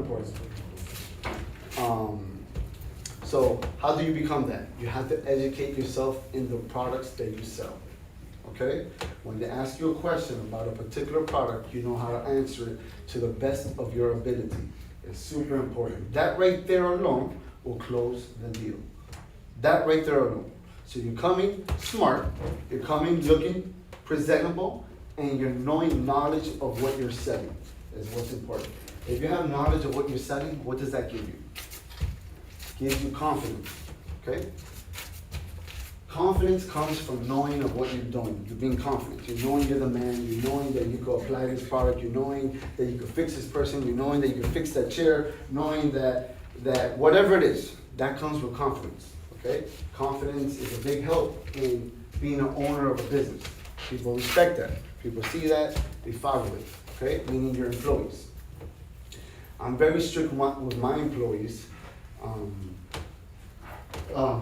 important. So how do you become that? You have to educate yourself in the products that you sell. Okay? When they ask you a question about a particular product, you know how to answer it to the best of your ability. It's super important. That right there alone will close the deal. That right there alone. So you're coming smart, you're coming looking presentable, and you're knowing knowledge of what you're selling is what's important. If you have knowledge of what you're selling, what does that give you? Gives you confidence, okay? Confidence comes from knowing of what you're doing. You're being confident. You're knowing you're the man. You're knowing that you can apply this product. You're knowing that you can fix this person. You're knowing that you can fix that chair. Knowing that whatever it is, that comes with confidence, okay? Confidence is a big help in being an owner of a business. People respect that. People see that, they follow it, okay? Meaning your employees. I'm very strict with my employees.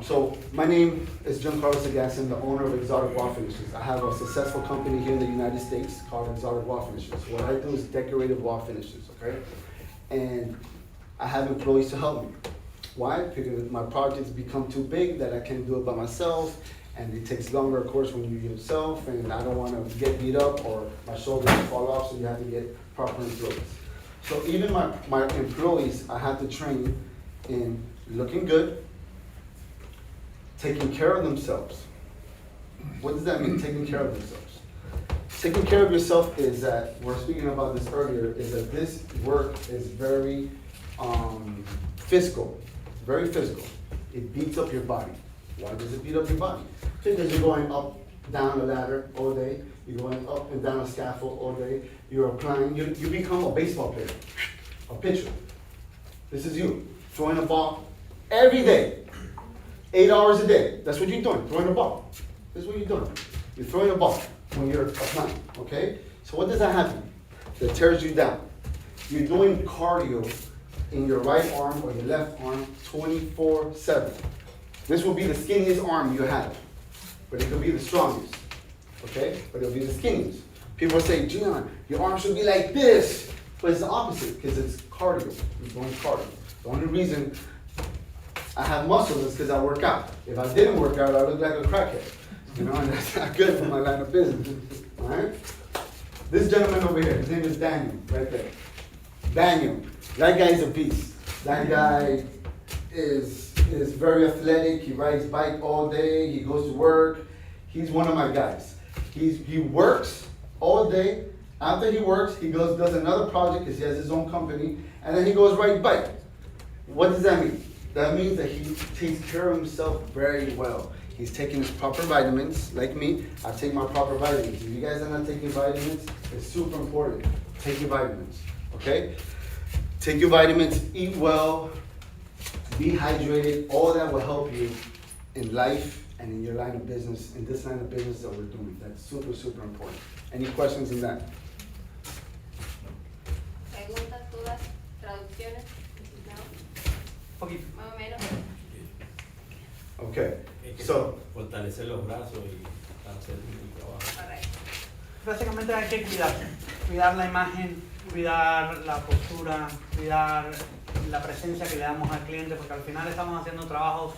So my name is Giancarlo Sagassin, the owner of Exotic Wall Finishes. I have a successful company here in the United States called Exotic Wall Finishes. What I do is decorative wall finishes, okay? And I have employees to help me. Why? Because my projects become too big that I can't do it by myself, and it takes longer, of course, when you do it yourself, and I don't want to get beat up or my shoulders fall off, so you have to get proper employees. So even my employees, I have to train in looking good, taking care of themselves. What does that mean, taking care of themselves? Taking care of yourself is that, we were speaking about this earlier, is that this work is very physical, very physical. It beats up your body. Why does it beat up your body? Because you're going up, down a ladder all day, you're going up and down a scaffold all day, you're applying, you become a baseball player, a pitcher. This is you, throwing a ball every day, 8 hours a day. That's what you're doing, throwing a ball. This is what you're doing. You're throwing a ball when you're applying, okay? So what does that happen? That tears you down. You're doing cardio in your right arm or your left arm 24/7. This will be the skinniest arm you have, but it could be the strongest, okay? But it'll be the skinniest. People say, Gian, your arm should be like this, but it's the opposite because it's cardio. You're doing cardio. The only reason I have muscles is because I work out. If I didn't work out, I look like a crackhead, you know, and that's not good for my line of business, all right? This gentleman over here, his name is Daniel, right there. Daniel, that guy is a beast. That guy is very athletic. He rides bike all day. He goes to work. He's one of my guys. He works all day. After he works, he goes does another project because he has his own company, and then he goes ride bike. What does that mean? That means that he takes care of himself very well. He's taking his proper vitamins, like me. I take my proper vitamins. If you guys are not taking vitamins, it's super important. Take your vitamins, okay? Take your vitamins, eat well, be hydrated. All that will help you in life and in your line of business, in this line of business that we're doing. That's super, super important. Any questions on that? Preguntas, dudas, traducciones. No. Poquito. Más o menos. Okay, Es que so, fortalecer los brazos y hacer un trabajo. Correcto. Básicamente hay que cuidar la imagen, cuidar la postura, cuidar la presencia que le damos al cliente, porque al final estamos haciendo trabajos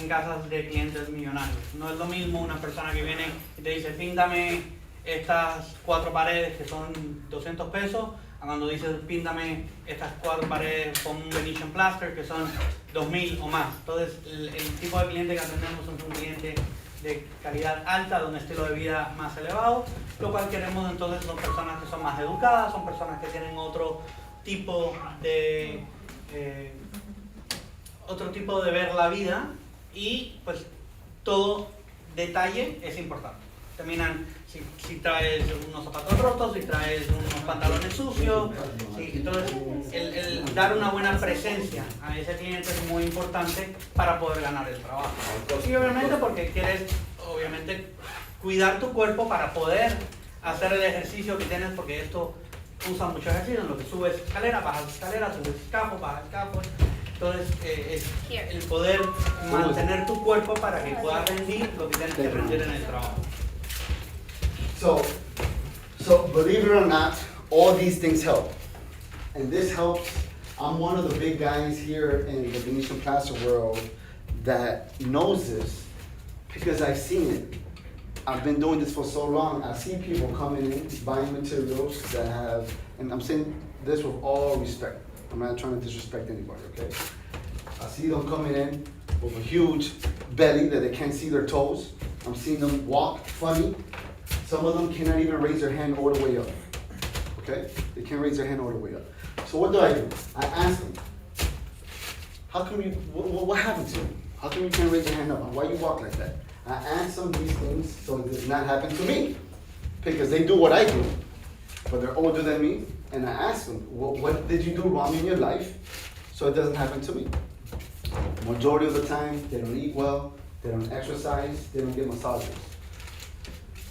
en casas de clientes millonarios. No es lo mismo una persona que viene y te dice, píntame estas 4 paredes que son 200 pesos, a cuando dices, píntame estas 4 paredes con un Venetian Plaster que son 2.000 o más. Entonces, el tipo de cliente que atendemos es un cliente de calidad alta, de un estilo de vida más elevado, lo cual queremos entonces son personas que son más educadas, son personas que tienen otro tipo de ver la vida, y pues todo detalle es importante. Terminan si traes unos zapatos rotos, si traes unos pantalones sucios, entonces el dar una buena presencia a ese cliente es muy importante para poder ganar el trabajo. Y obviamente porque quieres cuidar tu cuerpo para poder hacer el ejercicio que tienes, porque esto usa mucho ejercicio, en lo que subes escalera, bajas escalera, subes escafo, bajas escafo. Entonces es el poder mantener tu cuerpo para que puedas rendir lo que tienes que rendir en el trabajo. So believe it or not, all these things help. And this helps I'm one of the big guys here in the Venetian Plaza world that knows this because I've seen it. I've been doing this for so long. I see people coming in, buying materials that have, and I'm saying this with all respect. I'm not trying to disrespect anybody, okay? I see them coming in with a huge belly that they can't see their toes. I'm seeing them walk funny. Some of them cannot even raise their hand all the way up, okay? They can't raise their hand all the way up. So what do? I ask them, how come you, what happened to you? How come you can't raise your hand up? Why you walk like that? I ask them these things so it does not happen to me. Because they do what I do, but they're older than me. And I ask them, what did you do wrong in your life so it doesn't happen to me? Majority of the time, they don't eat well, they don't exercise, they don't get massages.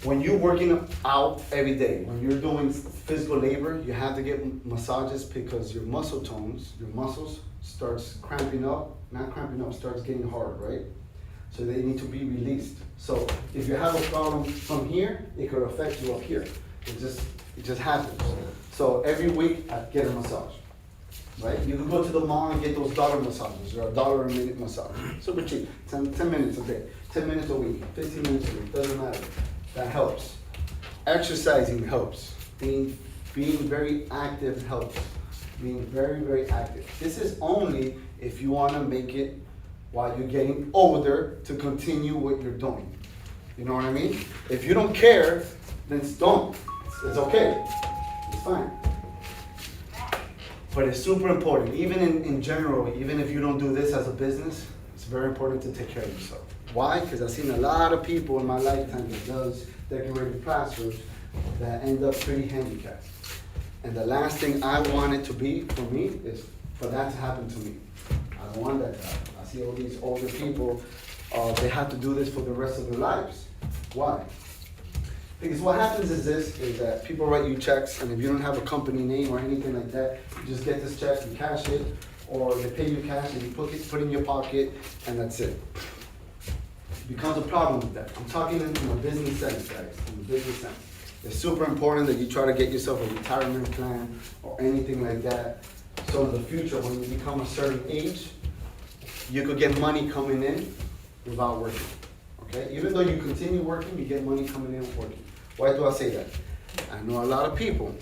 When you're working out every day, when you're doing physical labor, you have to get massages because your muscle tones, your muscles starts cramping up, not cramping up, starts getting hard, right? So they need to be released. So if you have a problem from here, it could affect you up here. It just happens. So every week I get a massage, right? You can go to the mall and get those dollar massages or $1 a minute massage. Super cheap, 10 minutes a day, 10 minutes a week, 15 minutes a week, doesn't matter. That helps. Exercising helps. Being very active helps. Being very, very active. This is only if you want to make it while you're getting older to continue what you're doing. You know what I mean? If you don't care, then don't. It's okay. It's fine. But it's super important. Even in general, even if you don't do this as a business, it's very important to take care of yourself. Why? Because I've seen a lot of people in my lifetime that does decorated plasters that end up pretty handicapped. And the last thing I want it to be for me is for that to happen to me. I don't want that to happen. I see all these older people, they have to do this for the rest of their lives. Why? Because what happens is this, is that people write you checks, and if you don't have a company name or anything like that, you just get this check, you cash it, or they pay you cash and you put it in your pocket, and that's it. It becomes a problem with that. I'm talking in a business sense, guys, in a business sense. It's super important that you try to get yourself a retirement plan or anything like that. So in the future, when you become a certain age, you could get money coming in without working. Okay? Even though you continue working, you get money coming in working. Why do I say that? I know a lot of people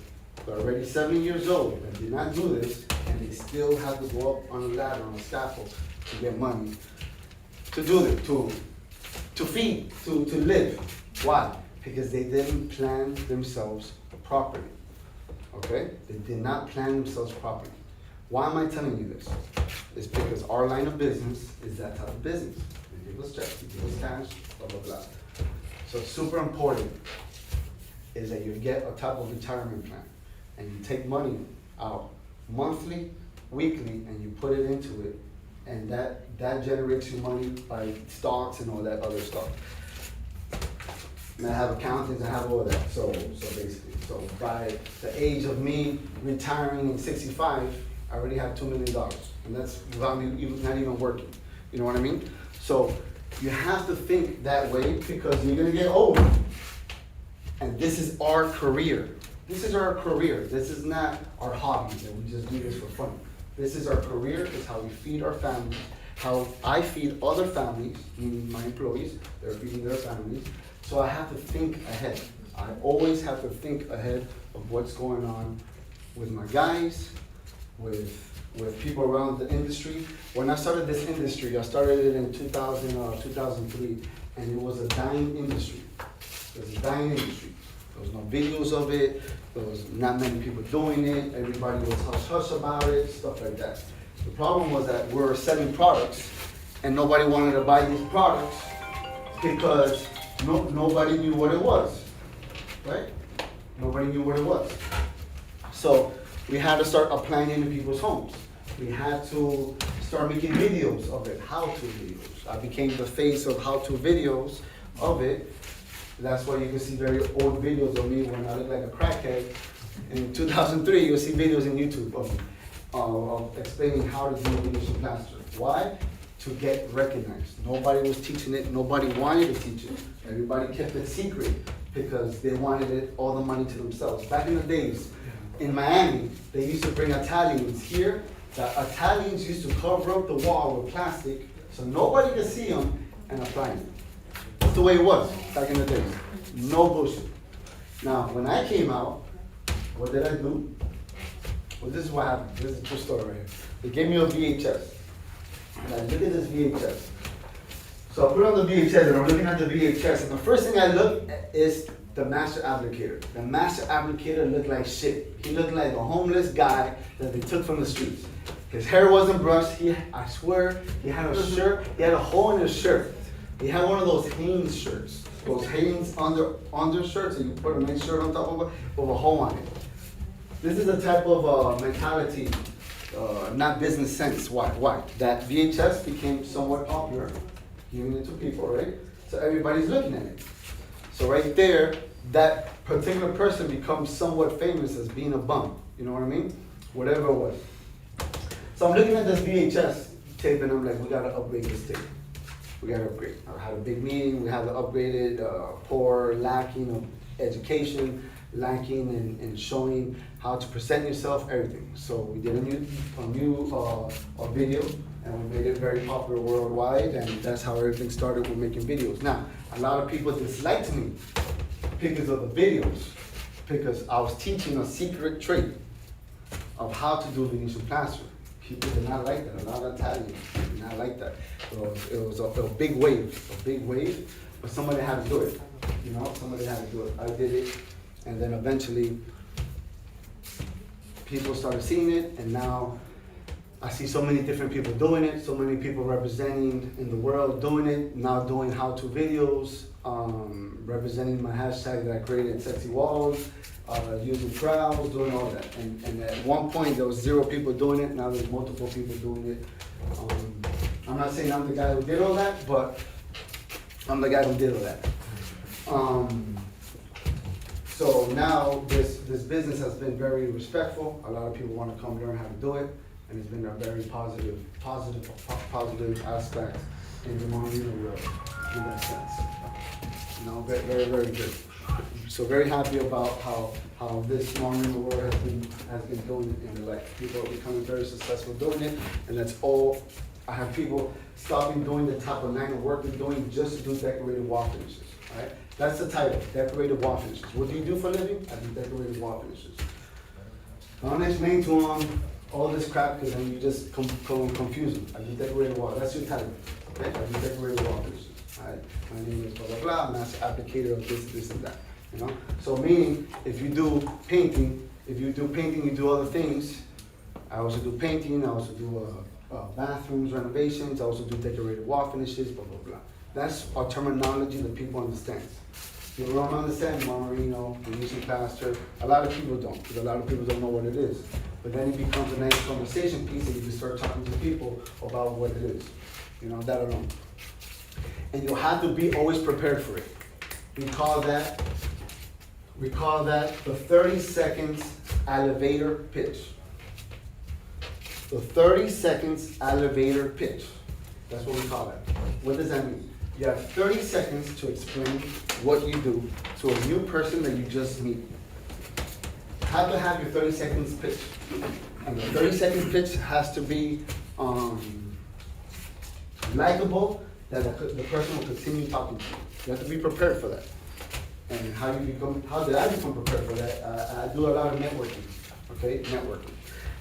who are already 70 years old that did not do this, and they still have to go up on a ladder, on a scaffold, to get money to do it, to feed, to live. Why? Because they didn't plan themselves properly. Okay? They did not plan themselves properly. Why am I telling you this? It's because our line of business is that type of business. They give us checks, they give us cash, blah, blah, blah. So it's super important is that you get a type of retirement plan and you take money out monthly, weekly, and you put it into it, and that generates you money by stocks and all that other stuff. And I have accountants, I have all that. So basically, so by the age of me retiring in 65, I already have $2 million, and that's without me not even working. You know what I mean? So you have to think that way because you're gonna get older. And this is our career. This is our career. This is not our hobby that we just do this for fun. This is our career. It's how we feed our families, how I feed other families, meaning my employees, they're feeding their families. So I have to think ahead. I always have to think ahead of what's going on with my guys, with people around the industry. When I started this industry, I started it in 2003, and it was a dying industry. It was a dying industry. There was no videos of it. There was not many people doing it. Everybody was hush-hush about it, stuff like that. The problem was that we were selling products, and nobody wanted to buy these products because nobody knew what it was, right? Nobody knew what it was. So we had to start applying it in people's homes. We had to start making videos of it, how-to videos. I became the face of how-to videos of it. That's why you can see very old videos of me when I look like a crackhead. In 2003, you'll see videos in YouTube of me, of explaining how to do Venetian plaster. Why? To get recognized. Nobody was teaching it. Nobody wanted to teach it. Everybody kept it secret because they wanted it, all the money to themselves. Back in the days, in Miami, they used to bring Italians here The Italians used to cover up the wall with plastic so nobody could see them and apply them. That's the way it was back in the days. No bullshit. Now, when I came out, what did I do? Well, this is what happened. This is a true story right here. They gave me a VHS. And I look at this VHS. So I put on the VHS and I'm looking at the VHS and the first thing I look at is the master applicator. The master applicator looked like shit. He looked like a homeless guy that they took from the streets. His hair wasn't brushed. I swear, he had a shirt. He had a hole in his shirt. He had one of those Hanes shirts. Those Hanes undershirts that you put a nice shirt on top of it with a hole on it. This is the type of mentality, not business sense. Why? That VHS became somewhat popular, giving it to people, right? So everybody's looking at it. So right there, that particular person becomes somewhat famous as being a bum. You know what I mean? Whatever it was. So I'm looking at this VHS tape and I'm like, we gotta upgrade this tape. We gotta upgrade. I had a big meeting, we had to upgrade it, poor, lacking of education, lacking in showing how to present yourself, everything. So we did a new video and we made it very popular worldwide, and that's how everything started with making videos. Now, a lot of people disliked me because of the videos, because I was teaching a secret trick of how to do Venetian plaster. People did not like that. A lot of Italians did not like that. So it was a big wave, but somebody had to do it. You know, somebody had to do it. I did it, and then eventually people started seeing it, and now I see so many different people doing it, so many people representing in the world doing it, now doing how-to videos, representing my hashtag that I created, Sexy Walls, using crowds, doing all that. And at one point there was 0 people doing it, now there's multiple people doing it. I'm not saying I'm the guy who did all that, but I'm the guy who did all that. So now this business has been very respectful. A lot of people want to come learn how to do it, and it's been a very positive aspect in the marina world in that sense. You know, very, very good. So very happy about how this marina world has been doing it in the life. People are becoming very successful doing it, and that's all. I have people stopping doing the type of line of work they're doing just to do decorated wall finishes. Right? That's the title, decorated wall finishes. What do you do for a living? I do decorated wall finishes. Don't explain to them all this crap because then you just confuse them. I do decorated wall. That's your title. Okay? I do decorated wall finishes. Right? My name is blah blah blah. Master applicator of this and that. You know. So meaning, if you do painting, you do other things. I also do painting. I also do bathrooms renovations. I also do decorated wall finishes. Blah blah blah. That's our terminology that people understand. You don't understand Marino, Venetian plaster. A lot of people don't, because a lot of people don't know what it is. But then it becomes a nice conversation piece, and you can start talking to people about what it is. You know, that alone. And you'll have to be always prepared for it. We call that the 30 seconds elevator pitch. The 30 seconds elevator pitch. That's what we call that. What does that mean? You have 30 seconds to explain what you do to a new person that you just meet. How to have your 30 seconds pitch. And the 30 seconds pitch has to be likable, that the person will continue talking to you. You have to be prepared for that. And how did I become prepared for that? I do a lot of networking, okay, networking.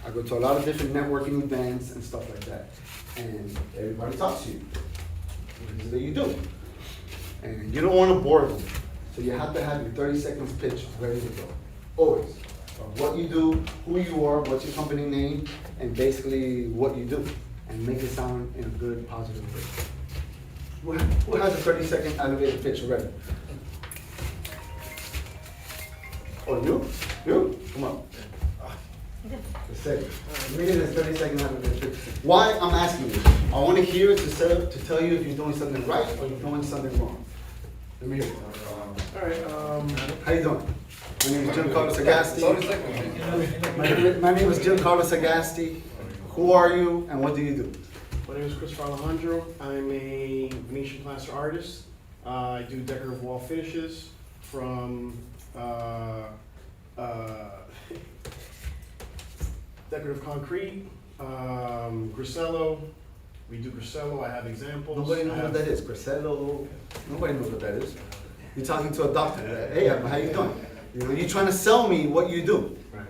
I go to a lot of different networking events and stuff like that. And everybody talks to you. What is it that you do? And you don't want to bore them. So you have to have your 30 seconds pitch ready to go. Always. Of what you do, who you are, what's your company name, and basically what you do. And make it sound in a good, positive way. Who has a 30-second elevator pitch ready? Oh, you? You? Come on. Let's say it. Read it as 30 seconds elevator pitch. Why I'm asking you? I want to hear it to tell you if you're doing something right or you're doing something wrong. Let me hear it. All right. How you doing? My name is Jim Carlos Agasti. My name is Jim Carlos Agasti. Who are you and what do you do? My name is Chris Alejandro. I'm a Venetian plaster artist. I do decorative wall finishes from decorative concrete Grisello, we do Grisello, I have examples. Nobody knows I have- what that is. Grisello, nobody knows what that is. You're talking to a doctor. Hey, how you doing? You know, you're trying to sell me what you do. Right.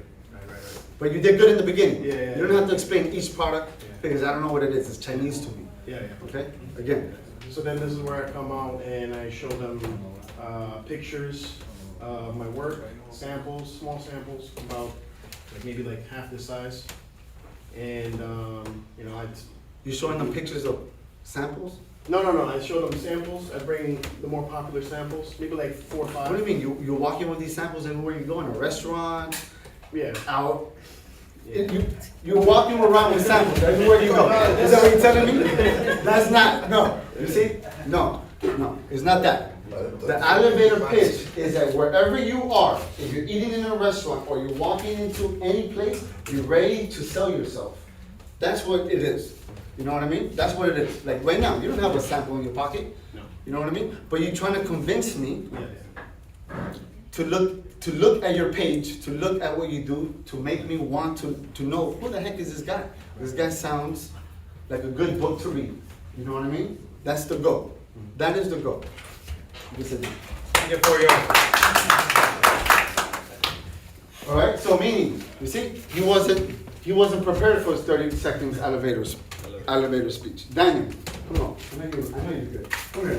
But you did good in the beginning. Yeah. You don't have to explain each product Yeah. because I don't know what it is. It's Chinese to me. Yeah. Okay? Again. So then this is where I come out and I show them pictures of my work, samples, small samples, about maybe half this size. And, you know, You showing them pictures of samples? no, I show them samples. I bring the more popular samples, maybe 4 or 5. What do you mean? You're walking with these samples everywhere you go, in a restaurant, Yeah. out? You're walking around with samples everywhere you go. Is that what you're telling me? That's not, no. You see? No, it's not that. The elevator pitch is that wherever you are, if you're eating in a restaurant or you're walking into any place, you're ready to sell yourself. That's what it is. You know what I mean? That's what it is. Like right now, you don't have a sample in your pocket. No. You know what I mean? But you're trying to convince me Yeah. to look at your page, to look at what you do, to make me want to know who the heck is this guy? This guy sounds like a good book to read. You know what I mean? That's the goal. That is the goal. Listen. Thank you for your. All right. So meaning, you see, he wasn't prepared for his 30 seconds elevator speech. Daniel, come on. I know you're good. Come here.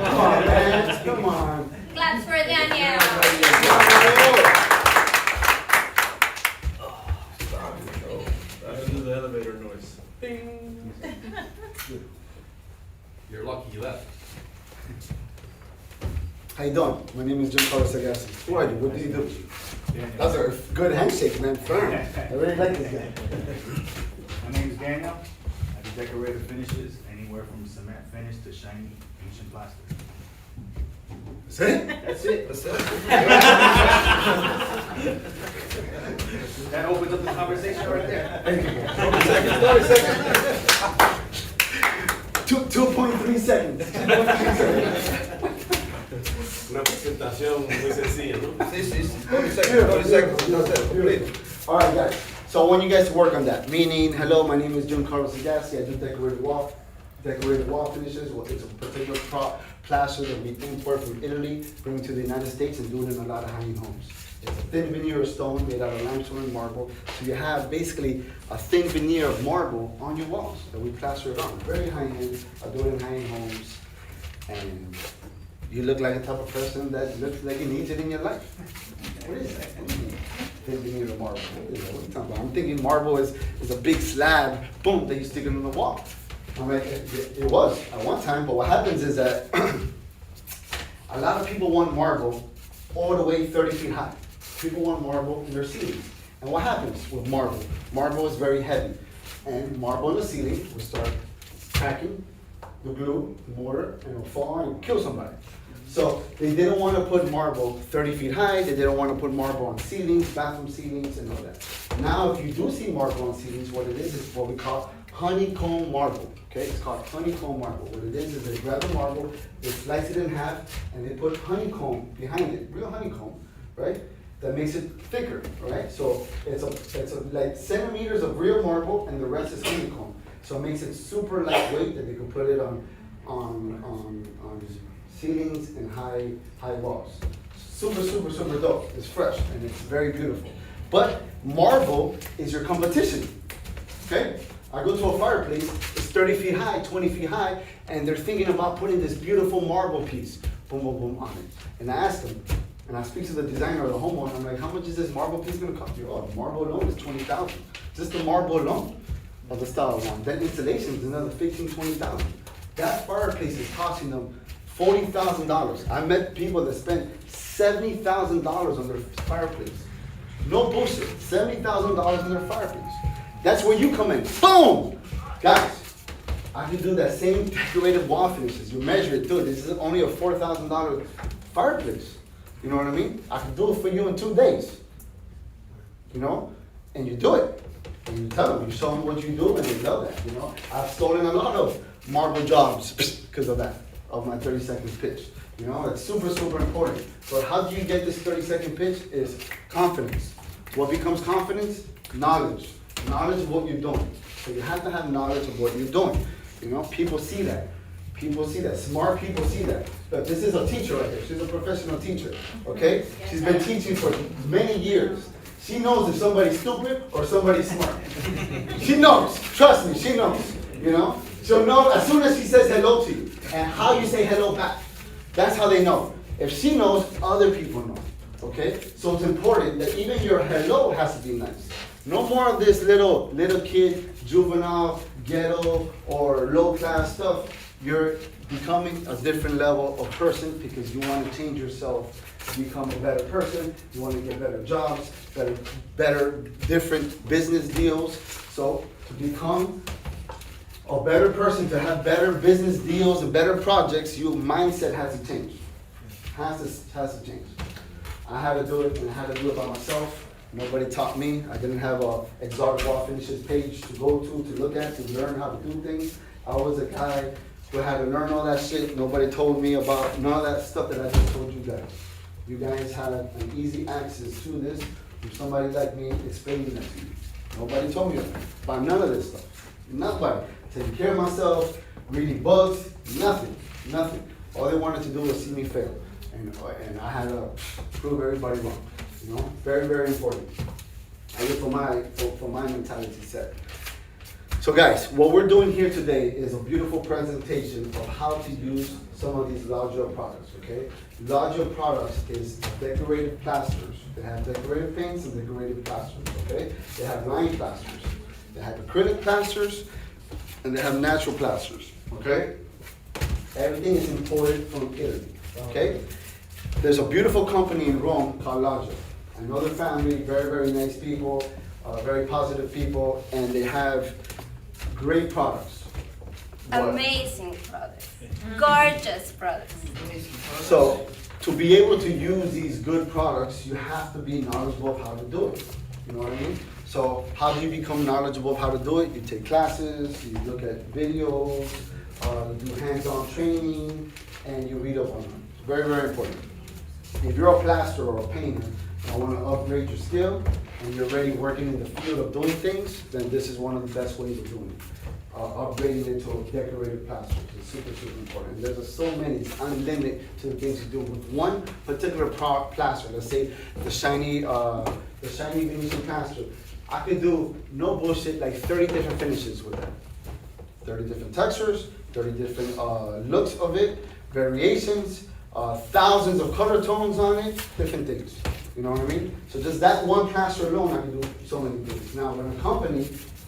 Come on, man. Come on. Claps for Daniel. I do the elevator noise. You're lucky you left. How you doing? My name is Jim Carlos Agassi. Who are you? What do you do? That's a good handshake, man. Firm. I really like this guy. My name is Daniel. I do decorative finishes, anywhere from cement finish to shiny Asian plaster. That's it? That's it. That's it. That opens up the conversation right there. Thank you. 30 seconds. 2.3 seconds. Una presentación muy sencilla, ¿no? Sí, 30 seconds. All right, guys. So I want you guys to work on that. Meaning, hello, my name is Jim Carlos Agassi. I do decorative wall finishes. Well, it's a particular plaster that we import from Italy, bring to the United States, and do it in a lot of high-end homes. It's a thin veneer of stone made out of limestone and marble. So you have basically a thin veneer of marble on your walls that we plaster it on. Very high-end. I do it in high-end homes, and you look like a type of person that looks like you needs it in your life. What is that? What do you mean? Thin veneer of marble. What is that? What are you talking about? I'm thinking marble is a big slab, boom, that you stick it on the wall. I'm like, it was at one time, but what happens is that a lot of people want marble all the way 30 feet high. People want marble in their ceilings. And what happens with marble? Marble is very heavy. And marble in the ceiling will start cracking, the glue, the mortar, and it'll fall and kill somebody. So they didn't want to put marble 30 feet high. They didn't want to put marble on ceilings, bathroom ceilings, and all that. Now, if you do see marble on ceilings, what it is what we call honeycomb marble. Okay, it's called honeycomb marble. What it is they grab the marble, they slice it in half, and they put honeycomb behind it, real honeycomb, right? That makes it thicker, right? So it's like centimeters of real marble, and the rest is honeycomb. So it makes it super lightweight that they can put it on ceilings and high walls. Super dope. It's fresh and it's very beautiful. But marble is your competition. Okay? I go to a fireplace, it's 30 feet high, 20 feet high, and they're thinking about putting this beautiful marble piece, boom, boom, boom, on it. And I ask them, and I speak to the designer or the homeowner, I'm like, how much is this marble piece gonna cost you? Oh, the marble alone is $20,000. Just the marble alone of the style one. Then installation is another $15,000, $20,000. That fireplace is costing them $40,000. I met people that spent $70,000 on their fireplace. No bullshit, $70,000 in their fireplace. That's where you come in. Boom! Guys, I can do that same decorative wall finishes. You measure it, dude. This is only a $4,000 fireplace. You know what I mean? I can do it for you in 2 days. You know? And you do it. And you tell them, you show them what you do, and they love that. You know? I've stolen a lot of marble jobs because of that, of my 30-second pitch. You know, it's super important. But how do you get this 30-second pitch is confidence. What becomes confidence? Knowledge. knowledge of what you're doing. So you have to have knowledge of what you're doing. You know, people see that. People see that. Smart people see that. But this is a teacher right here. She's a professional teacher. Okay? She's been teaching for many years. She knows if somebody's stupid or somebody's smart. She knows. Trust me, she knows. You know? She'll know as soon as she says hello to you. And how you say hello back. That's how they know. If she knows, other people know. Okay? So it's important that even your hello has to be nice. No more of this little kid, juvenile, ghetto, or low class stuff. You're becoming a different level of person because you want to change yourself, become a better person. You want to get better jobs, better different business deals. So to become a better person, to have better business deals and better projects, your mindset has to change. Has to change. I had to do it, and I had to do it by myself. Nobody taught me. I didn't have a exotic law finishes page to go to look at, to learn how to do things. I was a guy who had to learn all that shit. Nobody told me about none of that stuff that I just told you guys. You guys had an easy access to this from somebody like me explaining that to you. Nobody told me about none of this stuff. Nobody. Taking care of myself, reading books, nothing. All they wanted to do was see me fail. And I had to prove everybody wrong. You know, very, very important. I get for my mentality set. So guys, what we're doing here today is a beautiful presentation of how to use some of these Loggia products, okay? Loggia products is decorative plasters. They have decorative paints and decorative plasters, okay? They have line plasters. They have acrylic plasters, and they have natural plasters, okay? Everything is imported from Italy, okay? There's a beautiful company in Rome called Loggia. I know the family, very, very nice people, very positive people, and they have great products. Amazing products. Gorgeous products. So, to be able to use these good products, you have to be knowledgeable of how to do it. You know what I mean? So, how do you become knowledgeable of how to do it? You take classes, you look at videos, do hands-on training, and you read up on them. It's very, very important. If you're a plasterer or a painter, I want to upgrade your skill, and you're already working in the field of doing things, then this is one of the best ways of doing it. Upgrading it to decorative plasters is super, super important. And there's so many, it's unlimited to the things you do with one particular plaster. Let's say the shiny Venetian plaster. I could do, no bullshit, like 30 different finishes with that. 30 different textures, 30 different looks of it, variations, thousands of color tones on it, different things. You know what I mean? So just that one plaster alone, I can do so many things. Now, when a company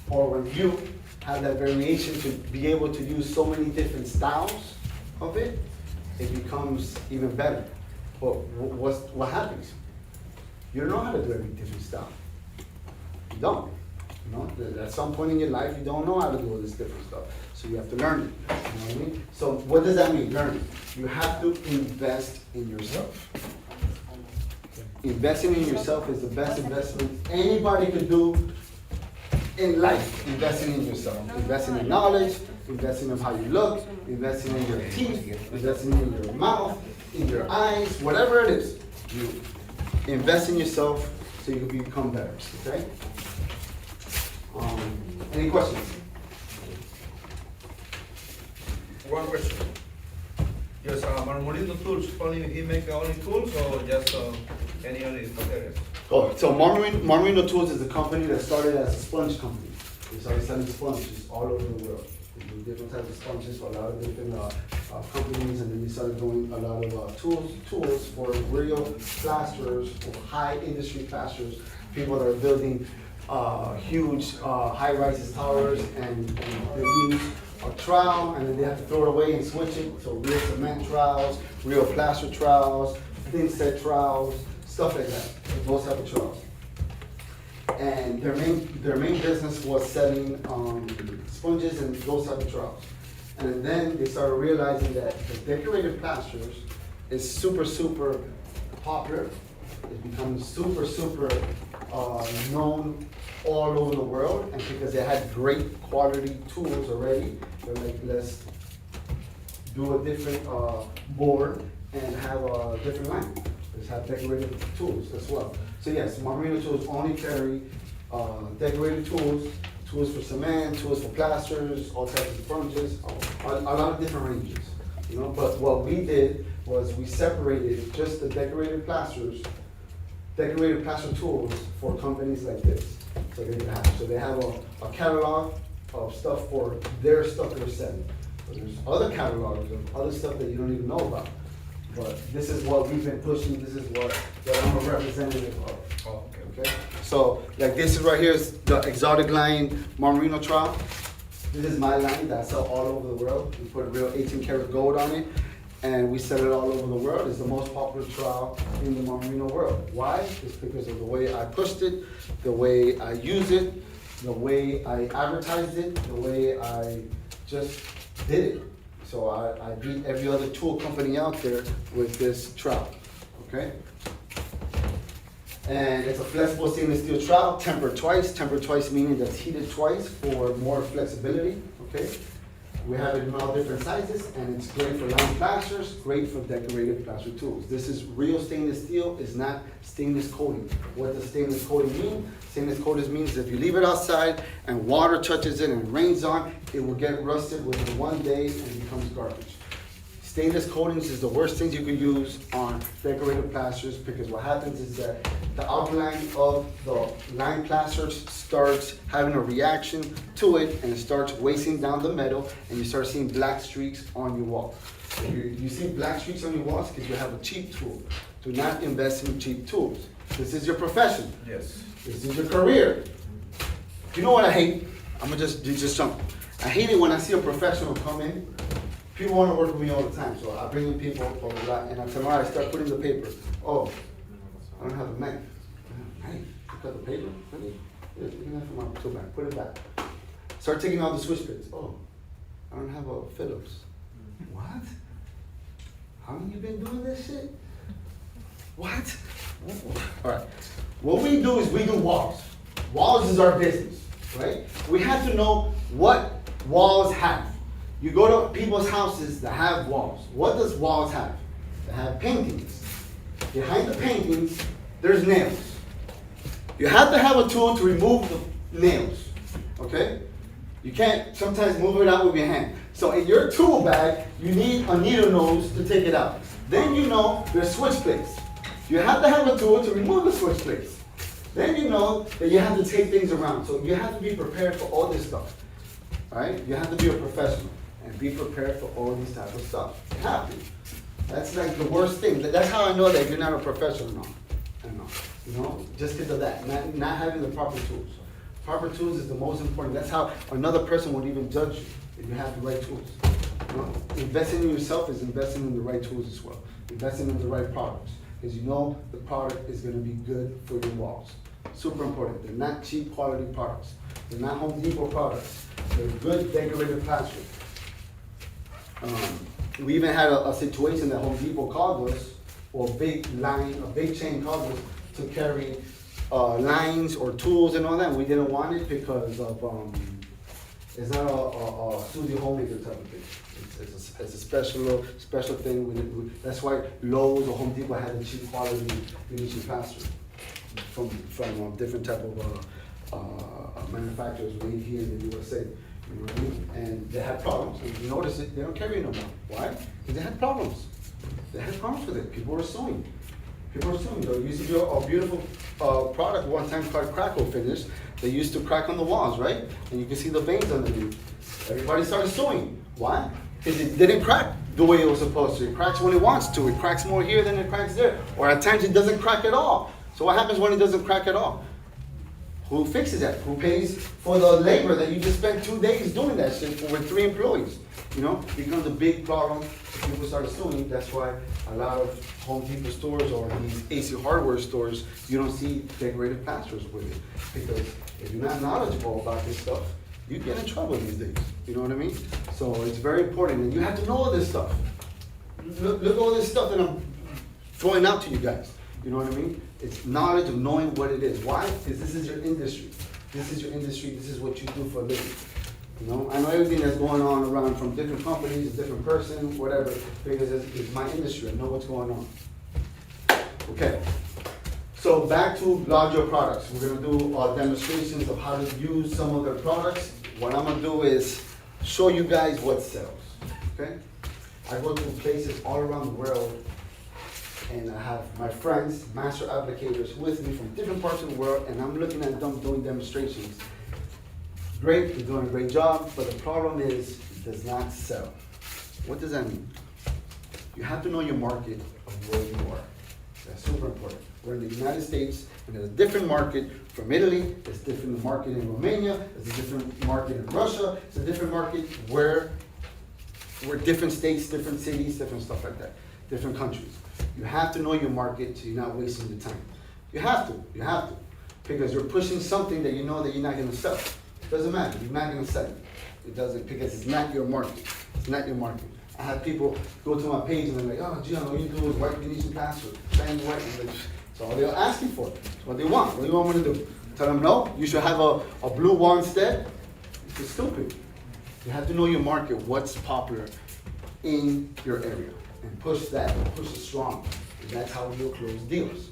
or when you have that variation to be able to use so many different styles of it, it becomes even better. But what happens? You don't know how to do every different style. You don't. You know, at some point in your life, you don't know how to do all this different stuff. So you have to learn it. You know what I mean? So what does that mean, learning? You have to invest in yourself. Investing in yourself is the best investment anybody could do in life. Investing in yourself. Investing in knowledge, investing in how you look, investing in your teeth, investing in your mouth, in your eyes, whatever it is. You invest in yourself so you can become better, okay? Any questions? One question. Just Marmorino tools, only he make only tools or just any other materials? Oh, so Marmorino Tools is a company that started as a sponge company. They started selling sponges all over the world. They do different types of sponges for a lot of different companies, and then we started doing a lot of tools for real plasterers, for high industry plasterers, people that are building huge high-rises towers, and they use a trowel, and then they have to throw it away and switch it. So real cement trowels, real plaster trowels, thin set trowels, stuff like that. Those type of trowels. And their main business was selling sponges and those type of trowels. And then they started realizing that the decorative plasters is super, super popular. It's become super, super known all over the world, and because they had great quality tools already, they're like, let's do a different board and have a different line. Let's have decorative tools as well. So yes, Marmorino Tools only carry decorated tools, tools for cement, tools for plasters, all types of furniture, a lot of different ranges, you know. But what we did was we separated just the decorated plaster tools for companies like this. So they have a catalog of stuff for their stuff they're selling. So there's other catalogs of other stuff that you don't even know about. But this is what we've been pushing, this is what I'm a representative of. Oh, okay. Okay, so like this is right here is the exotic line Marmarino trowel. This is my line that I sell all over the world. We put real 18 karat gold on it, and we sell it all over the world. It's the most popular trowel in the Marmarino world. Why? It's because of the way I pushed it, the way I use it, the way I advertised it, the way I just did it. So I beat every other tool company out there with this trowel, okay? And it's a flexible stainless steel trowel, tempered twice meaning that's heated twice for more flexibility, okay? We have it in all different sizes, and it's great for line plasters, great for decorative plaster tools. This is real stainless steel, it's not stainless coating. What does stainless coating mean? Stainless coating means if you leave it outside and water touches it and it rains on, it will get rusted within 1 day and becomes garbage. Stainless coatings is the worst things you can use on decorative plasters, because what happens is that the outline of the line plaster starts having a reaction to it, and it starts wasting down the metal, and you start seeing black streaks on your wall. If you see black streaks on your walls because you have a cheap tool. Do not invest in cheap tools. This is your profession. Yes. This is your career. You know what I hate? I'm gonna just jump. I hate it when I see a professional come in. People want to work with me all the time, so I bring in people, blah, blah, blah, and I tell them, all right, start putting the paper. Oh, I don't have a knife. Hey, you cut the paper? Really? Here's a knife from my tool bag. Put it back. Start taking out the switch bits. Oh, I don't have a Phillips. What? How long you been doing this shit? What? All right. What we do is we do walls. Walls is our business, right? We have to know what walls have. You go to people's houses that have walls. What does walls have? They have paintings. Behind the paintings, there's nails. You have to have a tool to remove the nails, okay? You can't sometimes move it out with your hand. So in your tool bag, you need a needle nose to take it out. Then you know there's switch plates. You have to have a tool to remove the switch plates. Then you know that you have to take things around. So you have to be prepared for all this stuff, all right? You have to be a professional and be prepared for all these type of stuff. You have to. That's like the worst thing. That's how I know that you're not a professional now. I know. You know, just because of that, not having the proper tools. Proper tools is the most important. That's how another person would even judge you if you have the right tools. You know? Investing in yourself is investing in the right tools as well. Investing in the right products, because you know the product is going to be good for your walls. Super important. They're not cheap quality products. They're not Home Depot products. They're good decorative plaster. We even had a situation that Home Depot called us, or a big chain called us to carry lines or tools and all that. We didn't want it because of it's not a studio homemaker type of thing. It's a special thing. That's why Lowe's or Home Depot had a cheap quality finishing plaster from different type of manufacturers made here in the USA. You know what I mean? And they had problems. And you notice it, they don't carry it no more. Why? Because they had problems. They had problems with it. People were suing. They used to do a beautiful product one time called Crackle Finish. They used to crack on the walls, right? And you can see the veins underneath. Everybody started suing. Why? Because it didn't crack the way it was supposed to. It cracks when it wants to. It cracks more here than it cracks there. Or at times it doesn't crack at all. So what happens when it doesn't crack at all? Who fixes that? Who pays for the labor that you just spent 2 days doing that shit with 3 employees? You know, it becomes a big problem. People start suing. That's why a lot of Home Depot stores or these AC hardware stores, you don't see decorative plasters with it. Because if you're not knowledgeable about this stuff, you get in trouble these days. You know what I mean? So it's very important, and you have to know all this stuff. Look at all this stuff that I'm throwing out to you guys. You know what I mean? It's knowledge of knowing what it is. Why? Because this is your industry. This is your industry. This is what you do for a living. You know, I know everything that's going on around from different companies, a different person, whatever, because it's my industry. I know what's going on. Okay. So So back to Loggia products. We're gonna do demonstrations of how to use some of their products. What I'm gonna do is show you guys what sells, okay? I go to places all around the world and I have my friends, master applicators with me from different parts of the world, and I'm looking at them doing demonstrations. Great, they're doing a great job, but the problem is it does not sell. What does that mean? You have to know your market of where you are. That's super important. We're in the United States, and there's a different market from Italy, there's a different market in Romania, there's a different market in Russia, it's a different market where we're different states, different cities, different stuff like that, different countries. You have to know your market so you're not wasting your time. You have to, because you're pushing something that you know that you're not gonna sell. It doesn't matter, you're not gonna sell it. It doesn't, because it's not your market, it's not your market. I have people go to my page and they're like, oh, Gian, all you do is white Venetian plaster, shiny white, and that's all they're asking for. That's what they want. What do you want me to do? Tell them no, you should have a blue wall instead? It's stupid. You have to know your market, what's popular in your area, and push that, push it strong. And that's how you'll close deals.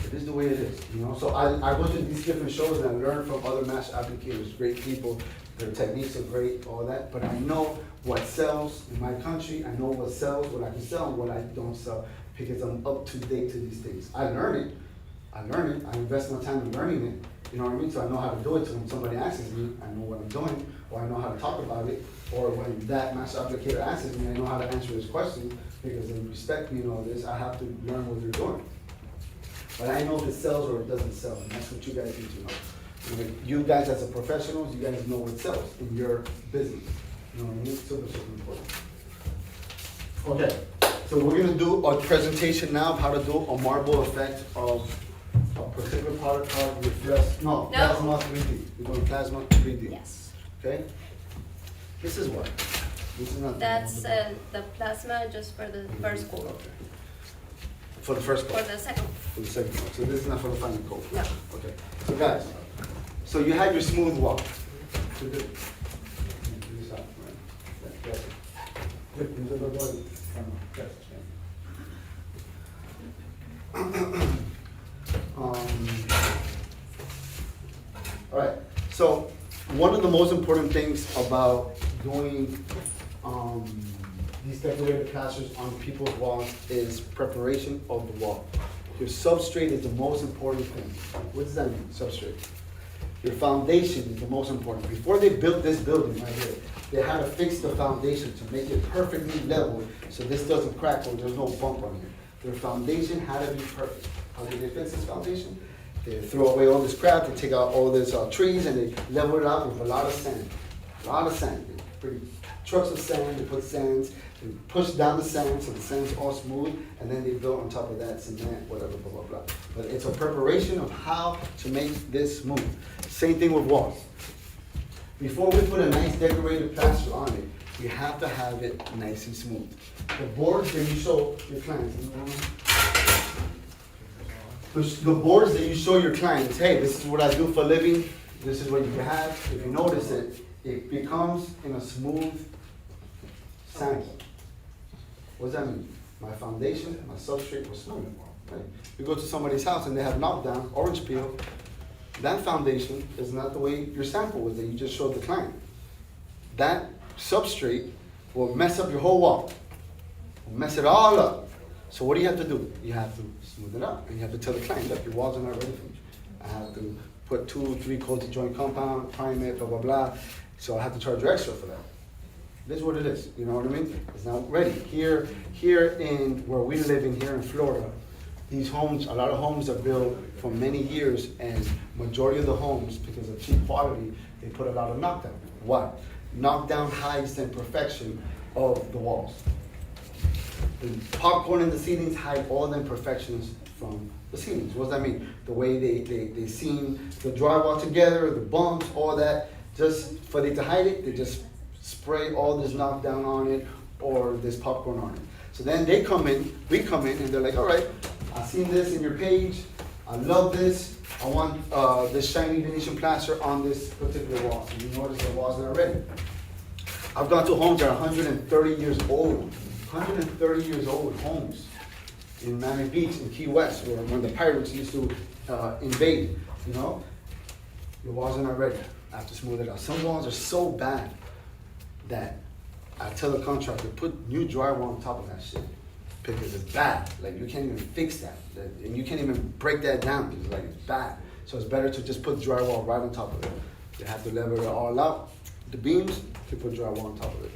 It is the way it is, you know? So I go to these different shows and I learn from other master applicators, great people. Their techniques are great, all that, but I know what sells in my country. I know what sells, what I can sell, and what I don't sell, because I'm up to date to these things. I learn it. I invest my time in learning it. You know what I mean? So I know how to do it. So when somebody asks me, I know what I'm doing, or I know how to talk about it. Or when that master applicator asks me, I know how to answer his question, because they respect me and all this. I have to learn what they're doing. But I know if it sells or it doesn't sell, and that's what you guys need to know. You guys as a professionals, you guys know what sells in your business. You know what I mean? Super important. Okay, so we're gonna do a presentation now of how to do a marble effect of a particular product called plasma 3D. We're doing plasma 3D. Yes. Okay? This is what? This is not. That's the plasma just for the first coat. Okay. For the first coat. For the second. For the second coat. So this is not for the final coat. No. Okay. So guys. So you have your smooth wall. All right, so one of the most important things about doing these decorative plasters on people's walls is preparation of the wall. Your substrate is the most important thing. What does that mean, substrate? Your foundation is the most important. Before they built this building right here, they had to fix the foundation to make it perfectly level so this doesn't crack or there's no bump on here. Their foundation had to be perfect. How did they fix this foundation? They throw away all this crap, they take out all these trees and they level it out with a lot of sand. A lot of sand. They bring trucks of sand, they put sands, they push down the sand so the sand's all smooth, and then they build on top of that cement, whatever, blah, blah, blah. But it's a preparation of how to make this smooth. Same thing with walls. Before we put a nice decorative plaster on it, we have to have it nice and smooth. The boards that you show your clients, the boards that you show your clients, hey, this is what I do for a living, this is what you have. If you notice it, it becomes in a smooth sand. What does that mean? My foundation, my substrate was smooth. Right? You go to somebody's house and they have knockdown, orange peel. That foundation is not the way your sample was that you just showed the client. That substrate will mess up your whole wall. Will mess it all up. So what do you have to do? You have to smooth it up. And you have to tell the client, look, your walls are not ready for me. I have to put 2 or 3 coats of joint compound, prime it, blah, blah, blah. So I have to charge you extra for that. This is what it is, you know what I mean? It's not ready. Here in where we live in here in Florida, these homes, a lot of homes are built for many years, and majority of the homes, because of cheap quality, they put a lot of knockdown. Why? Knockdown hides the imperfection of the walls. The popcorn in the ceilings hide all the imperfections from the ceilings. What does that mean? The way they seam the drywall together, the bumps, all that, just for they to hide it, they just spray all this knockdown on it or this popcorn on it. So then we come in, and they're like, all right, I've seen this in your page, I love this, I want this shiny Venetian plaster on this particular wall. So you notice the wall's not ready. I've gone to homes that are 130 years old, 130 years old homes. in Miami Beach, in Key West, where when the pirates used to invade, you know, your walls are not ready. I have to smooth it out. Some walls are so bad that I tell the contractor, put new drywall on top of that shit. Because it's bad. Like, you can't even fix that. And you can't even break that down because like it's bad. So it's better to just put drywall right on top of it. You have to level it all out. The beams, you put drywall on top of it.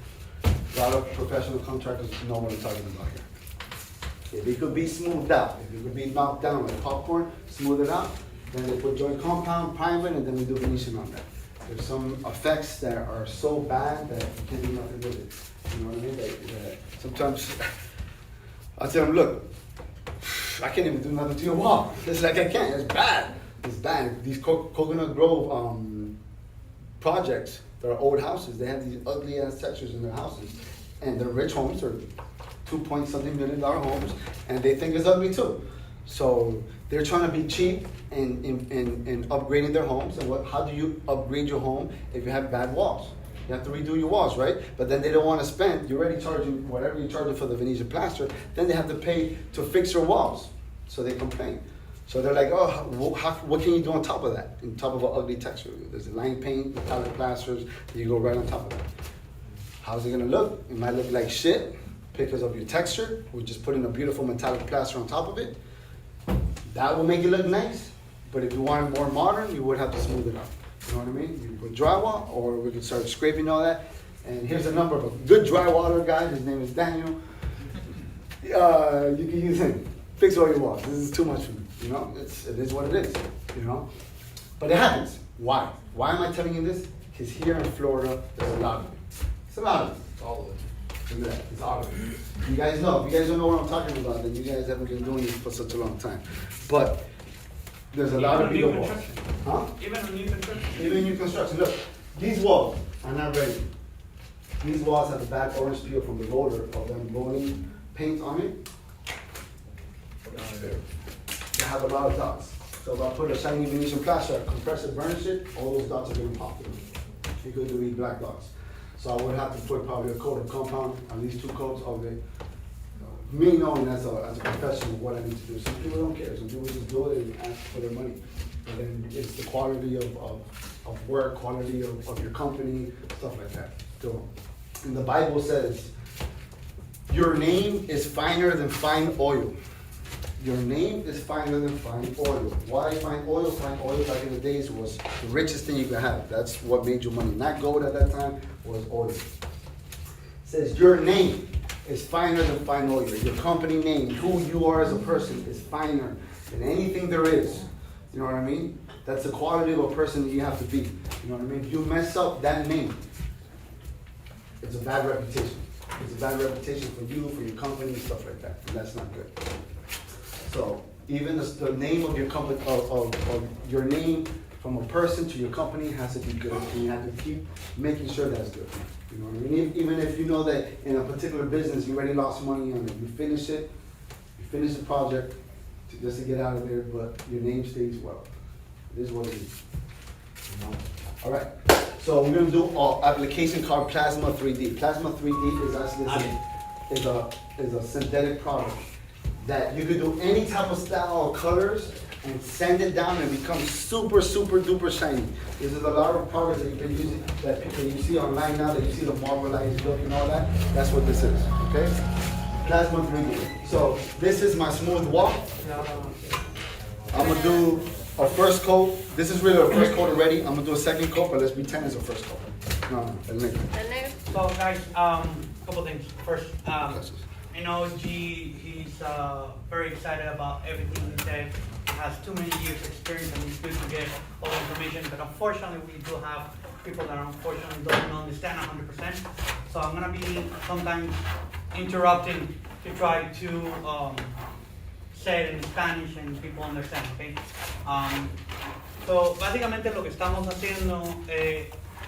A lot of professional contractors know what I'm talking about here. If it could be smoothed out, if it could be knocked down like popcorn, smooth it out, then they put joint compound, prime it, and then we do Venetian on that. There's some effects that are so bad that you can't do nothing with it. You know what I mean? Like, sometimes I tell them, look, I can't even do nothing to your wall. It's like I can't. It's bad. It's bad. These Coconut Grove projects, they're old houses. They have these ugly ass textures in their houses, and they're rich homes. They're $2-point-something million homes, and they think it's ugly too. So they're trying to be cheap in upgrading their homes. And how do you upgrade your home if you have bad walls? You have to redo your walls, right? But then they don't want to spend. You're already charging whatever you're charging for the Venetian plaster. Then they have to pay to fix your walls. So they complain. So they're like, oh, what can you do on top of that? On top of an ugly texture. There's a line paint, metallic plasters. You go right on top of that. How's it gonna look? It might look like shit because of your texture. We just put in a beautiful metallic plaster on top of it. That will make it look nice. But if you want it more modern, you would have to smooth it out. You know what I mean? You put drywall, or we could start scraping all that. And here's a number of a good drywaller guy. His name is Daniel. You can use him. Fix all your walls. This is too much for me. You know, it is what it is. You know, but it happens. Why? Why am I telling you this? Because here in Florida, there's a lot of it. It's a lot of it. It's all of it. Look at that. It's all of it. You guys know. If you guys don't know what I'm talking about, then you guys haven't been doing this for such a long time. But there's a lot of Even bigger new walls. construction. Huh? Even on new construction. Even new construction. Look, these walls are not ready. These walls have the bad orange peel from the roller of them rolling paint on it. They have a lot of dots. So if I put a shiny Venetian plaster, compress it, burnish it, all those dots are going to pop through. It could be black dots. So I would have to put probably a coat of compound, at least 2 coats of it. Me knowing as a professional what I need to do. Some people don't care. Some people just do it and ask for their money. And then it's the quality of work, quality of your company, stuff like that. So, and the Bible says, your name is finer than fine oil. Your name is finer than fine oil. Why fine oil? Fine oil back in the days was the richest thing you could have. That's what made you money. Not gold at that time, was oil. It says your name is finer than fine oil. Your company name, who you are as a person, is finer than anything there is. You know what I mean? That's the quality of a person that you have to be. You know what I mean? If you mess up that name, it's a bad reputation. It's a bad reputation for you, for your company, stuff like that. And that's not good. So even the name of your company, of your name from a person to your company has to be good. And you have to keep making sure that's good. You know what I mean? Even if you know that in a particular business you already lost money on it, you finish it, you finish the project just to get out of there, but your name stays well. It is what it is. You know? All right. So we're gonna do an application called Plasma 3D. Plasma 3D is actually is a synthetic product that you could do any type of style or colors and sand it down and become super, super duper shiny. This is a lot of products that you can use, that people you see online now, that you see the marbleized look and all that. That's what this is, okay? Plasma 3D. So this is my smooth wall. I'm gonna do a first coat. This is really a first coat already. I'm gonna do a second coat, but let's pretend it's a first coat. No, el negro. El negro. So guys, couple things. First, I know he's very excited about everything he said. He has too many years experience and it's good to get all the information, but unfortunately we do have people that unfortunately don't understand 100%. So I'm gonna be sometimes interrupting to try to say it in Spanish and people understand, okay? So básicamente lo que estamos haciendo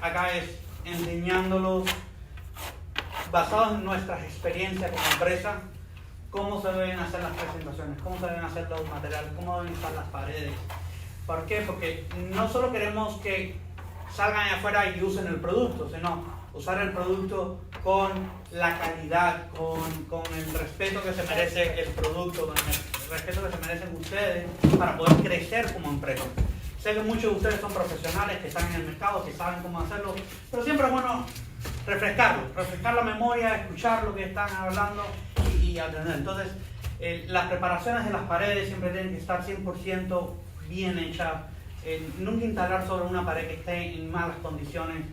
acá es enseñándolos, basados en nuestras experiencias como empresa, cómo se deben hacer las presentaciones, cómo se deben hacer los materiales, cómo deben estar las paredes. ¿Por qué? Porque no solo queremos que salgan allá afuera y usen el producto, sino usar el producto con la calidad, con el respeto que se merece el producto, con el respeto que se merecen ustedes para poder crecer como empresa. Sé que muchos de ustedes son profesionales que están en el mercado, que saben cómo hacerlo, pero siempre es bueno refrescar la memoria, escuchar lo que están hablando y atender. Entonces, las preparaciones de las paredes siempre tienen que estar 100% bien hechas. Nunca instalar sobre una pared que esté en malas condiciones.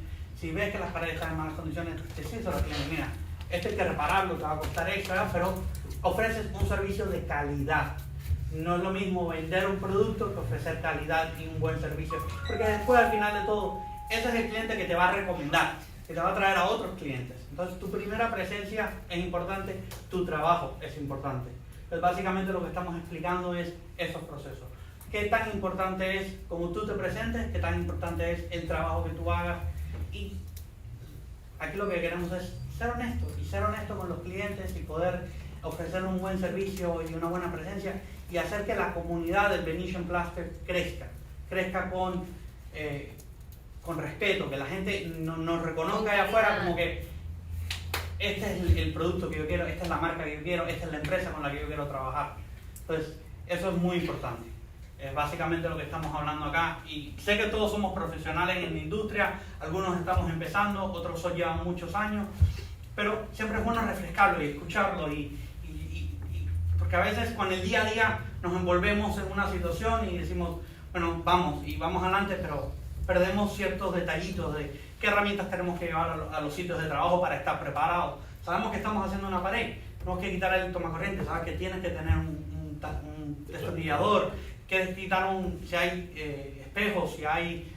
Si ves que las paredes están en malas condiciones, decíselo al cliente, mira, esto hay que repararlo, te va a costar extra, pero ofreces un servicio de calidad. No es lo mismo vender un producto que ofrecer calidad y un buen servicio, porque después al final de todo, ese es el cliente que te va a recomendar, que te va a traer a otros clientes. Entonces tu primera presencia es importante, tu trabajo es importante. Entonces básicamente lo que estamos explicando es esos procesos. Qué tan importante es cómo tú te presentes, qué tan importante es el trabajo que tú hagas. Y aquí lo que queremos es ser honesto con los clientes y poder ofrecer un buen servicio y una buena presencia y hacer que la comunidad del Venetian Plaster crezca con respeto, que la gente nos reconozca allá afuera como que este es el producto que yo quiero, esta es la marca que yo quiero, esta es la empresa con la que yo quiero trabajar. Entonces, eso es muy importante. Es básicamente lo que estamos hablando acá, y sé que todos somos profesionales en la industria, algunos estamos empezando, otros llevan muchos años, pero siempre es bueno refrescarlo y escucharlo, porque a veces con el día a día nos envolvemos en una situación y decimos, bueno, vamos adelante, pero perdemos ciertos detallitos de qué herramientas tenemos que llevar a los sitios de trabajo para estar preparados. Sabemos que estamos haciendo una pared, tenemos que quitar el tomacorriente, sabes que tienes que tener un destornillador, quieres quitar si hay espejos, si hay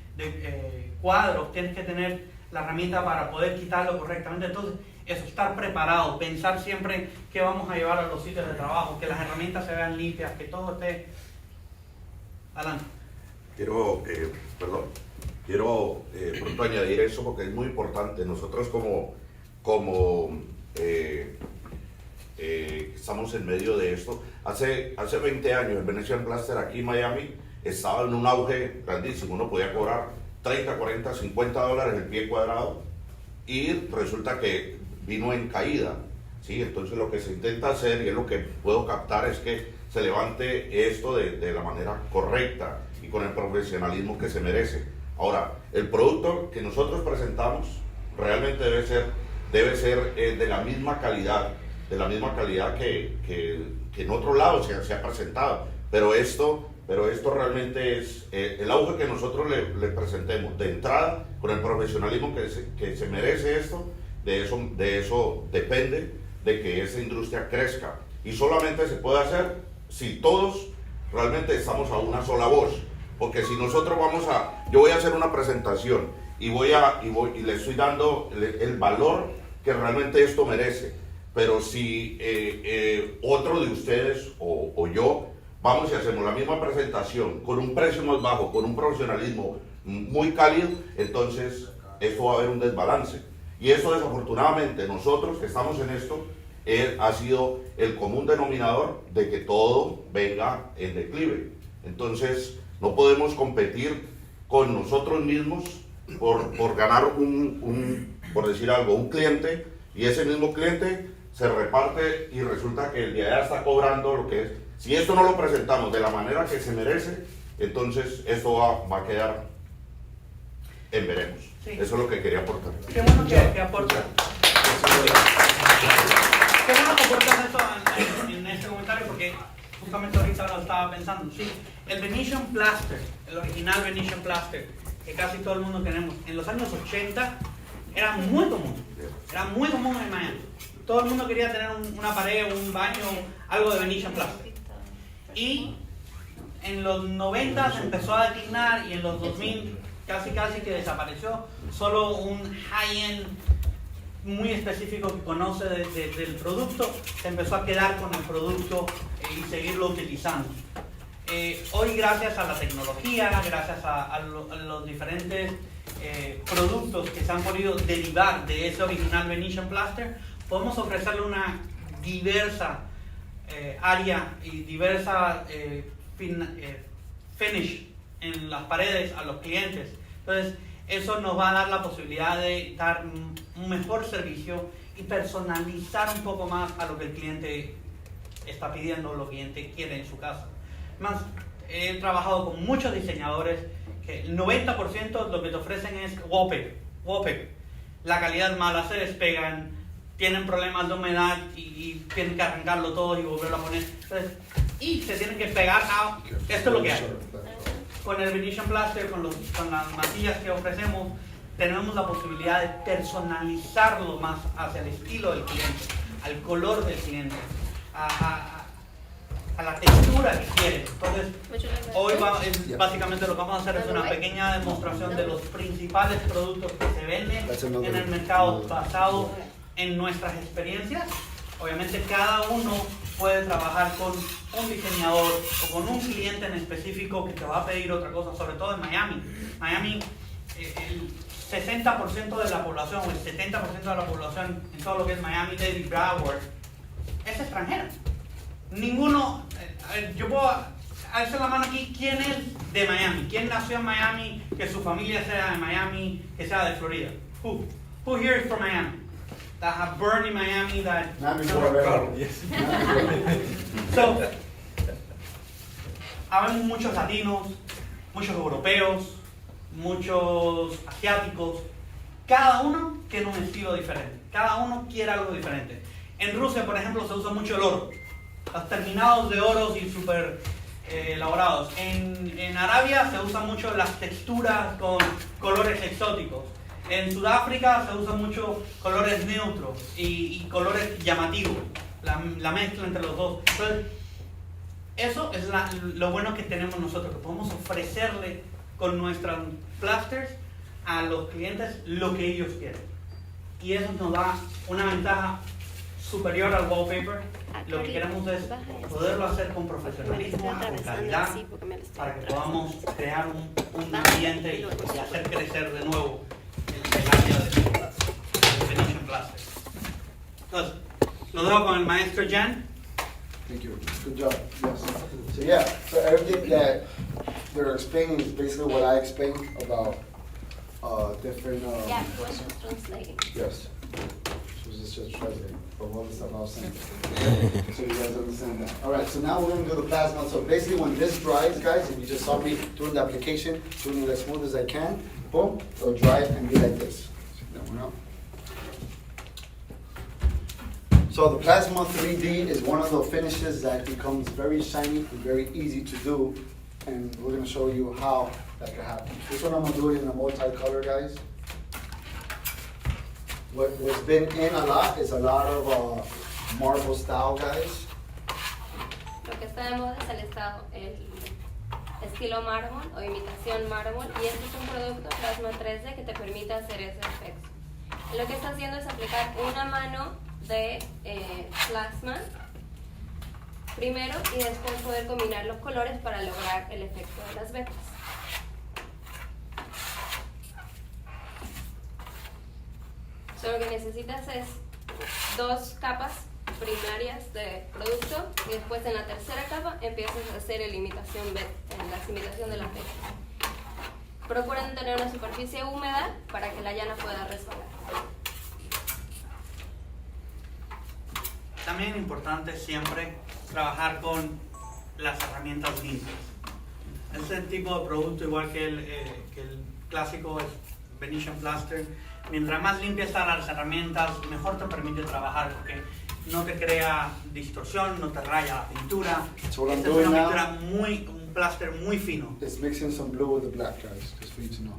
cuadros, tienes que tener la herramienta para poder quitarlo correctamente. Entonces, eso, estar preparado, pensar siempre qué vamos a llevar a los sitios de trabajo, que las herramientas se vean limpias, que todo esté... Adelante. Quiero pronto añadir eso porque es muy importante. Nosotros estamos en medio de esto. Hace 20 años el Venetian Plaster aquí en Miami estaba en un auge grandísimo. Uno podía cobrar 30, 40, 50 dólares el pie cuadrado y resulta que vino en caída, ¿sí? Entonces lo que se intenta hacer, y es lo que puedo captar, es que se levante esto de la manera correcta y con el profesionalismo que se merece. Ahora, el producto que nosotros presentamos realmente debe ser de la misma calidad, que en otro lado se ha presentado, pero esto realmente es el auge que nosotros le presentemos de entrada, con el profesionalismo que se merece esto. De eso depende de que esa industria crezca, y solamente se puede hacer si todos realmente estamos a una sola voz, porque si nosotros yo voy a hacer una presentación y le estoy dando el valor que realmente esto merece, pero si otro de ustedes o yo vamos y hacemos la misma presentación con un precio más bajo, con un profesionalismo muy cálido, entonces esto va a haber un desbalance. Y eso, desafortunadamente, nosotros que estamos en esto, ha sido el común denominador de que todo venga en declive. Entonces, no podemos competir con nosotros mismos por ganar por decir algo, un cliente, y ese mismo cliente se reparte y resulta que el de allá está cobrando lo que es. Si esto no lo presentamos de la manera que se merece, entonces esto va a quedar en veremos. Sí. Eso es lo que quería aportar. Qué bueno que aportas. Qué bueno que aportas eso en este comentario, porque justamente ahorita lo estaba pensando. Sí, el Venetian Plaster, el original Venetian Plaster, que casi todo el mundo tenemos, en los años 80 era muy común. Era muy común en Miami. Todo el mundo quería tener una pared, un baño, algo de Venetian Plaster. Y en los 90 se empezó a declinar, y en los 2000 casi que desapareció. Solo un high-end muy específico que conoce del producto se empezó a quedar con el producto y seguirlo utilizando. Hoy, gracias a la tecnología, gracias a los diferentes productos que se han podido derivar de ese original Venetian Plaster, podemos ofrecerle una diversa área y diversa finish en las paredes a los clientes. Entonces, eso nos va a dar la posibilidad de dar un mejor servicio y personalizar un poco más a lo que el cliente está pidiendo, lo que el cliente quiere en su casa. Más, he trabajado con muchos diseñadores que el 90% lo que te ofrecen es wallpaper. La calidad es mala, se despegan, tienen problemas de humedad y tienen que arrancarlo todo y volverlo a poner. Entonces, y se tienen que pegar. Esto es lo que hay. Con el Venetian Plaster, con las masillas que ofrecemos, tenemos la posibilidad de personalizarlo más hacia el estilo del cliente, al color del cliente, a la textura que quiere. Entonces, hoy básicamente lo que vamos a hacer es una pequeña demostración de los principales productos que se venden en el mercado basado en nuestras experiencias. Obviamente cada uno puede trabajar con un diseñador o con un cliente en específico que te va a pedir otra cosa, sobre todo en Miami. Miami, el 60% de la población o el 70% de la población en todo lo que es Miami-Dade y Broward es extranjera. Ninguno, yo puedo alzar la mano aquí, ¿quién es de Miami? ¿Quién nació en Miami? Que su familia sea de Miami, que sea de Florida. Who here is from Miami? That have burned in Miami, that... Not before, right? Yes. So, habemos muchos latinos, muchos europeos, muchos asiáticos. Cada uno tiene un estilo diferente. Cada uno quiere algo diferente. En Rusia, por ejemplo, se usa mucho el oro. Los terminados de oros y súper elaborados. En Arabia se usan mucho las texturas con colores exóticos. En Sudáfrica se usan mucho colores neutros y colores llamativos. La mezcla entre los dos. Entonces, eso es lo bueno que tenemos nosotros, que podemos ofrecerle con nuestras plasters a los clientes lo que ellos quieren. Y eso nos da una ventaja superior al wallpaper. Lo que queremos es poderlo hacer con profesionalismo, con calidad, para que podamos crear un ambiente y hacer crecer de nuevo el área de Venetian Plaster. Entonces, lo dejo con el maestro Jan. Thank you. Good job. Yes. So yeah, so everything that they're explaining is basically what I explained about different. Yeah, he was just translating. Yes. She was just translating for all the stuff I was saying. So you guys understand that. All right. So now we're gonna do the plasma. So basically, when this dries, guys, if you just saw me doing the application, doing it as smooth as I can, boom, it'll dry and be like this. That one out. So the Plasma 3D is one of the finishes that becomes very shiny and very easy to do, and we're gonna show you how that can happen. This one I'm gonna do it in a multicolor, guys. What's been in a lot is a lot of marble style, guys. Lo que está de moda es el estilo mármol o imitación mármol, y este es un producto Plasma 3D que te permite hacer ese efecto. Lo que está haciendo es aplicar una mano de plasma primero y después poder combinar los colores para lograr el efecto de las vetas. So, lo que necesitas es 2 capas primarias de producto y después en la tercera capa empiezas a hacer la imitación de las vetas. Procuren tener una superficie húmeda para que la llana pueda resbalar. También es importante siempre trabajar con las herramientas limpias. Este tipo de producto, igual que el clásico Venetian Plaster, mientras más limpias están las herramientas, mejor te permite trabajar, porque no te crea distorsión, no te raya la pintura. So what I'm Esta es doing una now pintura un plaster muy fino. is mixing some blue with the black, guys, just for you to know.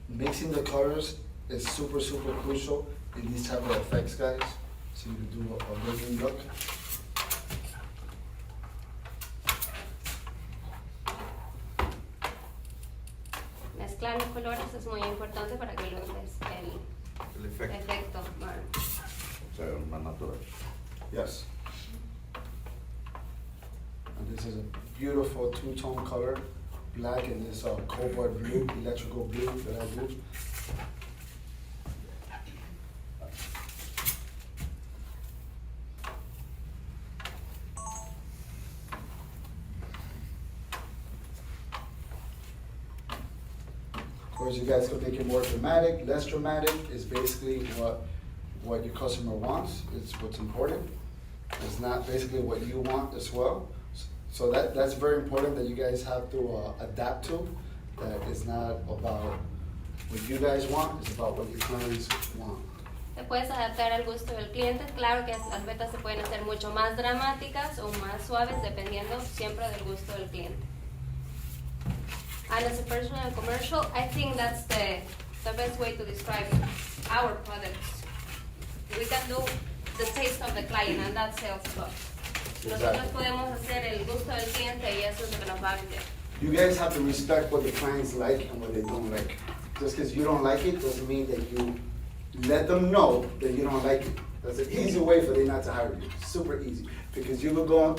Mixing the colors is super, super crucial in these type of effects, guys. So you can do a living look. Mezclar los colores es muy importante para que logres el efecto. Bueno. O sea, más natural. Yes. And this is a beautiful two-tone color, black and this cobalt blue, electrical blue that I do. course, you guys could make it more dramatic, less dramatic, is basically what your customer wants, it's what's important. It's not basically what you want as well. So that's very important that you guys have to adapt to, that it's not about what you guys want, it's about what your clients want. Te puedes adaptar al gusto del cliente. Claro que las ventas se pueden hacer mucho más dramáticas o más suaves dependiendo siempre del gusto del cliente. And as a person in commercial, I think that's the best way to describe our products. We can do the taste of the client and that sells a lot. Nosotros podemos hacer el gusto del cliente y eso es lo que nos va a vender. You guys have to respect what the clients like and what they don't like. Just because you don't like it doesn't mean that you let them know that you don't like it. That's an easy way for them not to hire you. Super easy. Because you will go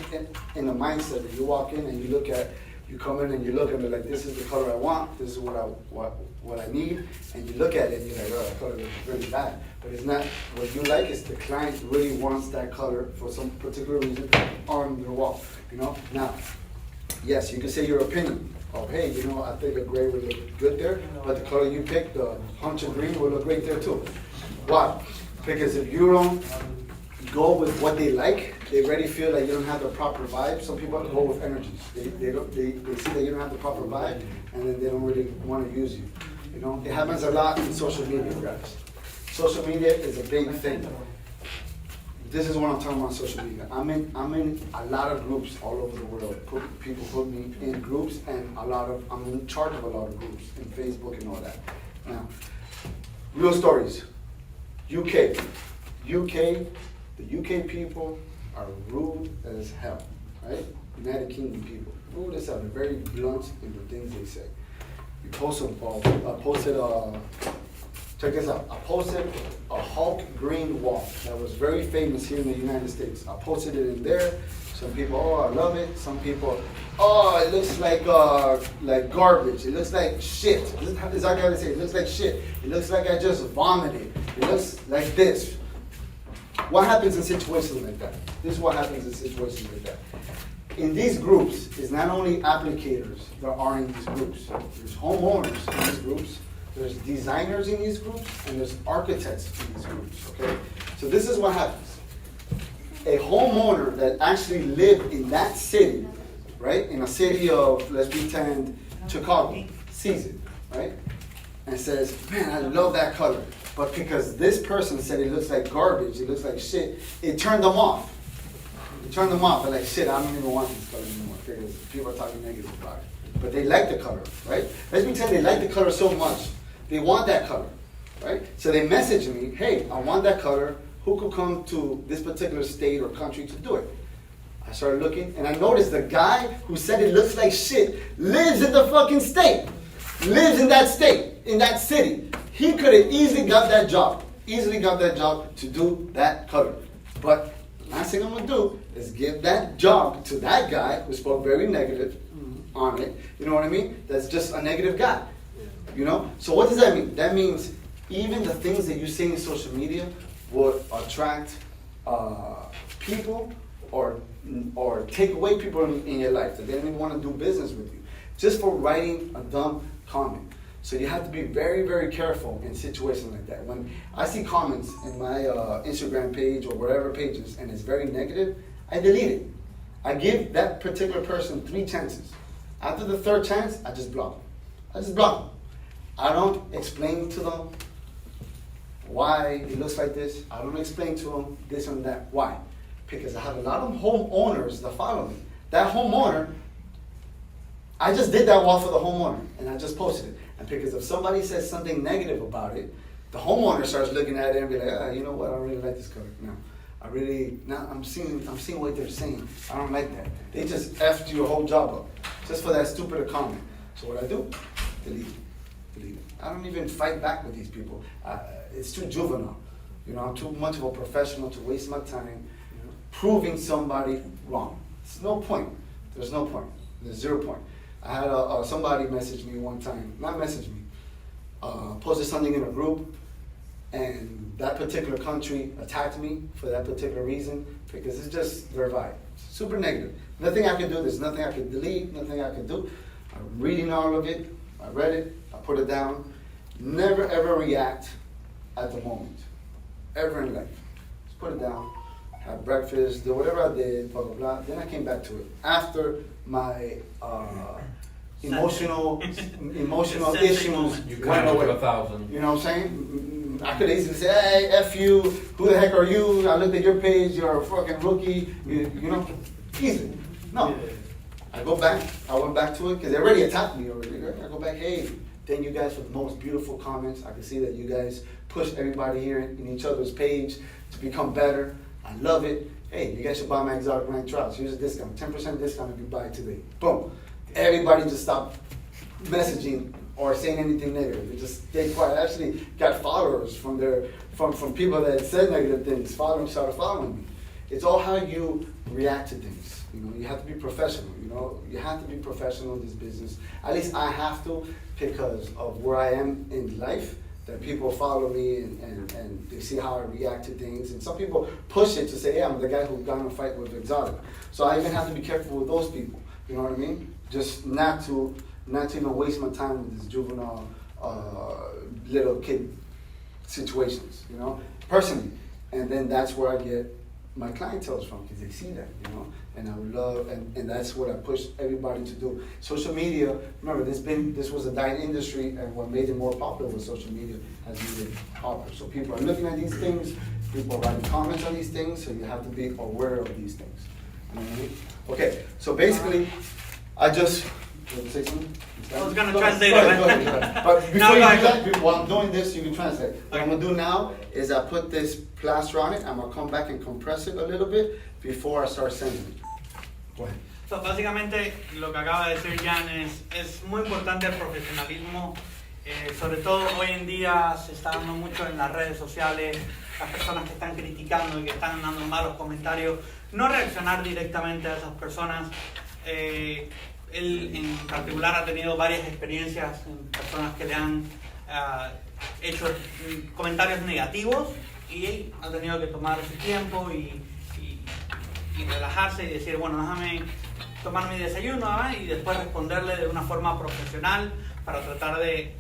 in the mindset that you walk in and you come in and you look and you're like, this is the color I want, this is what I need, and you look at it and you're like, oh, that color is really bad. But it's not what you like, it's the client really wants that color for some particular reason on your wall. You know? Now, yes, you can say your opinion. Oh, hey, you know, I think a gray would look good there, but the color you picked, the hunch of green, would look great there too. Why? Because if you don't go with what they like, they already feel like you don't have the proper vibe. Some people go with energies. They see that you don't have the proper vibe, and then they don't really want to use you. You know, it happens a lot in social media, guys. Social media is a big thing. This is what I'm talking about, social media. I'm in a lot of groups all over the world. People put me in groups, and I'm in charge of a lot of groups in Facebook and all that. Now, real stories. UK, the UK people are rude as hell, right? United Kingdom people, rude as hell. They're very blunt in the things they say. We posted, check this out. I posted a Hulk green wall that was very famous here in the United States. I posted it in there. Some people, oh, I love it. Some people, oh, it looks like garbage. It looks like shit. This is how I gotta say. It looks like shit. It looks like I just vomited. It looks like this. What happens in situations like that? This is what happens in situations like that. In these groups, it's not only applicators that are in these groups. There's homeowners in these groups. There's designers in these groups, and there's architects in these groups, okay? So this is what happens. A homeowner that actually lived in that city, right? In a city of, let's pretend, Chicago, sees it, right? And says, man, I love that color. But because this person said it looks like garbage, it looks like shit, it turned them off. It turned them off. They're like, shit, I don't even want this color anymore because people are talking negative about it. But they like the color, right? Let's pretend they like the color so much. They want that color, right? So they message me, hey, I want that color. Who could come to this particular state or country to do it? I started looking, and I noticed the guy who said it looks like shit lives in the fucking state. Lives in that state, in that city. He could have easily got that job. Easily got that job to do that color. But the last thing I'm going to do is give that job to that guy who spoke very negative on it. You know what I mean? That's just a negative guy. You know? So what does that mean? That means even the things that you say in social media would attract people or take away people in your life that they don't even want to do business with you just for writing a dumb comment. So you have to be very, very careful in situations like that. When I see comments in my Instagram page or whatever pages and it's very negative, I delete it. I give that particular person 3 chances. After the 3rd chance, I just block them. I just block them. I don't explain to them why it looks like this. I don't explain to them this and that. Why? Because I have a lot of homeowners that follow me. That homeowner, I just did that wall for the homeowner and I just posted it. And because if somebody says something negative about it, the homeowner starts looking at it and be like, you know what, I don't really like this color. No, I'm seeing what they're saying. I don't like that. They just effed your whole job up just for that stupid comment. So what I do, delete it. I don't even fight back with these people. It's too juvenile. You know, I'm too much of a professional to waste my time proving somebody wrong. There's no point. There's 0 point. I had somebody message me one time, not message me, posted something in a group, and that particular country attacked me for that particular reason because it's just their vibe. Super negative. Nothing I can do. There's nothing I can delete, nothing I can do. I'm reading all of it. I read it. I put it down. Never ever react at the moment, ever in life. Just put it down, have breakfast, do whatever I did, blah, blah, blah. Then I came back to it. After my emotional Sensing issues moment. You went count to away. 1,000. You know what I'm saying? I could easily say, hey, F you, who the heck are you? I looked at your page, you're a fucking rookie, you know? Easy. No. I went back to it, because they already attacked me already. I go back, hey, thank you guys for the most beautiful comments. I can see that you guys push everybody here in each other's page to become better. I love it. Hey, you guys should buy my exotic rank trials. Here's a discount, 10% discount if you buy it today. Boom. Everybody just stopped messaging or saying anything negative. They just stayed quiet. I actually got followers from people that said negative things. Started following me. It's all how you react to things. You know, you have to be professional. You know, you have to be professional in this business. At least I have to, because of where I am in life. That people follow me and they see how I react to things. And some people push it to say, yeah, I'm the guy who got in a fight with Exotic. So I even have to be careful with those people. You know what I mean? Just not to even waste my time with this juvenile little kid situations, you know, personally. And then that's where I get my clientele from, because they see that, you know. And I would love, and that's what I push everybody to do. Social media, remember, this was a dying industry, and what made it more popular was social media has made it popular. So people are looking at these things, people are writing comments on these things, so you have to be aware of these things. You know what I mean? Okay, so basically, I just, you want to say something? I was gonna Go translate ahead, it. go ahead. But before No, you go do ahead. that, while I'm doing this, you can translate. What I'm gonna do now is I put this plaster on it, I'm gonna come back and compress it a little bit before I start sending it. Go ahead. So, básicamente, lo que acaba de decir Jan es muy importante el profesionalismo. Sobre todo hoy en día se está dando mucho en las redes sociales, las personas que están criticando y que están dando malos comentarios, no reaccionar directamente a esas personas. Él en particular ha tenido varias experiencias en personas que le han hecho comentarios negativos y él ha tenido que tomar su tiempo y relajarse y decir, bueno, déjame tomar mi desayuno y después responderle de una forma profesional para tratar de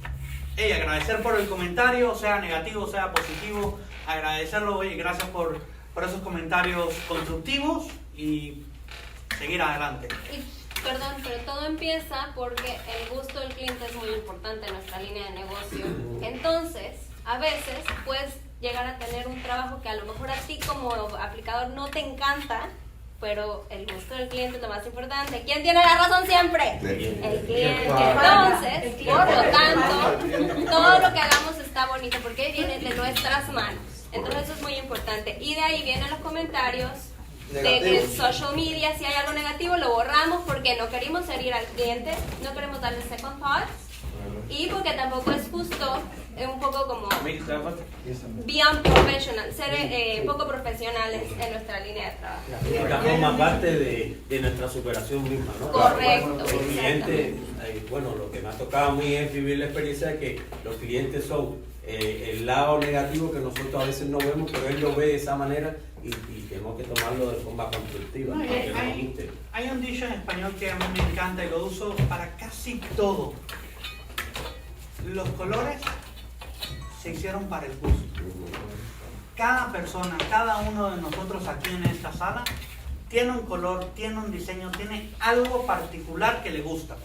agradecer por el comentario, sea negativo, sea positivo, agradecerlo, oye, gracias por esos comentarios constructivos y seguir adelante. Y, perdón, pero todo empieza porque el gusto del cliente es muy importante en nuestra línea de negocio. Entonces, a veces puedes llegar a tener un trabajo que a lo mejor a ti como aplicador no te encanta, pero el gusto del cliente es lo más importante. ¿Quién tiene la razón siempre? El cliente. Entonces, por lo tanto, todo lo que hagamos está bonito porque viene de nuestras manos. Entonces eso es muy importante. Y de ahí vienen los comentarios de que en social media, si hay algo negativo, lo borramos porque no queremos herir al cliente, no queremos darle second thoughts y porque tampoco es justo, un poco como beyond professional, ser poco profesionales en nuestra línea de trabajo. Forma parte de nuestra superación misma, ¿no? Correcto, Los clientes, bueno, lo que me ha tocado a mí es vivir la experiencia de que los clientes son el lado negativo que nosotros a veces no vemos, pero él lo ve de esa manera y tenemos que tomarlo de forma constructiva. No, Aunque nos guste. hay un dicho en español que a mí me encanta y lo uso para casi todo. Los colores se hicieron para el gusto. Cada persona, cada uno de nosotros aquí en esta sala tiene un color, tiene un diseño, tiene algo particular que le gusta.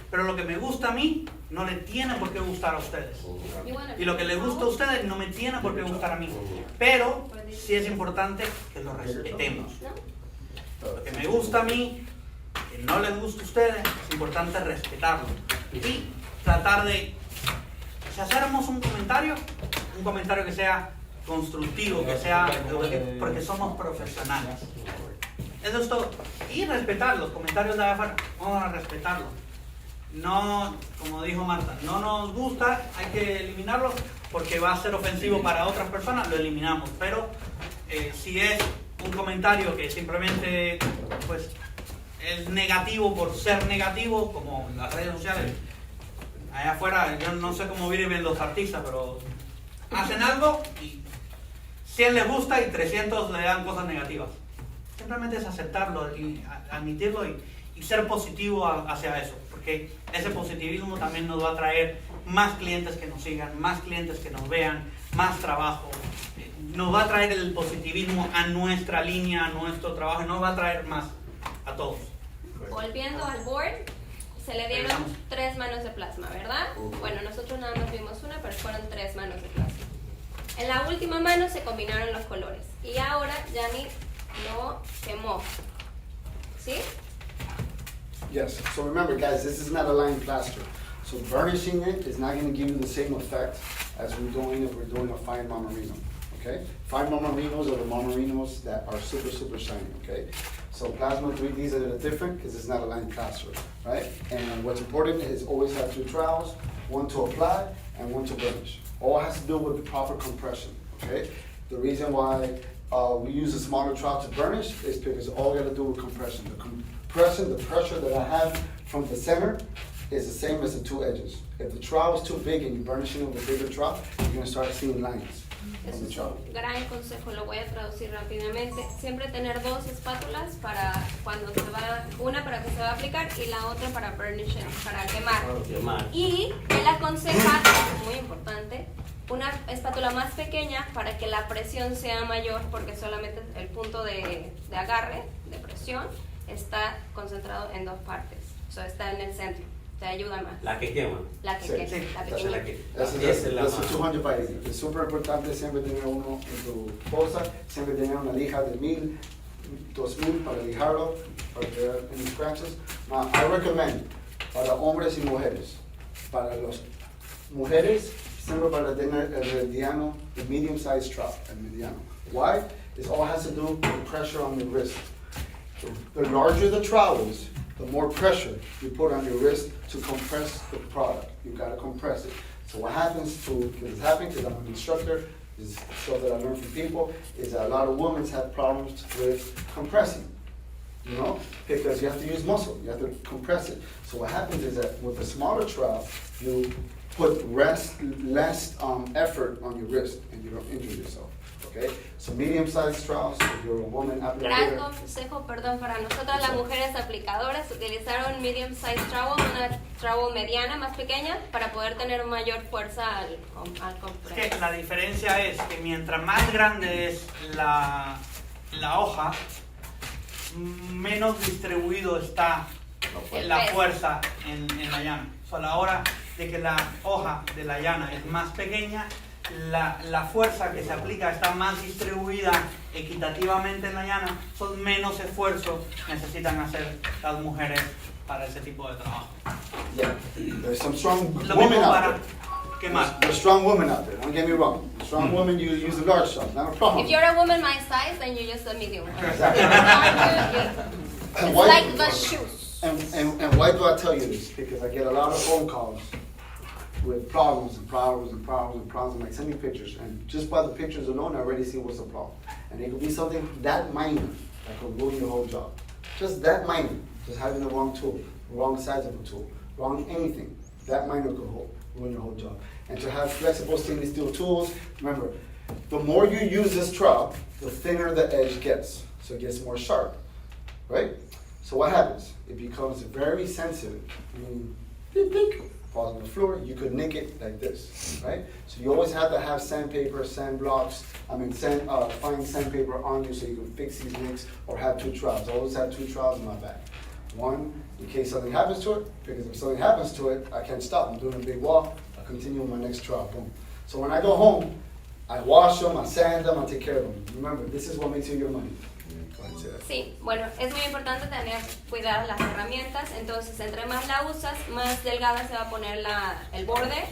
Pero lo que me gusta a mí no le tiene por qué gustar a ustedes. Y lo que le gusta a ustedes no me tiene por qué gustar a mí. Pero sí es importante que lo respetemos. Lo que me gusta a mí, que no les gusta a ustedes, es importante respetarlo. Y tratar de, si hacemos un comentario que sea constructivo, que sea, porque somos profesionales. Eso es todo. Y respetar los comentarios de afuera, vamos a respetarlos. No, como dijo Marta, no nos gusta, hay que eliminarlo porque va a ser ofensivo para otras personas, lo eliminamos. Pero si es un comentario que simplemente pues es negativo por ser negativo, como en las redes sociales, allá afuera, yo no sé cómo viven los artistas, pero hacen algo y 100 les gusta y 300 le dan cosas negativas. Simplemente es aceptarlo y admitirlo y ser positivo hacia eso, porque ese positivismo también nos va a traer más clientes que nos sigan, más clientes que nos vean, más trabajo. Nos va a traer el positivismo a nuestra línea, a nuestro trabajo, y nos va a traer más a todos. Volviendo al board, se le dieron 3 manos de plasma, ¿verdad? Bueno, nosotros nada más vimos una, pero fueron 3 manos de plasma. En la última mano se combinaron los colores. Y ahora Yanni lo quemó. ¿Sí? Yes, so remember guys, this is not a line plaster. So burnishing it is not going to give you the same effect as we're doing if we're doing a fine marmerino, okay? Fine marmerinos are the marmerinos that are super, super shiny, okay? So plasma 3D is a little different because it's not a line plaster, right? And what's important is always have 2 trowels, one to apply and one to burnish. All has to do with the proper compression, okay? The reason why we use a smaller trowel to burnish is because all we got to do with compression. The compression, the pressure that I have from the center is the same as the 2 edges. If the trowel is too big and you're burnishing with a bigger trowel, you're going to start seeing lines on Eso the es trowel. un gran consejo, lo voy a traducir rápidamente. Siempre tener 2 espátulas para cuando se va, una para que se va a aplicar y la otra para burnish, para quemar. Y él aconseja, muy importante, una espátula más pequeña para que la presión sea mayor, porque solamente el punto de agarre, de presión, está concentrado en 2 partes. O sea, está en el centro. Te ayuda más. La que quema. La que quema, la That's pequeñita. That's es la that's más. 200 para ahí. Es súper importante siempre tener uno en tu bolsa, siempre tener una lija de 1000, 2000 para lijarlo, para que any scratches. Now, I recommend para hombres y mujeres. Para las mujeres, siempre para tener el mediano, the medium size trowel, el mediano. Why? It all has to do with the pressure on the wrist. The larger the trowel is, the more pressure you put on your wrist to compress the product. You gotta compress it. So what happens it's happening because I'm an instructor, is stuff that I learned from people, is that a lot of women have problems with compressing. You know, because you have to use muscle, you have to compress it. So what happens is that with a smaller trowel, you put less effort on your wrist and you don't injure yourself. Okay, so medium-sized trowels, if you're a woman Gran applicator. consejo, perdón, para nosotras las mujeres aplicadoras, utilizaron medium size trowel, una trowel mediana más pequeña, para poder tener mayor fuerza al Es comprar. que la diferencia es que mientras más grande es la hoja, menos distribuido está la fuerza en la llana. O sea, a la hora de que la hoja de la llana es más pequeña, la fuerza que se aplica está más distribuida equitativamente en la llana, son menos esfuerzo necesitan hacer las mujeres para ese tipo de trabajo. Yeah, there's some strong Lo women mismo out para there. quemar. There's strong women out there, don't get me wrong. Strong women use a large trowel, not a problem. If you're a woman my size, then you use a medium one. Exactly. It's And why- like the shoes. And why do I tell you this? Because I get a lot of phone calls with problems and problems and problems and problems. I'm like, send me pictures. And just by the pictures alone, I already see what's the problem. And it could be something that minor that could ruin your whole job. Just that minor. Just having the wrong tool, wrong size of a tool, wrong anything. That minor could ruin your whole job. And to have flexible stainless steel tools, remember, the more you use this trowel, the thinner the edge gets. So it gets more sharp, right? So what happens? It becomes very sensitive. I mean, beep, beep, falls on the floor, you could nick it like this, right? So you always have to have sandpaper, fine sandpaper on you so you can fix these nicks or have 2 trowels. I always have 2 trowels in my bag. One, in case something happens to it, because if something happens to it, I can't stop. I'm doing a big walk, I continue with my next trowel, boom. So when I go home, I wash them, I sand them, I take care of them. Remember, this is what makes you your money. Sí, bueno, es muy importante tener cuidado las herramientas, entonces entre más la usas, más delgada se va a poner el borde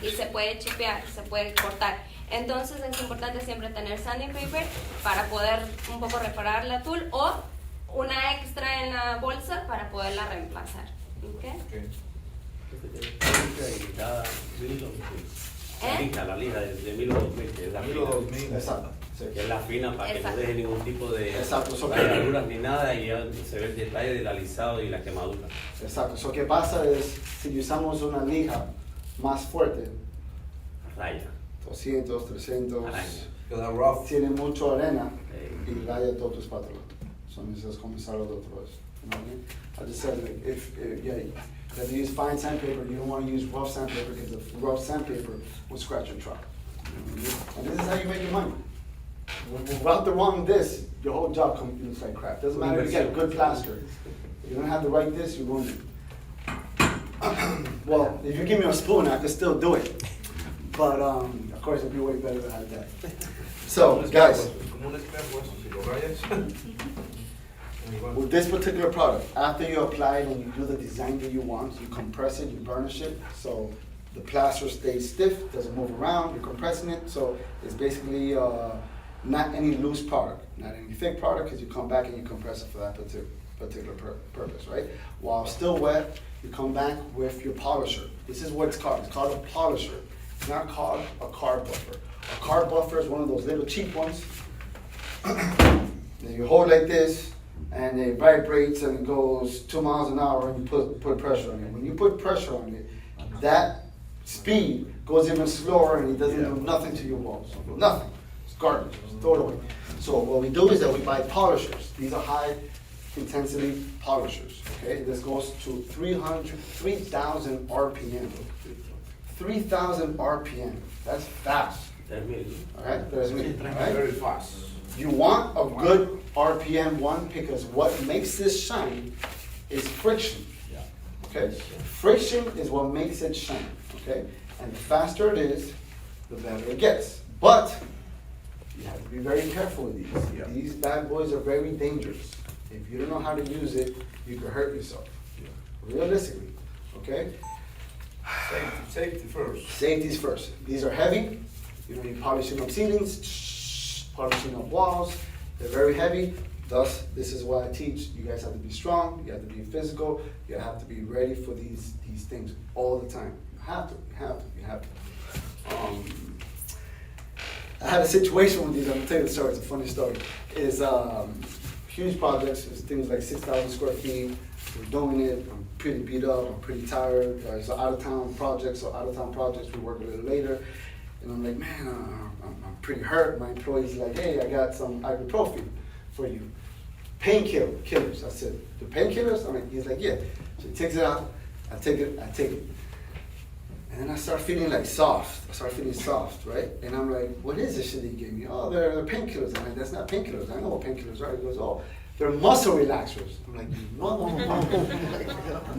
y se puede chipear, se puede cortar. Entonces es importante siempre tener sanding paper para poder un poco reparar la tool o una extra en la bolsa para poderla reemplazar. ¿Okay? La lija de 1000 o 2000, que es la fina. 2000. Exacto. Sí. Que es la fina para que no Exacto. deje ningún tipo de Exacto, eso que- rayaduras ni nada y ya se ve el detalle del alisado y la quemadura. Exacto. So, ¿qué pasa es, si usamos una lija más fuerte, Raya. 200, 300, Araña. Queda rough. tiene mucho arena Eh, y raya todo tu espátula. So necesitas comenzarlo de otra vez. You know what I mean? I just said, like, if you use fine sandpaper, you don't want to use rough sandpaper because the rough sandpaper will scratch your truck. You know what I mean? And this is how you make your money. Without the wrong this, your whole job looks like crap. Doesn't matter if you get a good plaster. If you don't have the right this, you ruin it. Well, if you give me a spoon, I could still do it. But of course, it'd be way better to have that. So, guys, with this particular product, after you apply it and you do the design that you want, you compress it, you burnish it, so the plaster stays stiff, doesn't move around, you're compressing it, so it's basically not any loose product, not any thick product, because you come back and you compress it for that particular purpose, right? While still wet, you come back with your polisher. This is what it's called. It's called a polisher. It's not called a car buffer. A car buffer is one of those little cheap ones. Then you hold like this, and it vibrates and it goes 2 miles an hour, and you put pressure on it. When you put pressure on it, that speed goes even slower, and it doesn't do nothing to your walls. Nothing. It's garbage. Just throw it away. So what we do is that we buy polishers. These are high intensity polishers. Okay, this goes to 3,000 RPM. 3,000 RPM. That's fast. All right, there's me. All right? Very fast. You want a good RPM one because what makes this shine is friction. Okay, friction is what makes it shine. Okay, and the faster it is, the better it gets. But you have to be very careful with these. Yeah. These bad boys are very dangerous. If you don't know how to use it, you could hurt yourself. Realistically, okay? Safety first. Safety's first. These are heavy. You know, you're polishing up ceilings, polishing up walls. They're very heavy. Thus, this is why I teach. You guys have to be strong. You have to be physical. You have to be ready for these things all the time. You have to. I had a situation with these. I'm gonna tell you the story. It's a funny story. It's huge projects. It's things like 6,000 square feet. We're doing it. I'm pretty beat up. I'm pretty tired. It's an out-of-town project. So out-of-town projects we work a little later. And I'm like, man, I'm pretty hurt. My employee's like, hey, I got some ibuprofen for you. Killers. I said, the painkillers? He's like, yeah. So he takes it out. I take it. And then I start feeling like soft. Right? And I'm like, what is this shit that you gave me? Oh, they're painkillers. I'm like, that's not painkillers. I know what painkillers are. He goes, oh, they're muscle relaxers. I'm like, no.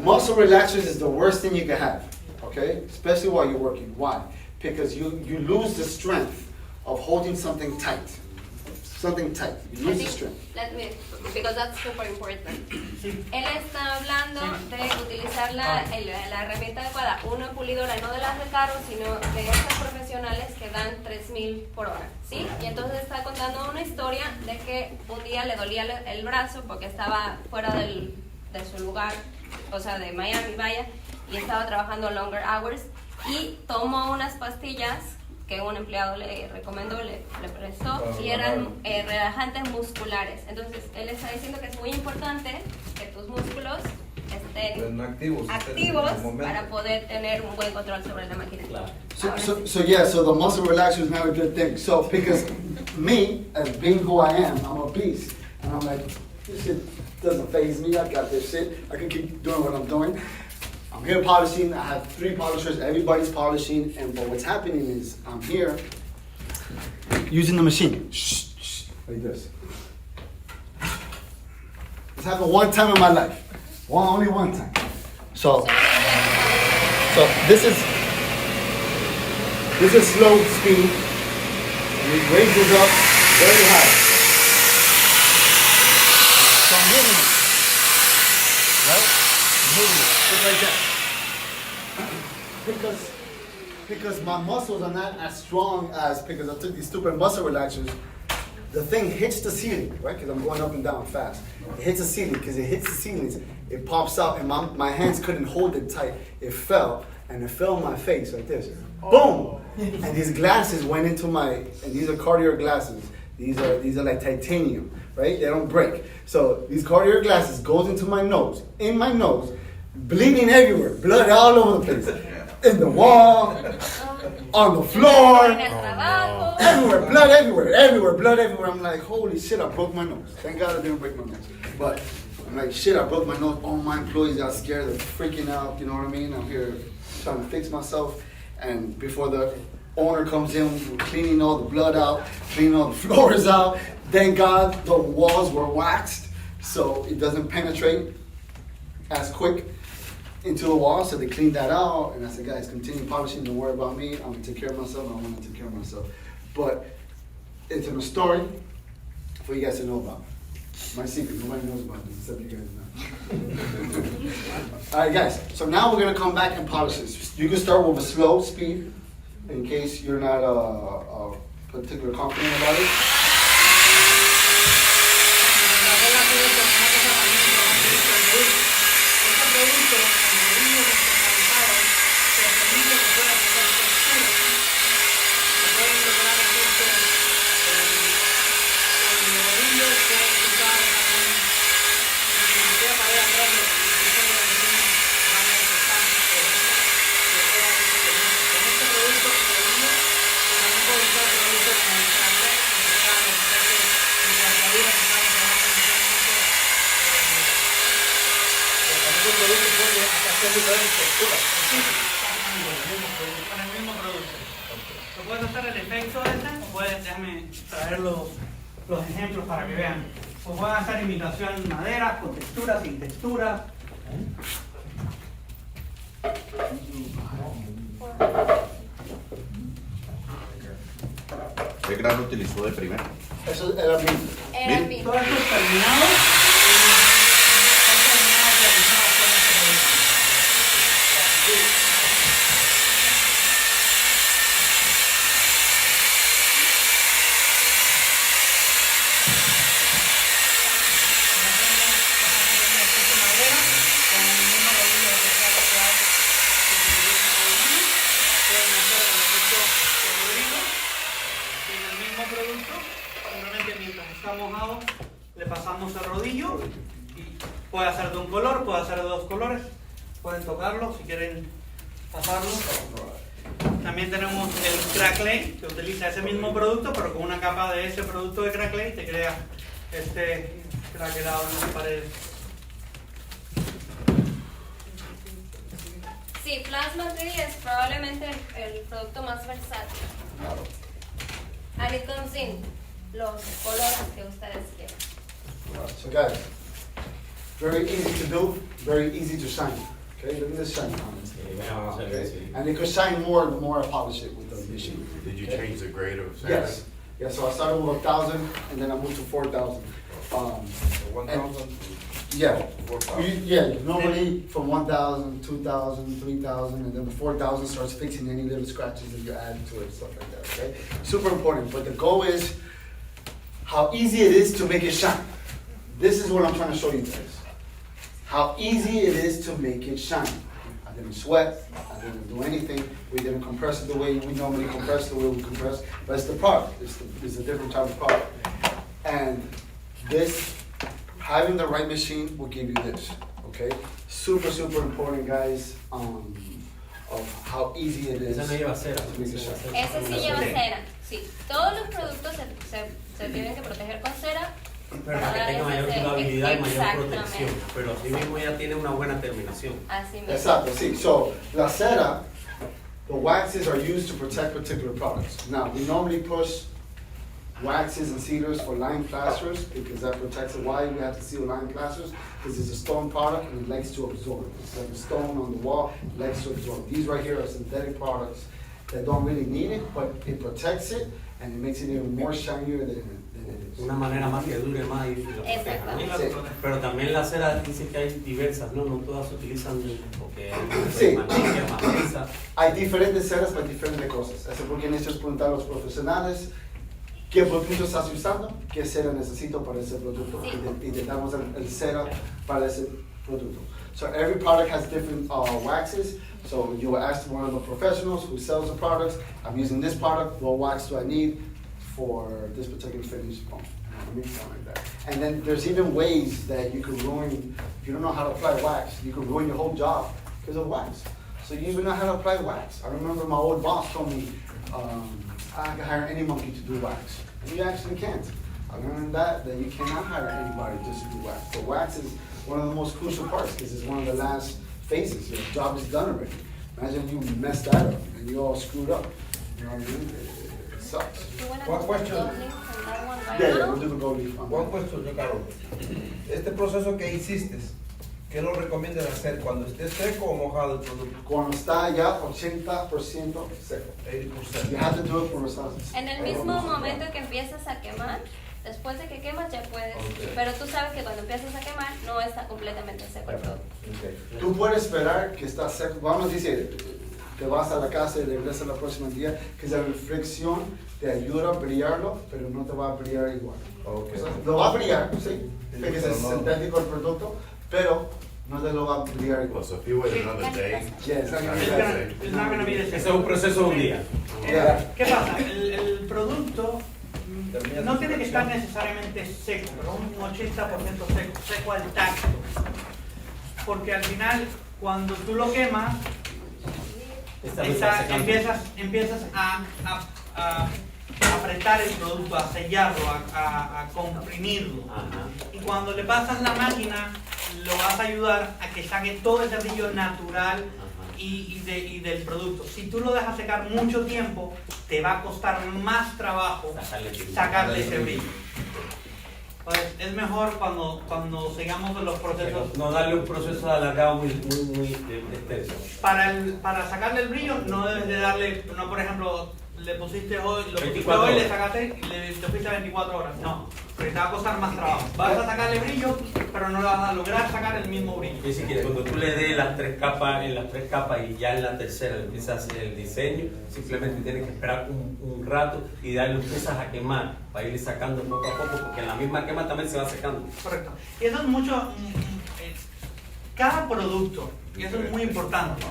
Muscle relaxers is the worst thing you can have, okay? Especially while you're working. Why? Because you lose the strength of holding something tight. You lose the strength. Because that's super important. Él está hablando de utilizar la herramienta adecuada, una pulidora, no de las de carro, sino de estas profesionales que dan 3,000 por hora, ¿sí? Y entonces está contando una historia de que un día le dolía el brazo porque estaba fuera de su lugar, o sea, de Miami, vaya, y estaba trabajando longer hours, y tomó unas pastillas que un empleado le recomendó, le prestó, y eran relajantes musculares. Entonces, él está diciendo que es muy importante que tus músculos estén activos para poder tener un buen control sobre la máquina. So the muscle relaxer is not a good thing. So, because me, as being who I am, I'm a beast. And I'm like, this shit doesn't faze me. I got this shit. I can keep doing what I'm doing. I'm here polishing. I have 3 polishers. Everybody's polishing. But what's happening is I'm here using the machine. Like this. It's happened one time in my life. Only one time. So this is slow speed. And it raises up very high. So I'm hitting it. Right? I'm hitting it. Just like that. Because my muscles are not as strong as, because I took these stupid muscle relaxers, the thing hits the ceiling, right? Because I'm going up and down fast. It hits the ceiling. Because it hits the ceilings, it pops out, and my hands couldn't hold it tight. It fell, and it fell on my face like this. Boom! And these glasses went into and these are Cartier glasses. These are like titanium, right? They don't break. So these Cartier glasses goes into my nose, bleeding everywhere, blood all over the place, in the wall, on the floor, everywhere, blood everywhere. I'm like, holy shit, I broke my nose. Thank God I didn't break my nose. But I'm like, shit, I broke my nose. All my employees got scared. They're freaking out, you know what I mean? I'm here trying to fix myself. And before the owner comes in, we're cleaning all the blood out, cleaning all the floors out. Thank God the walls were waxed, so it doesn't penetrate as quick into the wall. So they cleaned that out. And I said, guys, continue polishing. Don't worry about me. I'm going to take care of myself. I want to take care of myself. But it's a story for you guys to know about. My secret, nobody knows about this except you guys now. All right, guys, so now we're gonna come back and polish this. You can start with a slow speed in case you're not particularly confident about it. Con el mismo producto. Lo puedes hacer el efecto ese, o puedes, déjame traer los ejemplos para que vean. O pueden hacer imitación en madera, con textura, sin textura. ¿Qué grano utilizó de primero? Eso era mi. Era el mismo. Todo esto es terminado. Mojado, le pasamos el rodillo y puede hacer de un color, puede hacer de dos colores, pueden tocarlo si quieren pasarlo. También tenemos el crack clay, que utiliza ese mismo producto pero con una capa de ese producto de crack clay te crea este craquelado en las paredes. Sí, Plasma 3D es probablemente el producto más versátil. And it comes in los colores que ustedes quieran. So guys, very easy to do, very easy to shine. Okay, look at this shine on it. Okay? And it could shine more the more I polish it with the machine. Did you Okay? change the grade of sand? Yes. Yeah, so I started with 1,000 and then I moved to 4,000. 1,000? Yeah. 4,000. Yeah, normally from 1,000, 2,000, 3,000, and then the 4,000 starts fixing any little scratches that you add to it, stuff like that, okay? Super important, but the goal is how easy it is to make it shine. This is what I'm trying to show you guys. How easy it is to make it shine. I didn't sweat, I didn't do anything, we didn't compress it the way we normally compress, the way we compress, but it's the product, it's a different type of product. And this, having the right machine will give you this, okay? Super, super important, guys, of how easy it is. Esa no lleva cera. to make it shine. Ese sí lleva cera, sí. Todos los productos se tienen que proteger con cera. Pero para que tenga mayor durabilidad y mayor Exactamente. protección. Pero así mismo ya tiene una buena terminación. Así mismo. Exactly. See, so la cera, the waxes are used to protect particular products. Now, we normally push waxes and sealers for lime plasters because that protects it. Why we have to seal lime plasters? Because it's a stone product and it likes to absorb. It's like a stone on the wall, it likes to absorb. These right here are synthetic products that don't really need it, but it protects it and it makes it even more shinier than it is. Una manera más que dure más y lo proteja, ¿no? Exactamente. Pero también la cera dice que hay diversas, ¿no? No todas se utilizan porque Sí. hay magnesia, magnesia. Hay diferentes ceras para diferentes cosas. Eso porque necesito preguntar a los profesionales qué producto estás usando, qué cera necesito para ese producto. Sí. Y te damos el cera para ese producto. So every product has different waxes. So you will ask one of the professionals who sells the products, I'm using this product, what wax do I need for this particular finish? Boom. Something like that. And then there's even ways that you could ruin, if you don't know how to apply wax, you could ruin your whole job because of wax. So you even know how to apply wax. I remember my old boss told me, I can hire any monkey to do wax. And you actually can't. I learned that you cannot hire anybody just to do wax. So wax is one of the most crucial parts because it's one of the last phases. Your job is done already. Imagine you messed that up and you all screwed up. You know what I mean? It sucks. You wanna What do question? the gold leaf on that one right Yeah, now? we'll do the gold leaf. One question, yo, Carlos. Este proceso que hiciste, ¿qué lo recomiendas hacer cuando esté seco o mojado el producto? Cuando está ya 80% seco. 80%. You have to do it for results. En el mismo momento que empiezas a quemar, después de que quemas ya puedes, Ok. pero tú sabes que cuando empiezas a quemar no está completamente seco el producto. Okay. Tú puedes esperar que está seco. Vamos a decir, te vas a la casa y regresas el próximo día, que esa fricción te ayuda a brillarlo, pero no te va a brillar igual. Ok. O sea, lo va a brillar, sí, porque es pero no- sintético el producto, pero no te lo va a brillar igual. Well, so if you wait another day, Yeah, it's not gonna be It's that gonna- same. it's not gonna be the same. Ese es un proceso de un día. ¿Qué pasa? El producto Termina no su tiene que fricción. estar necesariamente seco, pero un 80% seco, seco al tacto. Porque al final, cuando tú lo quemas, empiezas a apretar el producto, a sellarlo, a comprimirlo. Ajá. Y cuando le pasas la máquina, lo vas a ayudar a que saque todo ese brillo natural y del producto. Si tú lo dejas secar mucho tiempo, te va a costar más trabajo sacarle ese brillo. Pues es mejor cuando sigamos los procesos. No darle un proceso alargado muy extenso. Para sacarle el brillo, no debes de darle, no, por ejemplo, le pusiste hoy, lo pusiste 24 hoy, le horas. sacaste y te fuiste a 24 horas. No, porque te va a costar más trabajo. Vas a sacarle brillo, pero no le vas a lograr sacar el mismo brillo. Es decir, que cuando tú le des las tres capas y ya en la tercera le empiezas a hacer el diseño, simplemente tienes que esperar un rato y darle empiezas a quemar para irle sacando poco a poco, porque en la misma quema también se va secando. Correcto. Y eso es mucho. Cada producto, y eso es muy importante,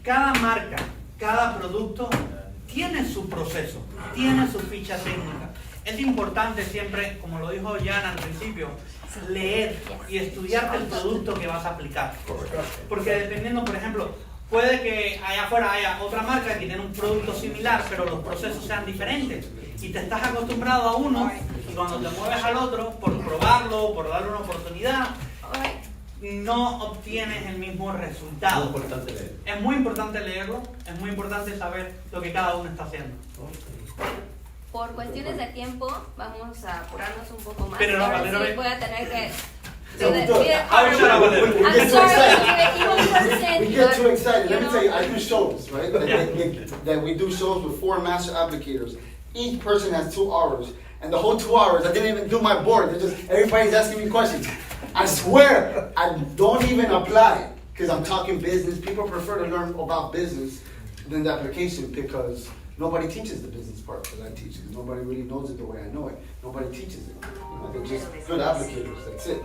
cada marca, cada producto tiene su proceso, tiene su ficha técnica. Es importante siempre, como lo dijo Jan al principio, leer y estudiar el producto que vas a aplicar. Porque dependiendo, por ejemplo, puede que allá afuera haya otra marca que tiene un producto similar, pero los procesos sean diferentes. Y te estás acostumbrado a uno, y cuando te mueves al otro, por probarlo, por darle una oportunidad, no obtienes el mismo resultado. Es importante leer. Es muy importante leerlo, es muy importante saber lo que cada uno está haciendo. Por cuestiones de tiempo, vamos a apurarnos un poco más. Pero no, Ahora Valero, sí ve- voy a tener que... So, be the look, hard shut up, one. Valero. We I'm get too sorry excited. to be the evil person, We get too but, excited. you Let me know, tell you, I do shows, right? Yeah. That we do shows with 4 master applicators. Each person has 2 hours. And the whole 2 hours, I didn't even do my board. Everybody's asking me questions. I swear, I don't even apply because I'm talking business. People prefer to learn about business than the application because nobody teaches the business part that I teach. Nobody really knows it the way I know it. Nobody teaches it. You know, they're just good applicators. That's it.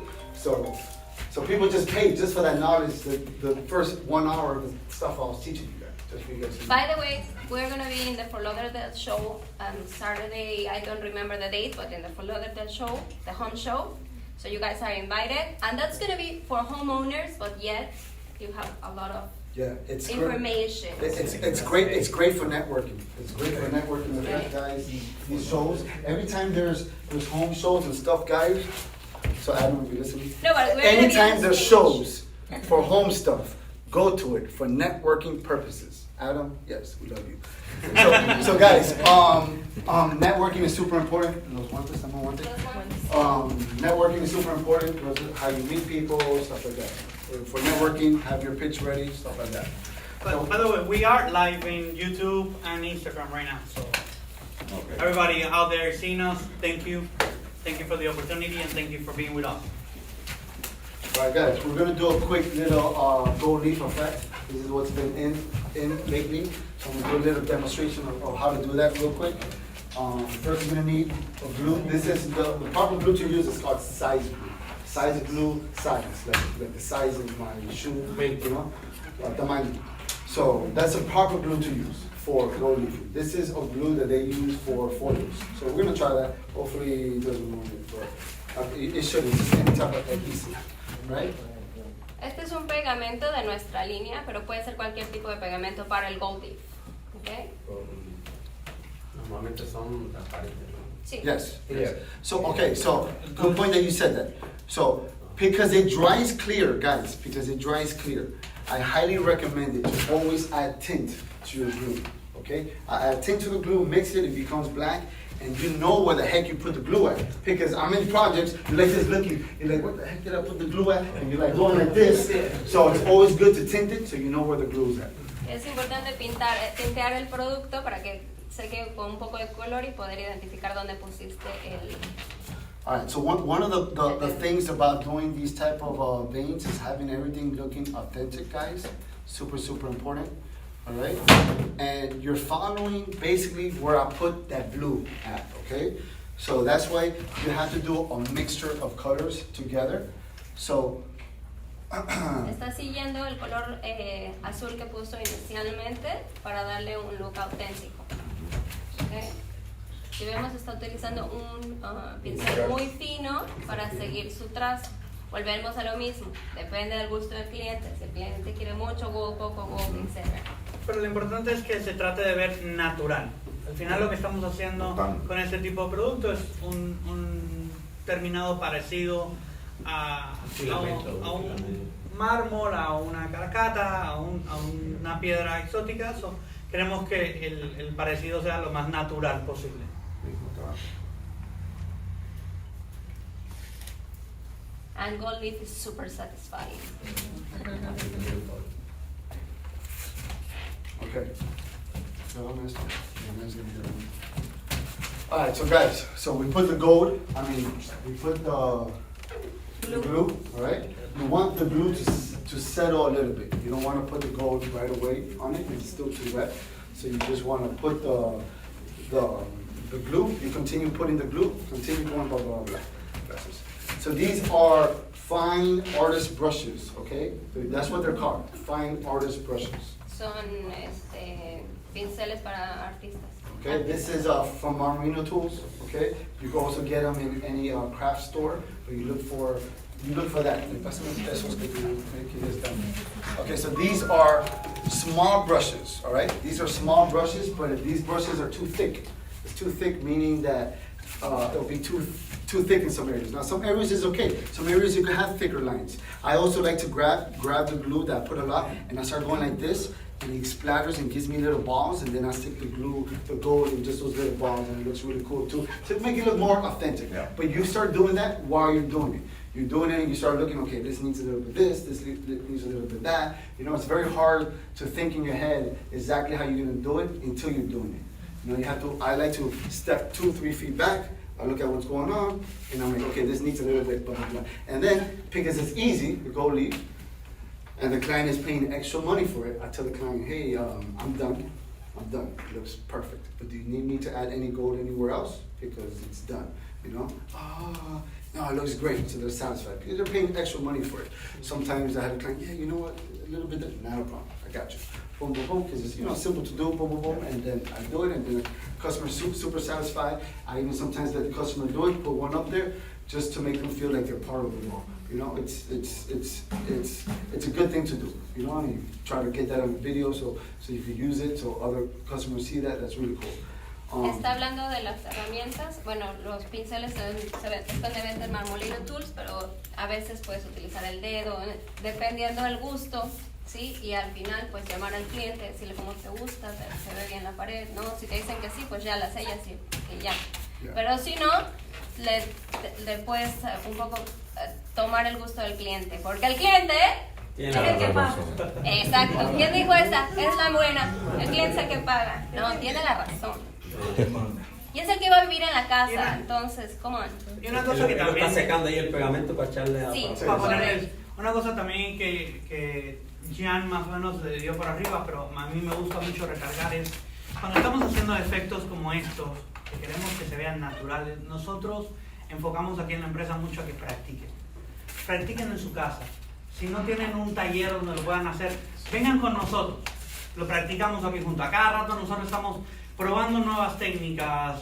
So people just pay just for that knowledge. The first 1 hour of the stuff I was teaching you guys. Just for you guys to know. by the way, we're going to be in the Fort Lauderdale show on Saturday. I don't remember the date, but in the Fort Lauderdale show, the home show. So you guys are invited. And that's going to be for homeowners, but yet you have a lot of Yeah, it's great. information. It's great. It's great for networking. It's great for networking with Right. guys. These shows. Every time there's home shows and stuff, guys. So Adam, will be listening. No, but we're gonna be on Anytime there's stage. shows for home stuff, go to it for networking purposes. Adam, yes, we love you. So guys, networking is super important. Los guantes, number one thing. Networking is super important because how you meet people, stuff like that. For networking, have your pitch ready, stuff like that. But by the way, we are live in YouTube and Instagram right now. So everybody out there seeing us, thank you. Thank you for the opportunity and thank you for being with us. All right, guys, we're gonna do a quick little gold leaf effect. This is what's been in lately. So I'm gonna do a little demonstration of how to do that real quick. First, you're gonna need a glue. This is the proper glue to use is called size glue. Size glue, size, like the size of my shoe, you know, tamaño. So that's a proper glue to use for gold leaf. This is a glue that they use for photos. So we're gonna try that. Hopefully it doesn't ruin it, but it shouldn't. It's any type of adhesive, right? Este es un pegamento de nuestra línea, pero puede ser cualquier tipo de pegamento para el gold leaf. ¿Okay? Normalmente son transparentes, ¿no? Sí. Yes. Yeah. So, okay, so, good point that you said that. So, because it dries clear, guys, because it dries clear, I highly recommend it to always add tint to your glue, okay? I add tint to the glue, mix it becomes black, and you know where the heck you put the glue at. Because I'm in projects, you're like this looking, you're like, what the heck did I put the glue at? And you're like going like this. So it's always good to tint it so you know where the glue is at. Es importante tintear el producto para que se quede con un poco de color y poder identificar dónde pusiste el... All right, so one of the things about doing these type of veins is having everything looking authentic, guys. Super, super important, all right? And you're following basically where I put that blue at, okay? So that's why you have to do a mixture of colors together. So, Está siguiendo el color azul que puso inicialmente para darle un look auténtico. ¿Okay? Si vemos, está utilizando un pincel muy fino para seguir su trazo. Volvemos a lo mismo, depende del gusto del cliente. Si el cliente quiere mucho gold, poco gold, etc. Pero lo importante es que se trate de ver natural. Al final lo que estamos haciendo con este tipo de producto es un terminado parecido a un mármol, a una carcata, a una piedra exótica. So, queremos que el parecido sea lo más natural posible. And gold leaf is super satisfying. okay. All right, so guys, so we put the gold, we put the glue, all right? You want the glue to settle a little bit. You don't want to put the gold right away on it, it's still too wet. So you just want to put the glue, you continue putting the glue, continue going blah, blah, blah. So these are fine artist brushes, okay? That's what they're called, fine artist brushes. Son pinceles para artistas. Okay, this is from Marino Tools, okay? You can also get them in any craft store, but you look for that. Okay, so these are small brushes, all right? These are small brushes, but these brushes are too thick. It's too thick, meaning that it'll be too thick in some areas. Now, some areas is okay. Some areas you can have thicker lines. I also like to grab the glue that I put a lot, and I start going like this, and it splatters and gives me little balls, and then I stick the glue, the gold, in just those little balls, and it looks really cool too. To make it look more authentic. Yeah. But you start doing that while you're doing it. You're doing it and you start looking, okay, this needs a little bit this needs a little bit that. You know, it's very hard to think in your head exactly how you're gonna do it until you're doing it. You know, I like to step 2-3 feet back, I look at what's going on, and I'm like, okay, this needs a little bit, blah, blah, blah. And then, because it's easy, the gold leaf, and the client is paying extra money for it, I tell the client, hey, I'm done, it looks perfect. But do you need me to add any gold anywhere else? Because it's done, you know? No, it looks great, so they're satisfied. Because they're paying extra money for it. Sometimes I have a client, yeah, you know what, a little bit, not a problem, I got you. Boom, boom, boom, because it's, you know, simple to do, boom, boom, boom, and then I do it, and then the customer's super satisfied. I even sometimes let the customer do it, put one up there, just to make them feel like they're part of the wall. You know, it's a good thing to do. You know, and you try to get that on video, so if you use it, so other customers see that, that's really cool. Está hablando de las herramientas. Bueno, los pinceles están de venta en Marmolino Tools, pero a veces puedes utilizar el dedo, dependiendo del gusto, ¿sí? Y al final, pues llamar al cliente, decirle cómo te gusta, se ve bien la pared, ¿no? Si te dicen que sí, pues ya la sellas y ya. Yeah. Pero si no, le puedes un poco tomar el gusto del cliente, porque el cliente es el que paga. Exacto. ¿Quién dijo esa? Es la buena. El cliente es el que paga. No, tiene la razón. Y es el que va a vivir en la casa, entonces, come on. Y una cosa que también está secando ahí el pegamento para echarle a... Sí, para ponerle, una cosa también que Gian más o menos le dio por arriba, pero a mí me gusta mucho recargar, es cuando estamos haciendo efectos como estos, que queremos que se vean naturales, nosotros enfocamos aquí en la empresa mucho a que practiquen en su casa. Si no tienen un taller donde lo puedan hacer, vengan con nosotros, lo practicamos aquí junto. A cada rato nosotros estamos probando nuevas técnicas,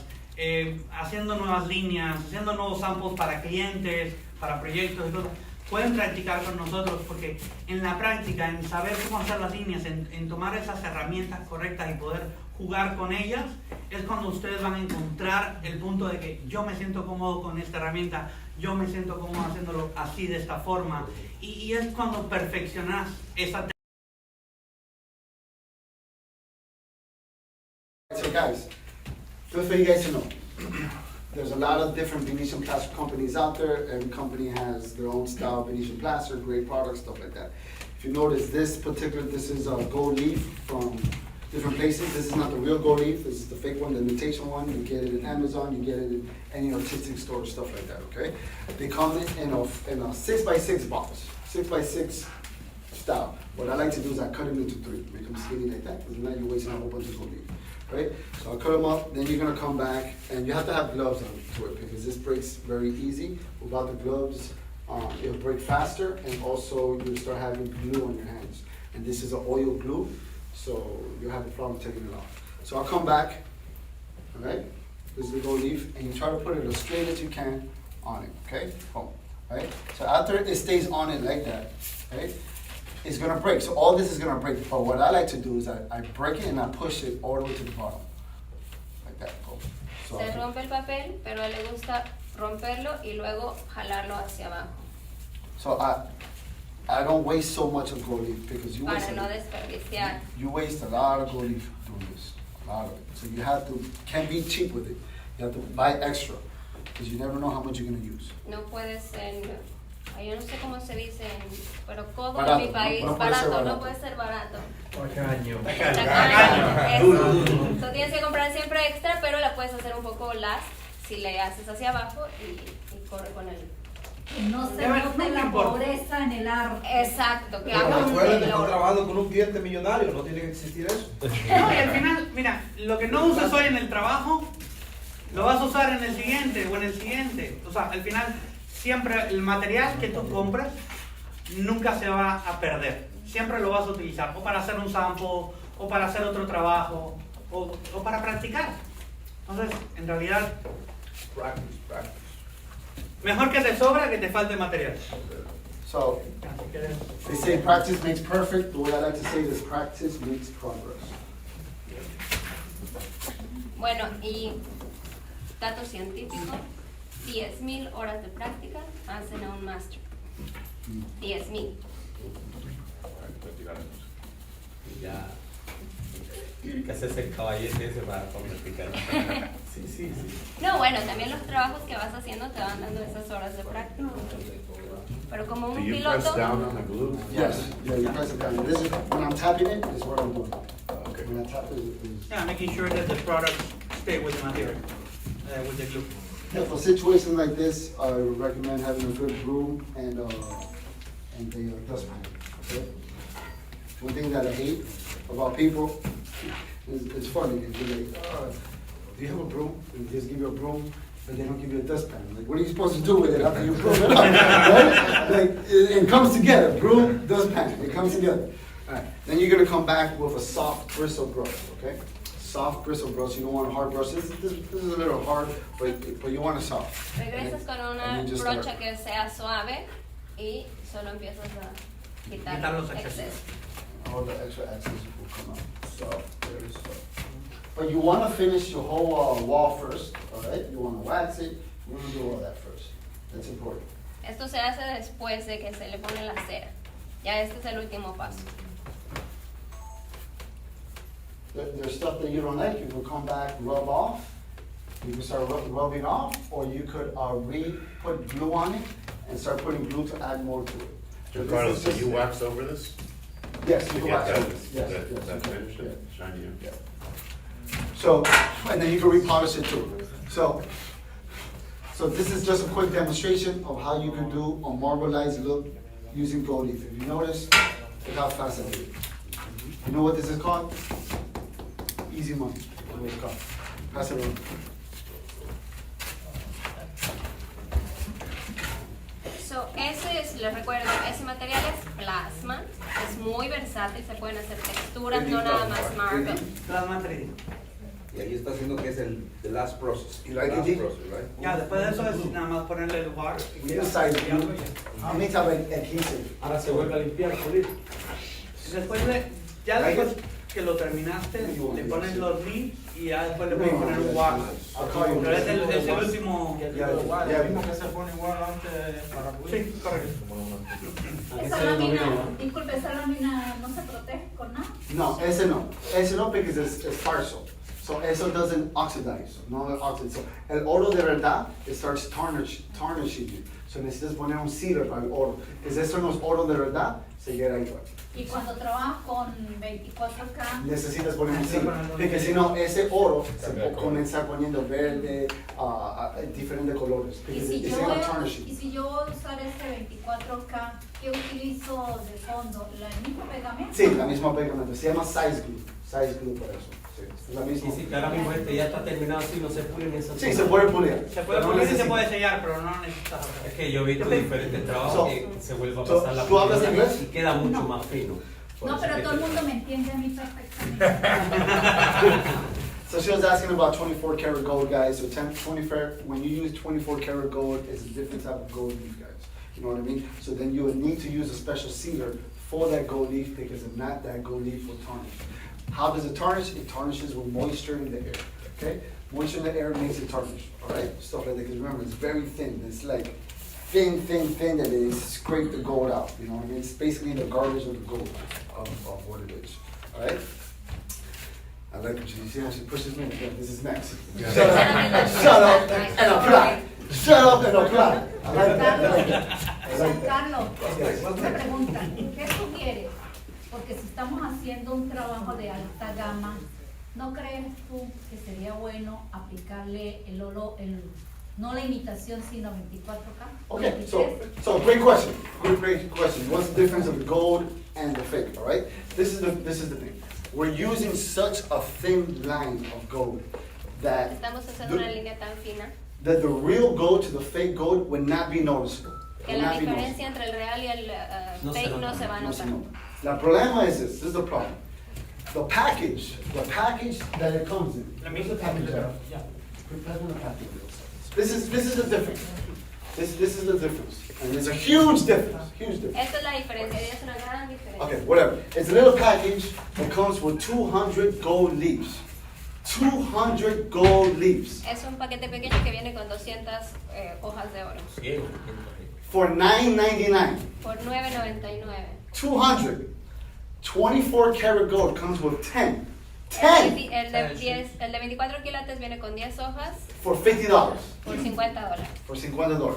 haciendo nuevas líneas, haciendo nuevos samples para clientes, para proyectos y cosas. Pueden practicar con nosotros porque en la práctica, en saber cómo hacer las líneas, en tomar esas herramientas correctas y poder jugar con ellas, es cuando ustedes van a encontrar el punto de que yo me siento cómodo con esta herramienta, yo me siento cómodo haciéndolo así, de esta forma, y es cuando perfeccionas esa técnica. So guys, just for you guys to know, there's a lot of different Venetian plaster companies out there. Every company has their own style of Venetian plaster, great products, stuff like that. If you notice this is a gold leaf from different places. This is not the real gold leaf, this is the fake one, the imitation one. You get it in Amazon, you get it in any artistic store, stuff like that, okay? They come in a 6x6 box, 6x6 style. What I like to do is I cut them into 3, make them skinny like that, because now you're wasting a whole bunch of gold leaf. Right? So I'll cut them up, then you're gonna come back, and you have to have gloves on to it, because this breaks very easy. Without the gloves, it'll break faster, and also you'll start having glue on your hands. And this is an oil glue, so you'll have a problem taking it off. So I'll come back, all right? This is the gold leaf, and you try to put it as straight as you can on it, okay? Boom, right? So after it stays on it like that, right? It's gonna break, so all this is gonna break, but what I like to do is I break it and I push it all the way to the bottom, like that, boom. So Se rompe el papel, pero a él le gusta romperlo y luego jalarlo hacia abajo so I don't waste so much of gold leaf, because you para no desperdiciar. you waste a lot of gold leaf doing this, a lot of it. So you have to, can't be cheap with it, you have to buy extra, because you never know how much you're gonna use. No puede ser, yo no sé cómo se dice, pero codo Barato, en mi país, no puede ser barato, no barato. puede ser barato. Tacaño. Tacaño, eso. Tú tienes que comprar siempre extra, pero la puedes hacer un poco las si le haces hacia abajo y corre con él. Que no se note la pobreza en el arte. Exacto, que Pero haga un recuerden que están reloj. trabajando con un cliente millonario, no tiene que existir eso. No, y al final, mira, lo que no usas hoy en el trabajo, lo vas a usar en el siguiente o en el siguiente. O sea, al final, siempre el material que tú compras nunca se va a perder. Siempre lo vas a utilizar, o para hacer un sample, o para hacer otro trabajo, o para practicar. Entonces, en realidad, Practice. mejor que te sobra que te falte material. So Así que, they say practice makes perfect, the way I like to say it is practice makes progress. Bueno, y dato científico, 10.000 horas de práctica hacen a un máster. 10.000. Ya. ¿Qué haces el caballete ese para practicar? Sí. No, bueno, también los trabajos que vas haciendo te van dando esas horas de práctica. Pero como un piloto, the glue? Yes, yeah, you press it down. This is, when I'm tapping it, is what I'm doing. Okay. When I tap it, is. yeah, making sure that the products stay with the material, with the glue. Yeah, for situations like this, I would recommend having a good broom and a dustpan, okay? One thing that I hate about people is, it's funny, because they're like, do you have a broom? And they just give you a broom, but they don't give you a dustpan. Like, what are you supposed to do with it after you broom it up? Right? Like, it comes together, broom, dustpan, it comes together. All right, then you're gonna come back with a soft bristle brush, okay? Soft bristle brush, you don't want a hard brush. This is a little hard, but you want it soft. regresas con una And you just start- brocha que sea suave y solo empiezas a Quitar los excesos. All the extra access will come out. So, there is so. But you wanna finish your whole wall first, all right? You wanna wax it, you wanna do all that first. That's important. Esto se hace después de que se le pone la cera. Ya este es el último paso. There's stuff that you don't like, you can come back, rub off. You can start rubbing off, or you could put glue on it and start putting glue to add more to it. So this Carlos, is do just- you wax over this? Yes, you To can get wax that, over this. Yes, yes, that you can. finish Yeah. and shiny? Yeah. So, and then you can repolish it too. So this is just a quick demonstration of how you can do a marbleized look using gold leaf. If you notice, look how fast I did it. You know what this is called? Easy money, that's what it's called. Pass it around. So, les recuerdo, ese material es plasma, es muy versátil, se pueden hacer texturas, no nada más marble. Plasma 3D. Y ahí está haciendo que es the last process. You like it, last G? process, right? Ya, después de eso es nada más ponerle el water. We decide how many times adhesive. Ahora se vuelve a limpiar, pulir. Después de, ya Like después, que lo terminaste, le pones los leaves y ya después le puedes poner un wax. Pero es el último. Ya vimos que se pone igual antes para poder. Sí, correcto. Esa lámina, disculpe, esa lámina no se protege con nada. No, ese no, because it's falso. So eso doesn't oxidize, no oxidize. So, el oro de verdad, it starts tarnishing you. So necesitas poner un sealer para el oro. Porque eso no es oro de verdad, se queda igual. Y cuando trabajas con 24K, Necesitas poner un sealer, porque si no, ese oro se puede comenzar poniendo verde, diferentes colores. y Because si, it's yo not voy, tarnishing. y si yo voy a usar ese 24K, ¿qué utilizo de fondo? ¿El mismo pegamento? Sí, la misma pegamento. Se llama size glue por eso. Sí, es la misma. Y si ahora mismo ya está terminado así, no se pulen esas Sí, se puede pulir. Se puede pulir y se puede sellar, pero no necesitas hacer. Es que yo he visto diferentes trabajos So, que se vuelve a so, pasar la ¿tú hablas pintura inglés? y queda mucho más fino. Por No, eso pero que todo el te- mundo me entiende a mí perfectamente. So she was asking about 24 karat gold, guys. So 24, when you use 24 karat gold, it's a different type of gold leaf, guys. You know what I mean? So then you would need to use a special sealer for that gold leaf because if not, that gold leaf will tarnish. How does it tarnish? It tarnishes with moisture in the air. Okay? Moisture in the air makes it tarnish. All right? Stuff like that. Because remember, it's very thin. It's like thin that they scrape the gold out. You know what I mean? It's basically the garbage of the gold of what it is. All right? I like what you see how she pushes me. Yeah, this is next. Shut up and apply. Shut up and apply. I like that. I like that. I like that. Carlos, Yes. una pregunta, ¿qué sugieres? Porque si estamos haciendo un trabajo de alta gama, ¿no crees tú que sería bueno aplicarle el olo, no la imitación, sino 24K? Okay, so great question. Great question. What's the difference of the gold and the fake? All right. This is the thing. We're using such a thin line of gold that Estamos haciendo una línea tan fina the real gold to the fake gold would not be noticeable. que Would la not be diferencia noticeable. entre el real y el No se fake nota, no se va a No se notar. nota. La problema is this is the problem. The package that it comes in. Let me Where's the package at? Yeah. Pass me the package. This is the difference. This is the difference. And there's a huge difference. Huge difference. Esta es la diferencia, y es una gran diferencia. Okay, whatever. It's a little package that comes with 200 gold leaves. 200 gold leaves. Es un paquete pequeño que viene con 200 hojas de oro Bien. For $9.99. por $9.99. 200. 24 karat gold comes with 10. El 10 de 24 quilates viene con 10 hojas for $50. por $50. For $50.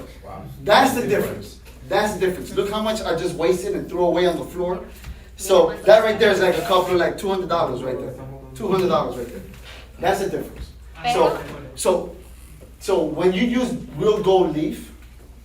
That's the difference. That's the difference. Look how much I just wasted and threw away on the floor. So that right there is like a couple of like $200 right there. $200 right there. That's the difference. So when you use real gold leaf,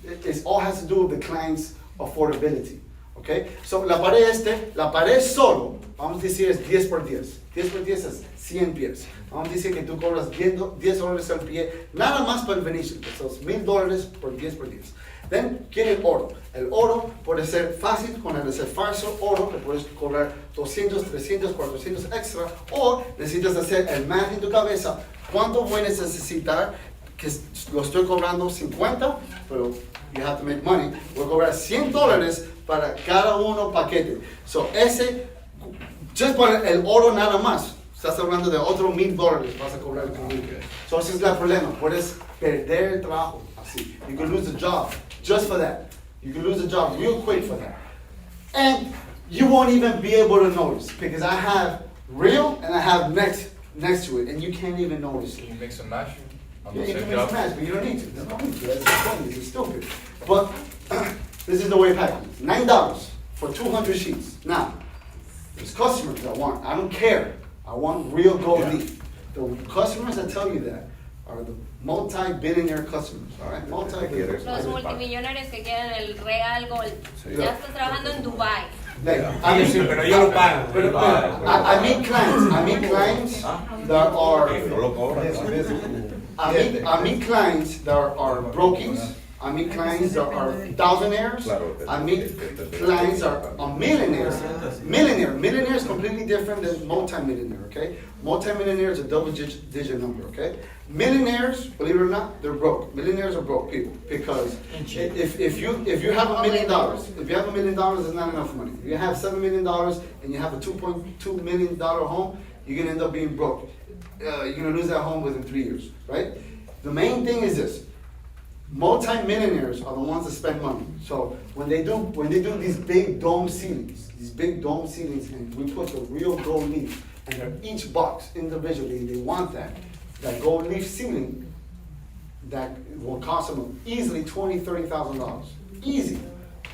it all has to do with the client's affordability. Okay? So la pared solo, vamos a decir es 10 por 10. 10 por 10 es 100 pies. Vamos a decir que tú cobras $10 al pie, nada más para el Venetian. Esos $1,000 por 10 por 10. Then quiere el oro. El oro puede ser fácil, con el falso oro, que puedes cobrar 200, 300, 400 extra, o necesitas hacer el math en tu cabeza. ¿Cuánto voy a necesitar? Que lo estoy cobrando 50, pero you have to make money. Voy a cobrar $100 para cada uno paquete. So just por el oro nada más, estás hablando de otro $1,000 vas a cobrar conmigo. So ese es el problema. Puedes perder el trabajo así. You can lose the job just for that. You can lose the job real quick for that. And you won't even be able to notice because I have real and I have next to it, and you can't even notice it. Can you mix and match? Yeah, you can mix and match, but you don't need to. There's no need to. That's funny. It's stupid. But this is the way it happens. $9 for 200 sheets. Now, there's customers that want. I don't care. I want real gold leaf. The customers that tell you that are the multi-billionaire customers. All right, multi-billionaires. Los multimillonarios que quieren el real gold. Sí. Ya estás trabajando en Dubai. Like, I mean, Pero ellos lo pagan. but, I meet clients that are. No lo cobran. I meet clients that are brokies. I meet clients that are thousandaires. I meet clients that are millionaire is completely different than multi-millionaire, okay? Multi-millionaire is a double-digit number, okay? Millionaires, believe it or not, they're broke. Millionaires are broke people because if you have $1 million, it's not enough money. If you have $7 million and you have a $2.2 million home, you're gonna end up being broke. You're gonna lose that home within 3 years, right? The main thing is this. Multi-millionaires are the ones that spend money. So when they do these big dome ceilings, and we put the real gold leaf, and they're each box individually, they want that gold leaf ceiling that will cost them easily $20,000, $30,000. Easy.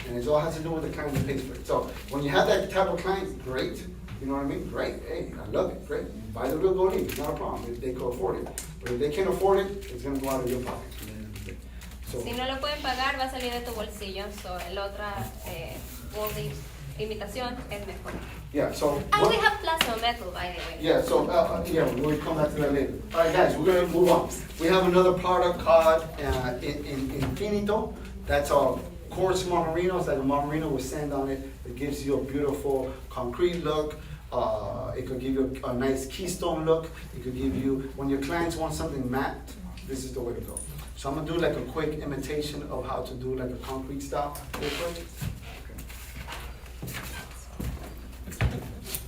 And it all has to do with the client that pays for it. So when you have that type of client, great. You know what I mean? Great. Hey, I love it. Great. Buy the real gold leaf. Not a problem if they can afford it. But if they can't afford it, it's going to go out of your pocket. Si no lo pueden pagar, va a salir de tu bolsillo. So, el otra gold leaf imitación es mejor. Yeah, so. And we have plasma metal, by the way. Yeah, so, we'll come back to that later. All right, guys, we're going to move on. We have another product called Infinito. That's a coarse marmerino. It's like a marmerino with sand on it. It gives you a beautiful concrete look. It could give you a nice keystone look. It could give you, when your clients want something matte, this is the way to go. So I'm gonna do like a quick imitation of how to do like a concrete style.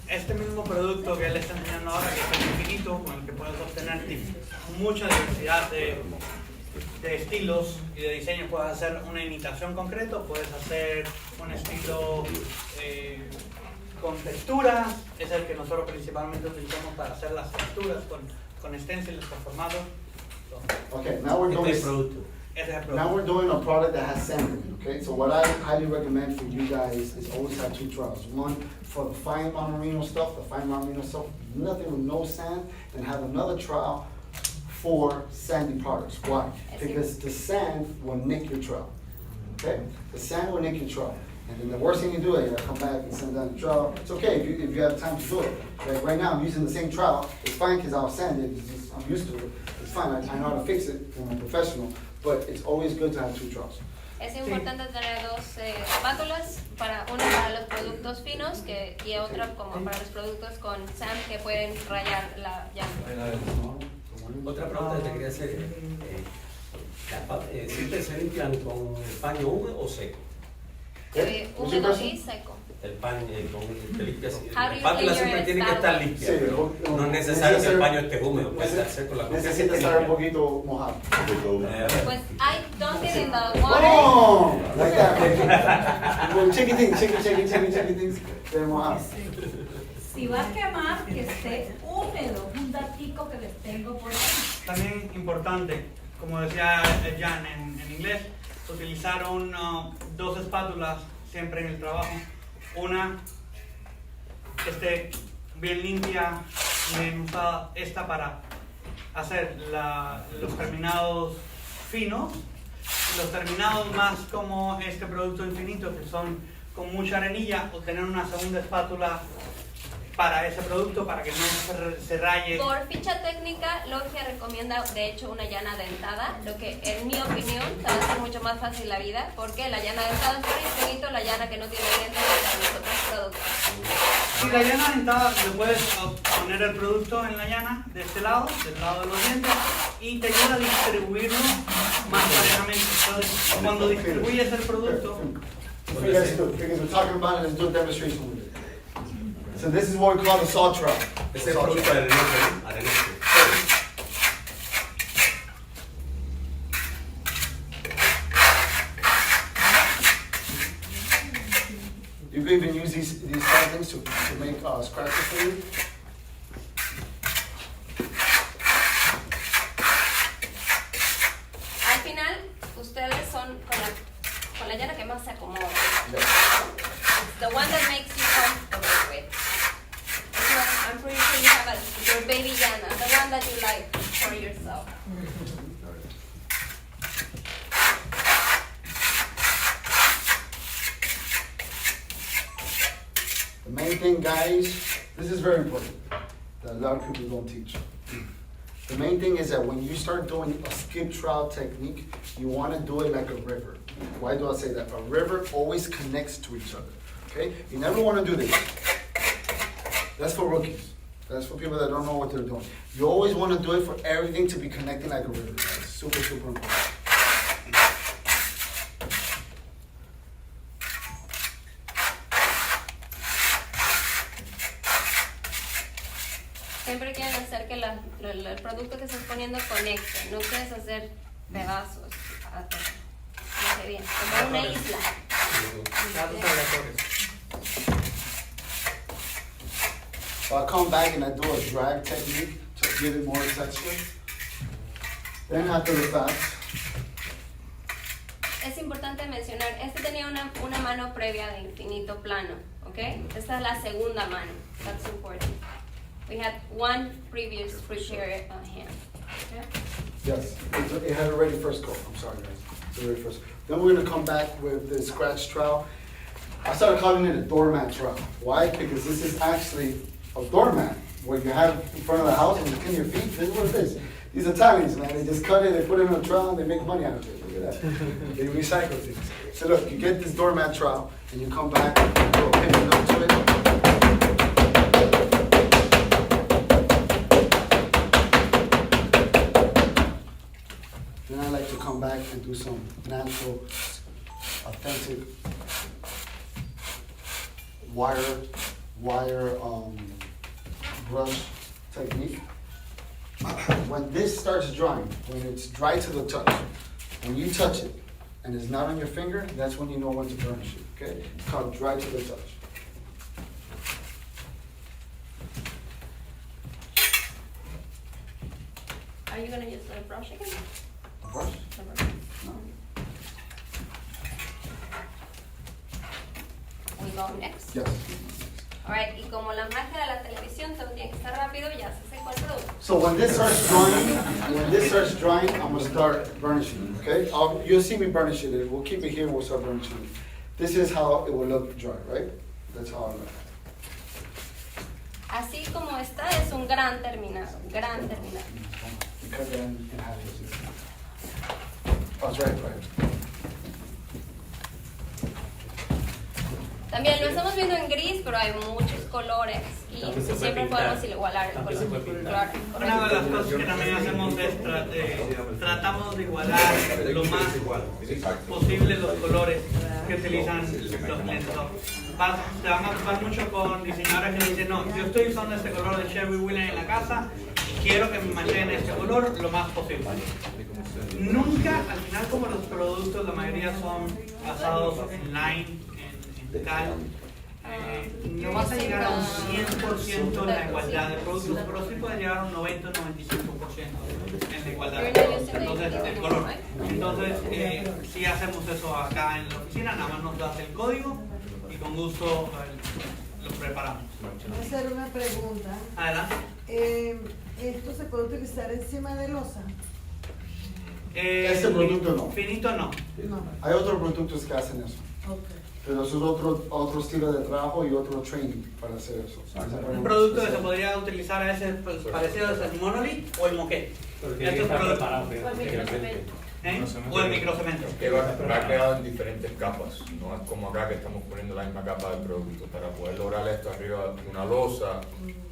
Este mismo producto que él está enseñando ahora, que es el infinito, con el que puedes obtener mucha diversidad de estilos y de diseño. Puedes hacer una imitación concreta, puedes hacer un estilo con texturas, es el que nosotros principalmente utilizamos para hacer las texturas con stencils, con formatos. Okay, now we're doing a product that has sand in it, okay? So what I highly recommend for you guys is always have two trials. One for the fine marmerino stuff, nothing with no sand, and have another trial for sandy products. Why? Because the sand will nick your trowel, okay? The sand will nick your trowel. And then the worst thing you do is you gotta come back and send down the trowel. It's okay if you have time to do it. Like right now I'm using the same trowel. It's fine because I'll sand it, I'm used to it. It's fine, I know how to fix it, I'm a professional, but it's always good to have two trowels. Es importante tener dos espátulas, una para los productos finos y otra como para los productos con sand que pueden rayar la llanta. Otra pregunta que te quería hacer, ¿siempre se limpian con paño húmedo o seco? Húmedo y seco. El paño te limpia así. La espátula siempre tiene que estar limpia, Sí, pero no es necesario que el paño esté húmedo, puede estar seco. Necesita estar un poquito mojado. Pues I don't get in the water. Oh, like that. Chicken things, they're mojado. Si va a quemar, que esté húmedo. Un datico que les tengo por ahí. También importante, como decía Jan en inglés, utilizaron dos espátulas siempre en el trabajo. Una que esté bien limpia y bien usada, esta para hacer los terminados finos, los terminados más como este producto infinito que son con mucha arenilla, o tener una segunda espátula para ese producto para que no se raye. Por ficha técnica, Loggia recomienda de hecho una llana dentada, lo que en mi opinión te va a hacer mucho más fácil la vida, porque la llana dentada es muy infinito, la llana que no tiene dientes de los otros productos. Si la llana dentada, le puedes poner el producto en la llana de este lado, del lado de los dientes, y te ayuda a distribuirlo más parejamente. Entonces, cuando distribuyes el producto, Because we're talking about it, let's do a demonstration with it. So this is what we call the saw trowel. Ese es el producto arenoso. You can even use these kind of things to make scratches for you. Al final, ustedes son con la llana que más se acomoda. It's the one that makes you comfortable with. So I'm pretty sure you have your baby llana, the one that you like for yourself. The main thing, guys, this is very important, that a lot of people don't teach. The main thing is that when you start doing a skip trowel technique, you want to do it like a river. Why do I say that? A river always connects to each other. okay? You never wanna do this. That's for rookies. That's for people that don't know what they're doing. You always wanna do it for everything to be connecting like a river. That's super, super important. Siempre quieren hacer que el producto que estás poniendo conecte, no quieres hacer pedazos. No sé bien, como una isla. Datos aleatorios. So I come back and I do a drag technique to give it more texture. Then after the fact, Es importante mencionar, este tenía una mano previa de infinito plano, ¿ok? Esta es la segunda mano, that's important. We had one previous prepared hand, okay? yes, it had already first coat. I'm sorry, guys. It's already first. Then we're gonna come back with the scratch trowel. I started calling it a doormat trowel. Why? Because this is actually a doormat where you have in front of the house and you clean your feet. This is what it is. These Italians, man, they just cut it, they put it in a trowel, and they make money out of it. Look at that. They recycle things. So look, you get this doormat trowel, and you come back, and go pin it up to it. Then I like to come back and do some natural, authentic wire brush technique. When this starts drying, when it's dry to the touch, when you touch it and it's not on your finger, that's when you know when to burnish it, okay? It's called dry to the touch. Are you gonna use the brush again? Brush? The brush. No. We go next. Yes. Alright, y como la magia de la televisión, todo tiene que estar rápido, ya se secó el producto. So when this starts drying, I'm gonna start burnishing, okay? You'll see me burnish it. We'll keep it here, we'll start burnishing it. This is how it will look dry, right? That's how it looks. Así como está, es un gran terminado, gran terminado. You cut that in half. Oh, it's right. También lo estamos viendo en gris, pero hay muchos colores y siempre podemos igualar el color. Claro, Una de las cosas que también hacemos es tratamos de igualar lo más posible los colores que utilizan los clientes. Se van a ocupar mucho con diseñadores que dicen, no, yo estoy usando este color de Sherwin Williams en la casa y quiero que me macheen este color lo más posible. Nunca, al final, como los productos, la mayoría son basados en line, en tal, no vas a llegar a un 100% en la igualdad de productos, pero sí puedes llegar a un 90-95% en la igualdad de productos. Entonces, el color. Entonces, si hacemos eso acá en la oficina, nada más nos das el código y con gusto lo preparamos. Voy a hacer una pregunta. Adelante. ¿Esto se puede utilizar encima de losa? Este producto no. Finito no. No. Hay otros productos que hacen eso. Okay. Pero eso es otro estilo de trabajo y otro training para hacer eso. Un producto que se podría utilizar a veces parecido es el monolith o el moquete. Este es preparado. O el microcemento. Que va creado en diferentes capas, no es como acá que estamos poniendo la misma capa de producto. Para poder lograr esto arriba de una losa,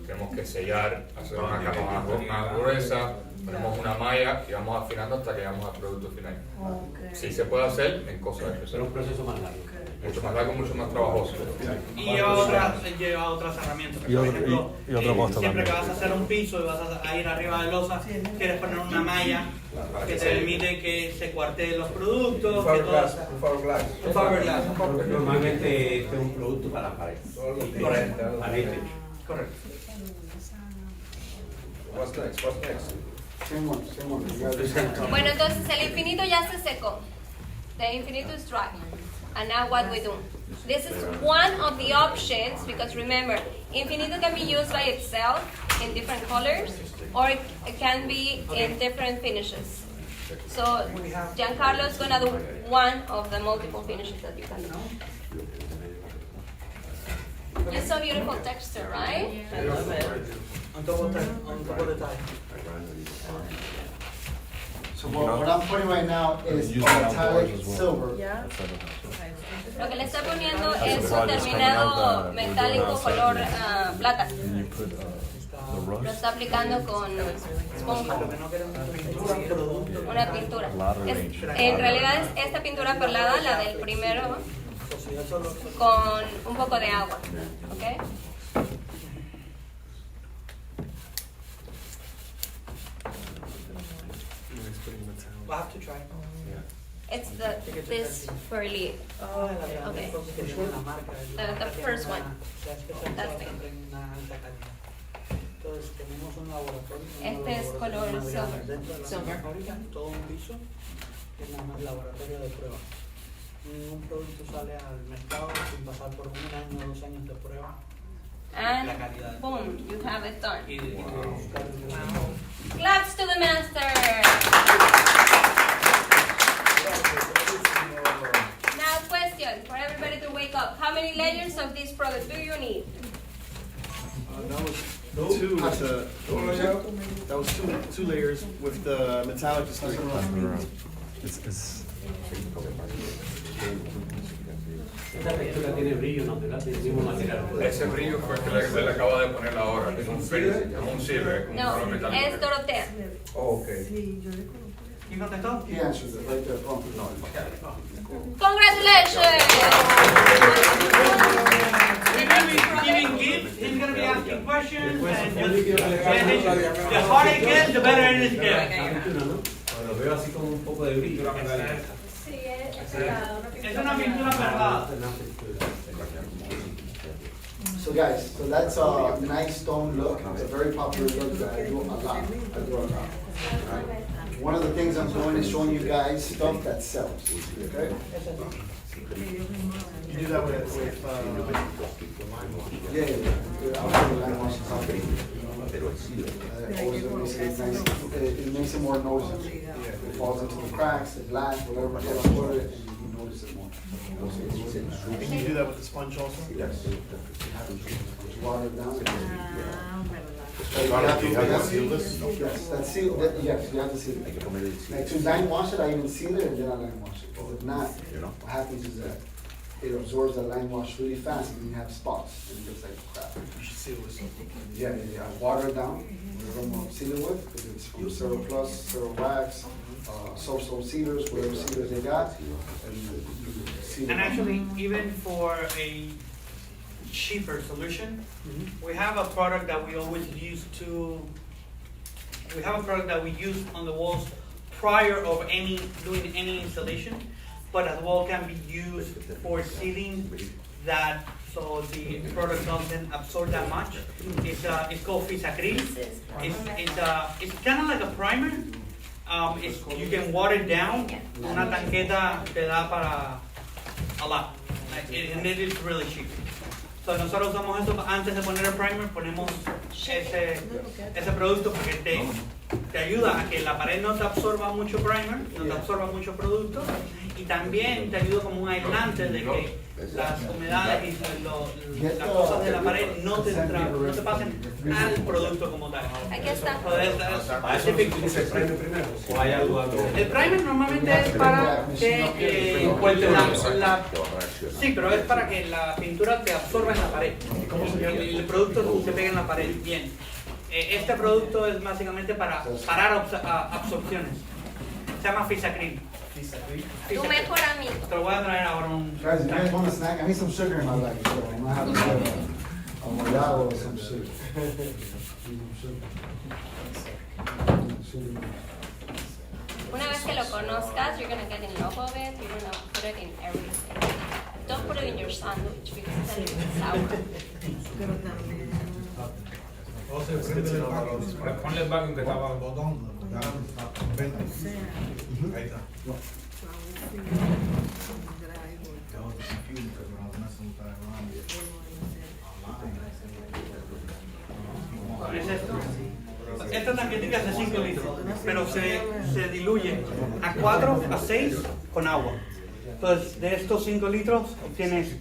tenemos que sellar, hacer una capa más gruesa, ponemos una malla y vamos afinando hasta que llegamos al producto final. Okay. Sí se puede hacer en cosas especiales. Pero un proceso más largo. Mucho más largo, mucho más trabajoso. Y lleva otras herramientas. Por ejemplo, siempre que vas a hacer un piso y vas a ir arriba de losa, quieres poner una malla que te permite que se cuarteen los productos. Un fiberglass. Normalmente este es un producto para la pared. Correcto. What's next? Same one. Bueno, entonces el infinito ya se secó. The infinito is dry. And now what we do? This is one of the options because remember, infinito can be used by itself in different colors or it can be in different finishes. So Giancarlo is gonna do one of the multiple finishes that you can do. You saw beautiful texture, right? On top of the tile. So what I'm putting right now is metallic silver. ¿Ya? Lo que le está poniendo es un terminado metálico color plata. Lo está aplicando con esponja. Una pintura. En realidad es esta pintura perlada, la del primero, con un poco de agua. ¿Okay? We'll have to try. It's this furly. Okay. The first one. That's me. Entonces tenemos un laboratorio. Este es color silver. Todo un piso que es nada más laboratorio de prueba. Ningún producto sale al mercado sin pasar por 1 año o 2 años de prueba. And La calidad. boom, you have it done. Y buscar el Claps to the master. Now question for everybody to wake up. How many layers of this product do you need? That was two with the, that was two layers with the metallic display. Esta textura tiene brillo natural, tiene el mismo material. Ese brillo fue el que le acaba de poner ahora, que es un finish, es un silver, es como un No, color metálico. es Dorotea. Oh, ok. ¿Quién contestó? He answers it right there. Oh, no. Congratulations! We're going to be giving gifts. He's going to be asking questions. And just, the harder it gets, the better it is get. Lo veo así como un poco de brillo. Sí, Es una pintura perlada. So guys, so that's a nice stone look. It's a very popular look that I do a lot. I do a lot. One of the things I'm doing is showing you guys stuff that sells. Okay? You do that with lime wash. Yeah. I'll show you lime wash and stuff. It makes it more noticeable. It falls into the cracks, the glass, whatever, and you notice it more. And you do that with the sponge also? Yes. Water it down. Do you have to seal this? Yes, that's seal. Yes, you have to seal it. Like to lime wash it, I even seal it and then I lime wash it. Because if not, what happens is that it absorbs the lime wash really fast and you have spots and it looks like crap. You should seal it with something. Yeah. I water it down. Whatever I'm gonna seal it with, because it's from Cero Plus, Cero Wax, soap sealers, whatever sealers they got. And you seal it. And actually, even for a cheaper solution, we have a product that we always use on the walls prior of doing any installation, but as well can be used for sealing that, so the product doesn't absorb that much. It's called Fisacryl. It's kind of like a primer. You can water it down. Una tanqueta te da para a lot, and it is really cheap. So nosotros usamos esto antes de poner el primer, ponemos ese producto porque te ayuda a que la pared no te absorba mucho primer, no te absorba mucho producto, y también te ayuda como un aislante de que las humedades y las cosas de la pared no te pasen al producto como tal. Aquí está. ¿O hay algo? El primer normalmente es para que sí, pero es para que la pintura te absorba en la pared. El producto se pega en la pared bien. Este producto es básicamente para parar absorciones. Se llama Fisacryl. Tu mejor amigo. Te lo voy a traer ahora un. Guys, if you guys want a snack, I need some sugar in my life, so I'm gonna have to get a molado or some sugar. Una vez que lo conozcas, you're gonna get in love of it. You're gonna put it in everything. Don't put it in your sandwich because it's a little sour. Ponle el vacuum que estaba. Ahí está. Es esto. Esta tanquetica es de 5 litros, pero se diluye a 4 a 6 con agua. Entonces, de estos 5 litros obtienes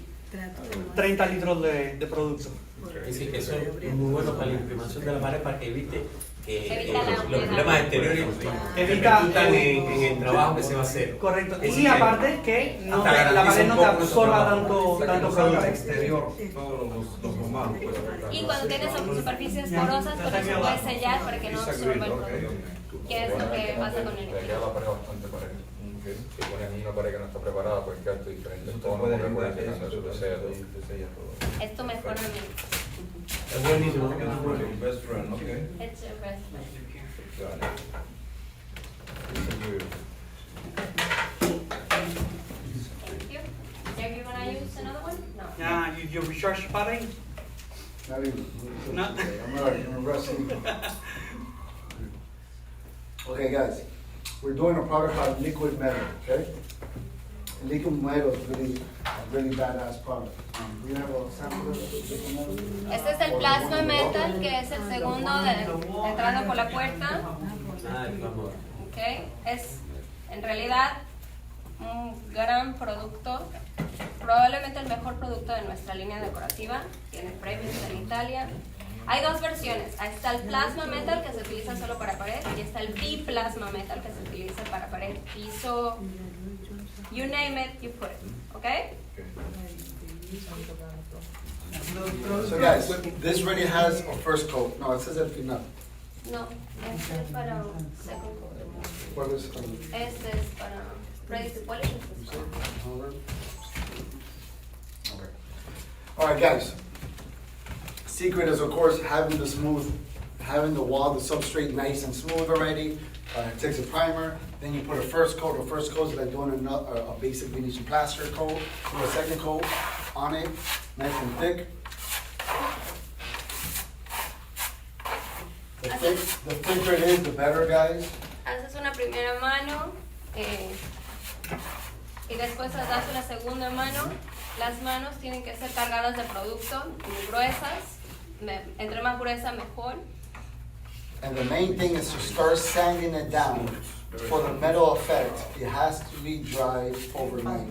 30 litros de producto. Es decir, que eso es muy bueno para la imprimación de la pared para que evite Evita la los humedad. problemas exteriores Evita- repercutan en el trabajo que se va a hacer. Correcto. Eso Y te- aparte que no hasta te- la garantiza pared un no te poco nuestro absorba trabajo. tanto producto. exterior, todos los romanos. Y cuando tienes superficies porosas, con eso puedes sellar para que no absorba el producto. Que es lo que pasa con el Le queda la pared bastante pareja. Si pones una pared que no está preparada, pues quedarte diferentes tonos, porque puedes quedando eso te sella todo. Es tu mejor amigo. Es buenísimo. Best friend, okay. It's your best friend. Got it. Thank you. Are you gonna use another one? No. Ya, you recharge battery. Not even. No. I'm already, I'm rushing. Okay, guys, we're doing a product called liquid metal, okay? Liquid metal is really badass product. We have a sample of liquid metal. Este es el plasma metal, que es el segundo entrando por la puerta. Ah, el plasma. Okay. Es en realidad un gran producto, probablemente el mejor producto de nuestra línea decorativa. Tiene premios en Italia. Hay dos versiones. Ahí está el plasma metal, que se utiliza solo para pared, y está el biplasma metal, que se utiliza para pared, piso, you name it, you put it. Okay? So guys, this already has a first coat. No, it says al final. No, este es para second coat. What is Este es para ready to polish. Okay. All right, guys. Secret is, of course, having the wall, the substrate nice and smooth already. It takes a primer, then you put a first coat. The first coat is like doing a basic Venetian plaster coat. Put a second coat on it, nice and thick. The thicker it is, the better, guys. Haces una primera mano y después das una segunda mano. Las manos tienen que ser cargadas de producto, muy gruesas. Entre más gruesa, mejor. And the main thing is to start sanding it down. For the metal effect, it has to be dry overnight.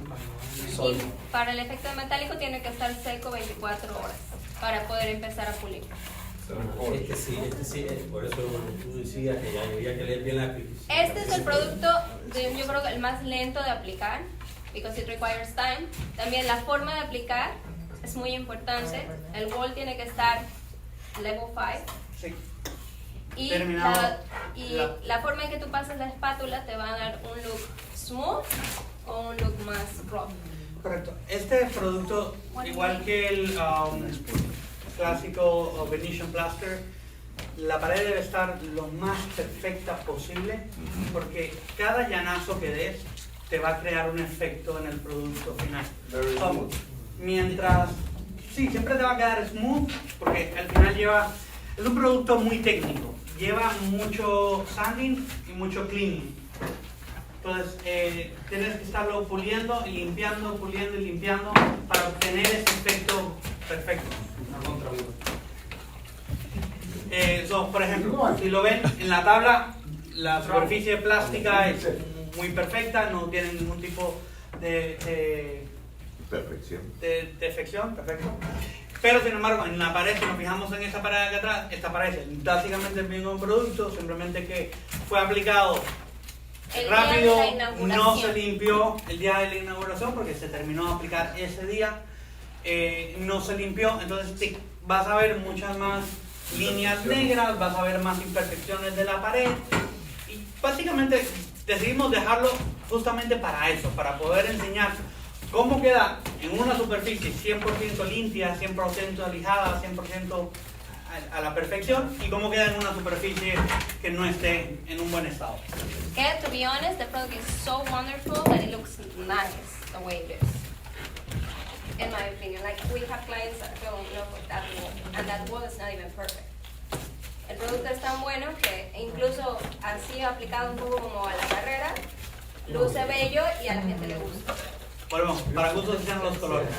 So, Y para el efecto metálico tiene que estar seco 24 horas para poder empezar a pulir. Este sí, por eso tú decías que ya había que leer bien la descripción. Este es el producto, yo creo que el más lento de aplicar, because it requires time. También la forma de aplicar es muy importante. El wall tiene que estar level 5. Sí. Y, Terminado. la forma en que tú pasas la espátula te va a dar un look smooth o un look más rough. Correcto. Este producto, igual que el clásico Venetian Plaster, la pared debe estar lo más perfecta posible, porque cada llanazo que des te va a crear un efecto en el producto final. Mientras, sí, siempre te va a quedar smooth, porque al final es un producto muy técnico, lleva mucho sanding y mucho cleaning. Entonces, tienes que estarlo puliendo y limpiando, puliendo y limpiando para obtener ese efecto perfecto. Por ejemplo, si lo ven en la tabla, la superficie plástica es muy perfecta, no tiene ningún tipo de defección, perfecto. Pero sin embargo, en la pared, si nos fijamos en esa pared de acá atrás, esta pared es básicamente el mismo producto, simplemente que fue aplicado El rápido, día de la inauguración. no se limpió el día de la inauguración porque se terminó de aplicar ese día, no se limpió, entonces vas a ver muchas más líneas negras, vas a ver más imperfecciones de la pared y básicamente decidimos dejarlo justamente para eso, para poder enseñar cómo queda en una superficie 100% limpia, 100% lijada, 100% a la perfección y cómo queda en una superficie que no esté en un buen estado. Okay, to be honest, the product is so wonderful that it looks nice the way it is. In my opinion, like we have clients that fell in love with that wall, and that wall is not even perfect. El producto es tan bueno que incluso así aplicado un poco como a la carrera, luce bello y a la gente le gusta. Bueno, para gustos sean los colores.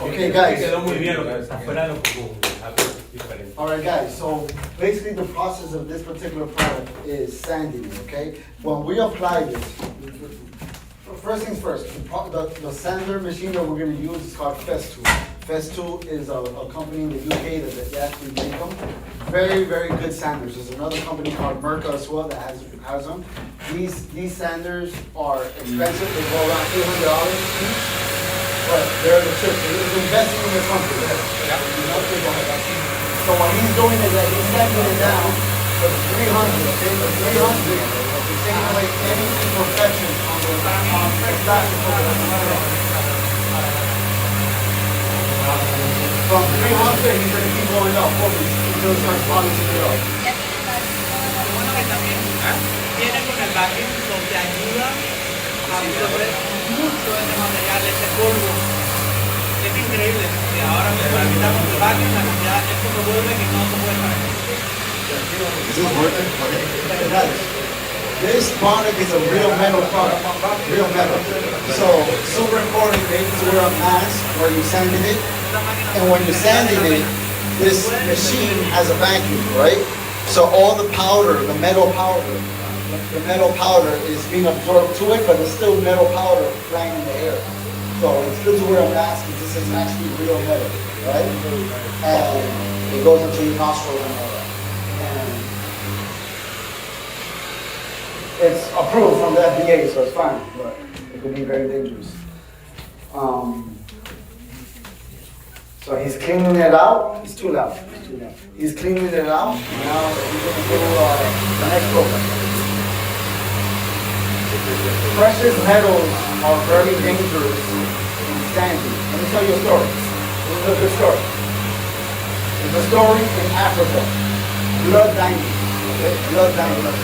Okay, guys. Quedó muy bien lo que está fuera de lo común, algo diferente. All right, guys. So basically, the process of this particular product is sanding it. Okay. When we apply this, first things first. The sander machine that we're going to use is called Festool. Festool is a company in the UK that actually make them. Very, very good sanders. There's another company called Merca as well that has them. These sanders are expensive. They go around $800 each, but they're the truth. It's investing in your company. So what he's doing is that he's sanding it down for 300. Okay, for 300, he's taking away any imperfections on the plastic. From 300, he's going to keep going up, until it starts polishing it up. Bueno, que también viene con el backing, so te ayuda a absorber mucho ese material, ese polvo. Es increíble. Y ahora mismo le quitamos el backing, la cantidad, esto se vuelve que no se puede saber. Is this working? It does. This product is a real metal product, real metal. So super important to wear a mask where you sanded it, and when you're sanding it, this machine has a vacuum, right? So all the powder, the metal powder is being absorbed to it, but it's still metal powder flying in the air. So it's good to wear a mask because this is actually real metal, right? And it goes into your nostrils and all that. And it's approved from the FDA, so it's fine, but it could be very dangerous. So he's cleaning it out. It's too loud. He's cleaning it out. Now he's going to do the next program. Precious metals are very dangerous in sanding. Let me tell you a story. This is a good story. There's a story in Africa. Blood diamonds. Okay? Blood diamonds.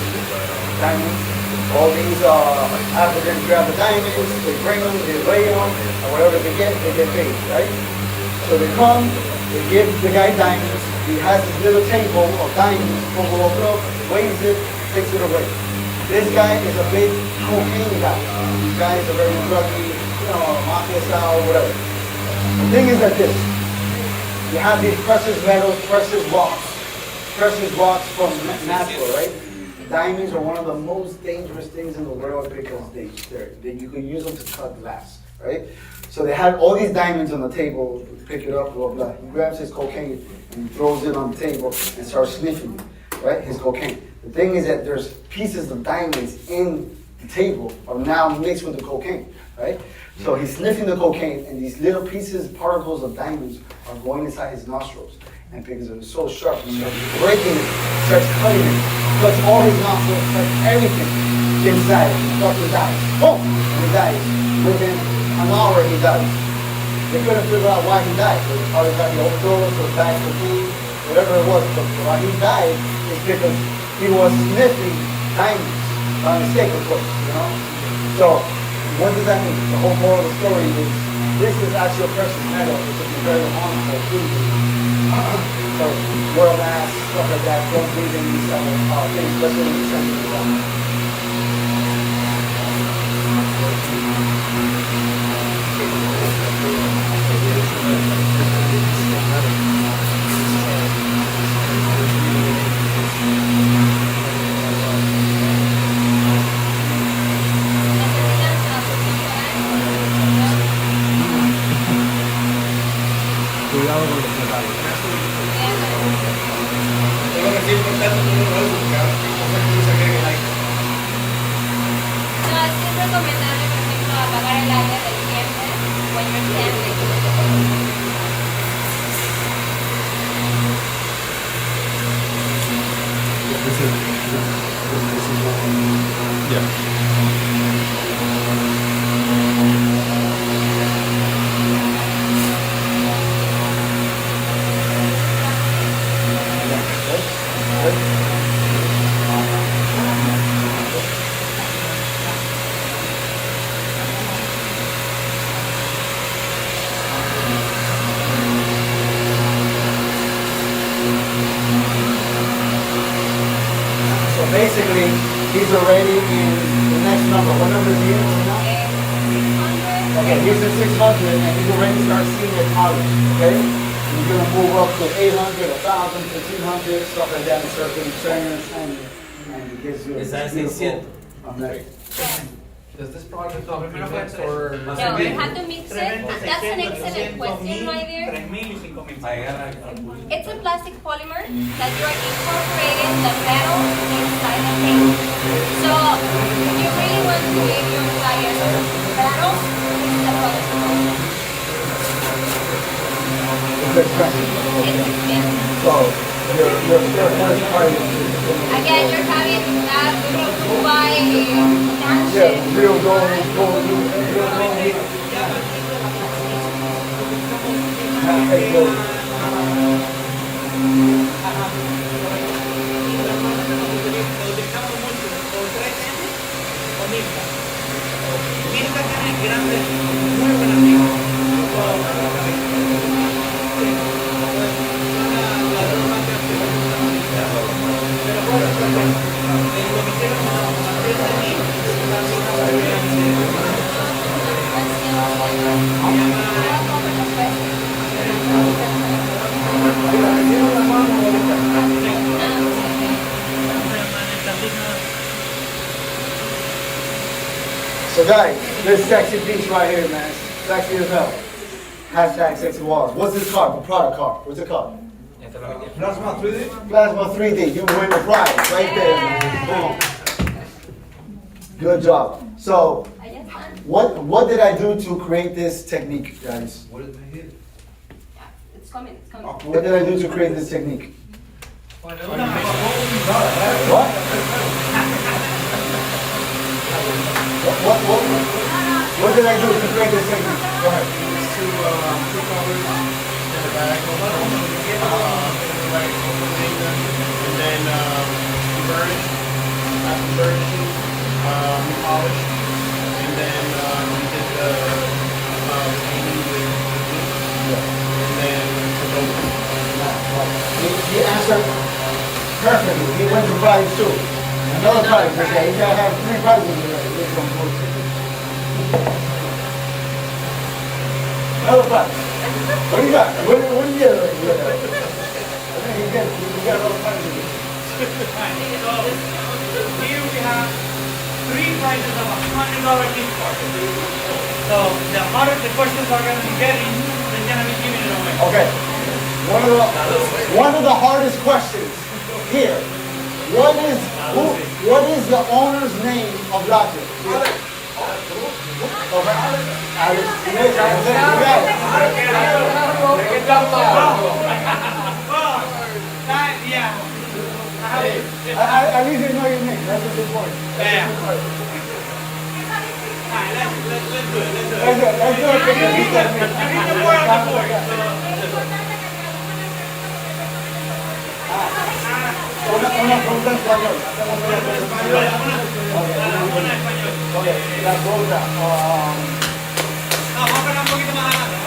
Diamonds. All these Africans grab the diamonds, they bring them, they weigh them, and whatever they get paid, right? So they come, they give the guy diamonds, he has this little table of diamonds, weighs it, takes it away. This guy is a big cocaine guy. These guys are very druggy, mafia style, whatever. The thing is that this, you have these precious metals, precious rocks from natural, right? Diamonds are one of the most dangerous things in the world because you can use them to cut glass, right? So they had all these diamonds on the table, pick it up, blah, blah. He grabs his cocaine and throws it on the table and starts sniffing it, right? His cocaine. The thing is that there's pieces of diamonds in the table are now mixed with the cocaine, right? So he's sniffing the cocaine and these little pieces, particles of diamonds are going inside his nostrils. And because it was so sharp, he starts breaking it, starts cutting it, cuts all his nostrils, cuts everything inside. He fucking dies. Boom! And he dies. Within an hour, he dies. They couldn't figure out why he died. It was probably got the overdose or bad cocaine, whatever it was. But why he died is because he was sniffing diamonds by mistake, of course. So what does that mean? The whole moral of the story is this is actually a precious metal. It could be very harmful to you. So wear a mask, stuff like that. Don't breathe in these things, especially when you're sending it down. Cuidado con los metales. No, es recomendable, por ejemplo, apagar el aire del cliente when you're standing. So basically, he's already in the next number. What number is he in now? Okay, he's at 600 and he's already start seeing it polished, okay? He's gonna move up to 800, 1,000, 1,500, stuff like that, and start getting trainers and it gives you a Esa es beautiful 600. metal. Does this project No, primero fue mix or? tres. No, you have to mix it. 320, That's an 600, excellent question right there. 3,000 y 5,000. It's a plastic polymer that you are incorporating the metal inside the paint. So if you really want to give your client metal, this is the product to go. Good question. So, your first party. Again, you're having that Dubai Yeah, real gold, Okay, good. So guys, this sexy piece right here, man. Sexy as hell. Hashtag sexy walls. What's this card? The product card. What's it called? Plasma 3D? Plasma 3D. You win the prize right there, man. Boom. Good job. So, what did I do to create this technique, guys? What is my head? It's coming, it's coming. What did I do to create this technique? What? What did I do to create this technique? Go ahead. Two colors in the bag, and then we burnish. After burnishing, we polish, and then we did the painting with ink, and then the logo. He answered perfectly. He went to prize two. Another prize. Okay, you gotta have 3 prizes already. This one goes. Another prize. What do you got? What do you get? You got all prizes. Here we have 3 prizes of $100 gift card. So the harder the questions are going to be getting, they're going to be giving it away. Okay. One of the hardest questions here. What is the owner's name of Loggia? Okay. Alex. Yes, at least they know your name. That's what's important. Yeah. Let's do it. Let's do it. Read the word on the board. Una pregunta en español. La pregunta. Vamos a hablar un poquito más adelante.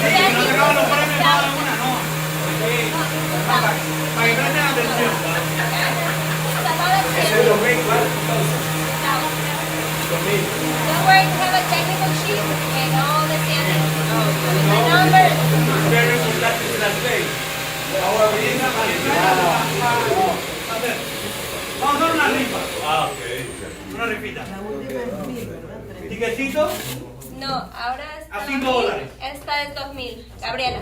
Sí, no sacamos los premios cada una, no. Para que presten atención. Ese es lo que Don't worry, we have a technical sheet and all the standards. The numbers. Vamos a hacer una rifa. Una rifita. ¿Tiquecito? No, ahora A está $5. Esta es 2,000. Gabriela.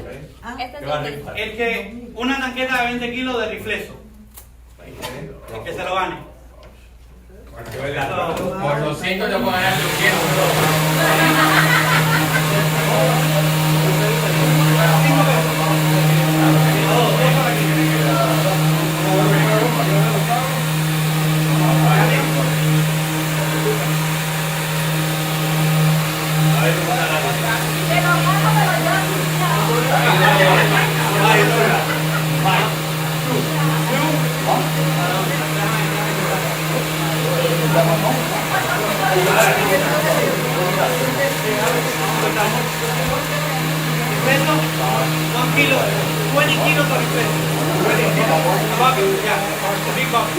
Esta es 2,000. El que una tanqueta de 20 kilos de rifleso. El que se lo gane. Por los 5 te puedo ganar 300. Peso, 1 kilo, 20 kilos of peso. 20 kilos. A bucket, yeah. A big bucket.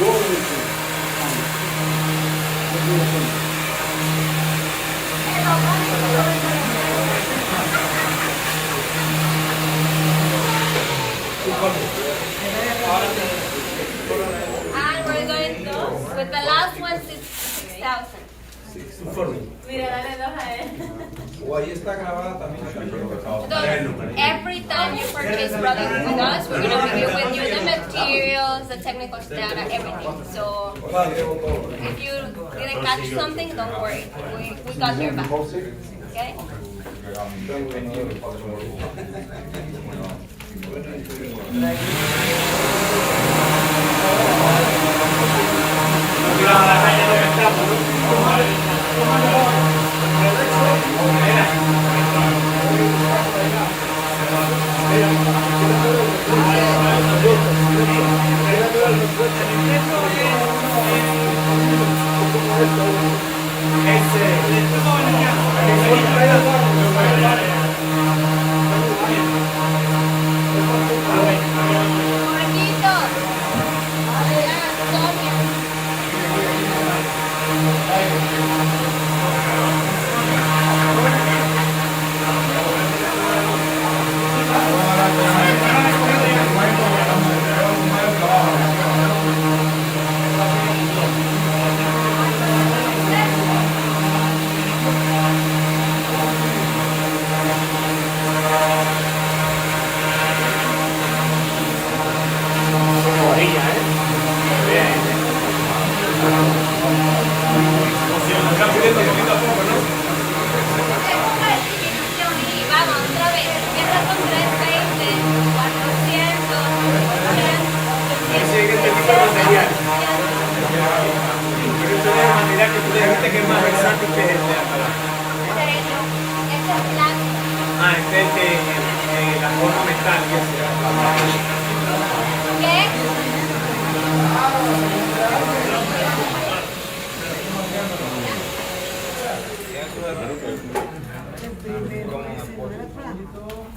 And we're going to, with the last O ahí está grabada también. So every time you purchase products with us, we're going to review with you the materials, the technical data, everything. So if you didn't catch something, don't worry. We got your back. Okay?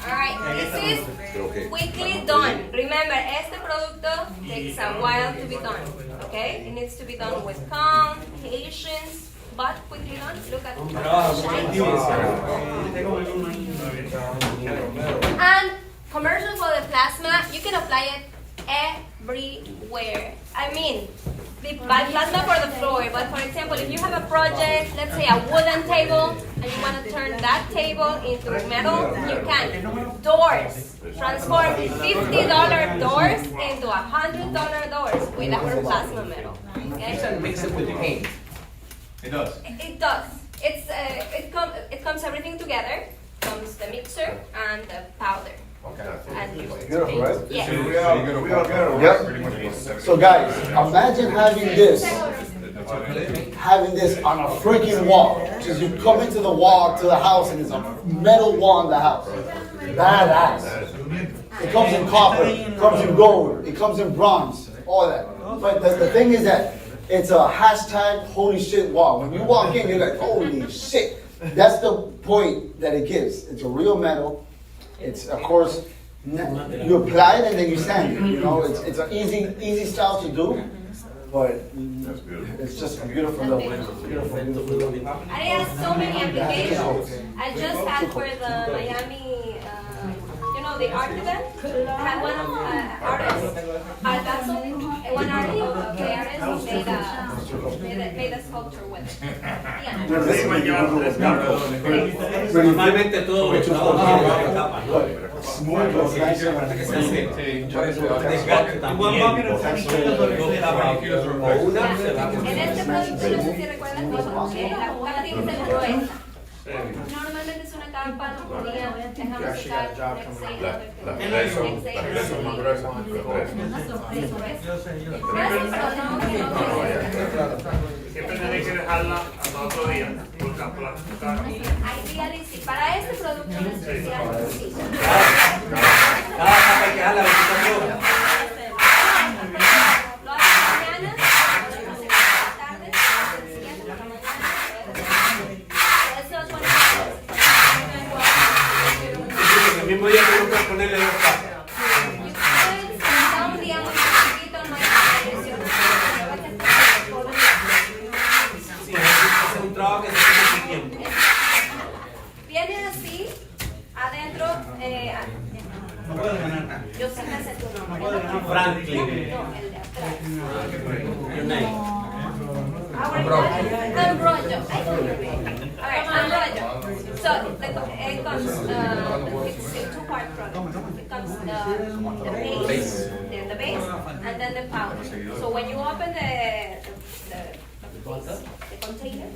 Alright, this is quickly done. Remember, este producto takes a while to be done. Okay? It needs to be done with calm, patience, but quickly done. Look at it. And commercial for the plasma, you can apply it everywhere. I mean, buy plasma for the floor, but for example, if you have a project, let's say a wooden table, and you want to turn that table into metal, you can. Doors. Transform $50 doors into $100 doors with our plasma metal. Okay? Mix it with paint. It does. It does. It comes everything together. Comes the mixer and the powder. And Beautiful, right? yes. Yep. So guys, imagine having this on a freaking wall. Just you come into the wall to the house and there's a metal wall in the house. Badass. It comes in copper, it comes in gold, it comes in bronze, all that. But the thing is that it's a hashtag holy shit wall. When you walk in, you're like, holy shit. That's the point that it gives. It's a real metal. It's, of course, you apply it and then you sand it. You know, it's an easy style to do, but it's just a beautiful look. And it has so many applications. I just had for the Miami, the art event. I had one artist, Art Basel, and one artist made a sculpture with it. Yeah. Normalmente todo lo trabaja En este producto, no sé si recuerdan, la capa tiene que ser gruesa. Normalmente es una capa, déjame sacar Siempre tenéis que dejarla hasta otro día, porque Ideally, sí. Para este producto en especial, sí. cada capa hay que dejarla 24 horas. Lo haces mañana, lo haces por la tarde, el siguiente por la mañana. Eso es bueno. El mismo día tengo que ponerle 2 capas. Un día muy chiquito, no hay presión. Sí, es un trabajo que se toma su tiempo. Viene así, adentro, yo sé que hace tu nombre. Franklin. No, el de atrás. Your name. Ambrogio. I know your name. Alright, Ambrogio. So So it comes, it's a two-part product. It comes the base, then the base, and then the powder. So when you open the container,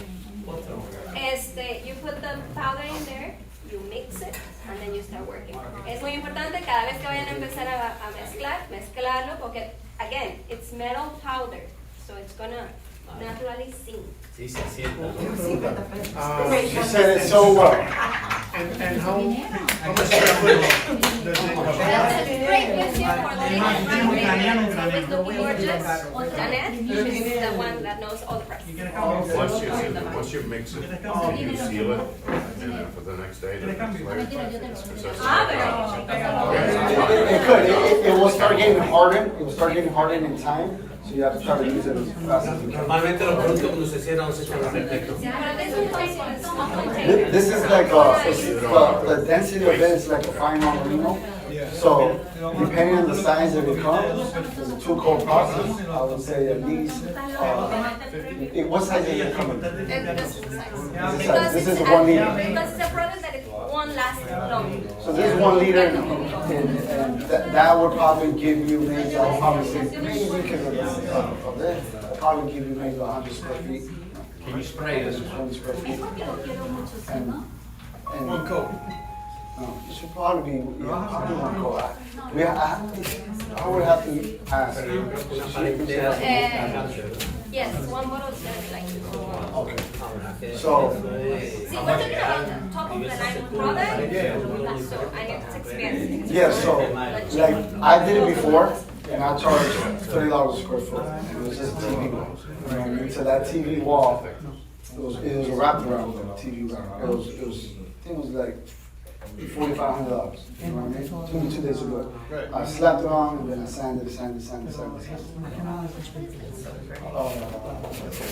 you put the powder in there, you mix it, and then you start working. Es muy importante cada vez que vayan a empezar a mezclarlo, porque again, it's metal powder, so it's gonna naturally sink. Sí, se asienta. You said it so well. And how much square footage does it cover? That's a great question for the ladies. It's always looking gorgeous. Janet, she's the one that knows all the price. Once you mix it, you seal it, and then for the next day, the next layer. It could. It will start getting hardened. It will start getting hardened in time. So you have to try to use it as fast as you can. Normalmente los productos cuando se cierran no se echan al respecto. This is like the density of it is like a fine merino. So depending on the size it becomes, it's a 2-coat process. I would say at least. What size is it coming? This is the size. This is 1 liter. Because it's a product that it won't last long. So this is 1 liter, and that would probably give you maybe, I'll probably say, maybe because of this, I'll probably give you maybe 100 square feet. Can you spray this? 20 square feet. And 1 coat. it should probably be, probably 1 coat. I would have to ask. Yes, 1 bottle is gonna be like Okay. So, see, we're talking about the top of the line product, so I need to experience. yeah, so, like, I did it before, and I charged $30 a square foot. And it was just a TV wall. You know what I mean? So that TV wall, it was a wraparound TV wrap. It was, I think it was like $4,500. You know what I mean? 2 days ago. I slapped it on, and then I sanded it.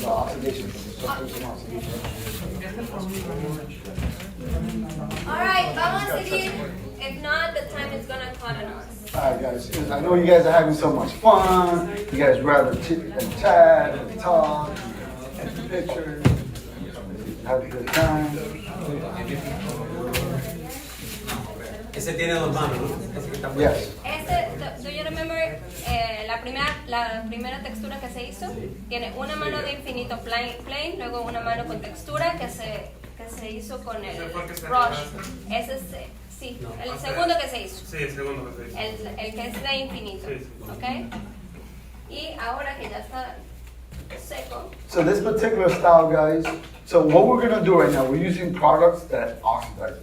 The oxidation. Alright, vamos a seguir. If not, the time is gonna cut on us. Alright guys, I know you guys are having so much fun. You guys rather chat and talk, take pictures, have a good time. Ese tiene 2 manos, ¿no? Ese que está Yes. Do you remember la primera textura que se hizo? Tiene una mano de infinito plain, luego una mano con textura que se hizo con el brush. Ese es, sí, el segundo que se hizo. Sí, el segundo que se hizo. El que es de infinito, ¿ok? Y ahora que ya está seco. So this particular style, guys, so what we're gonna do right now, we're using products that oxidize.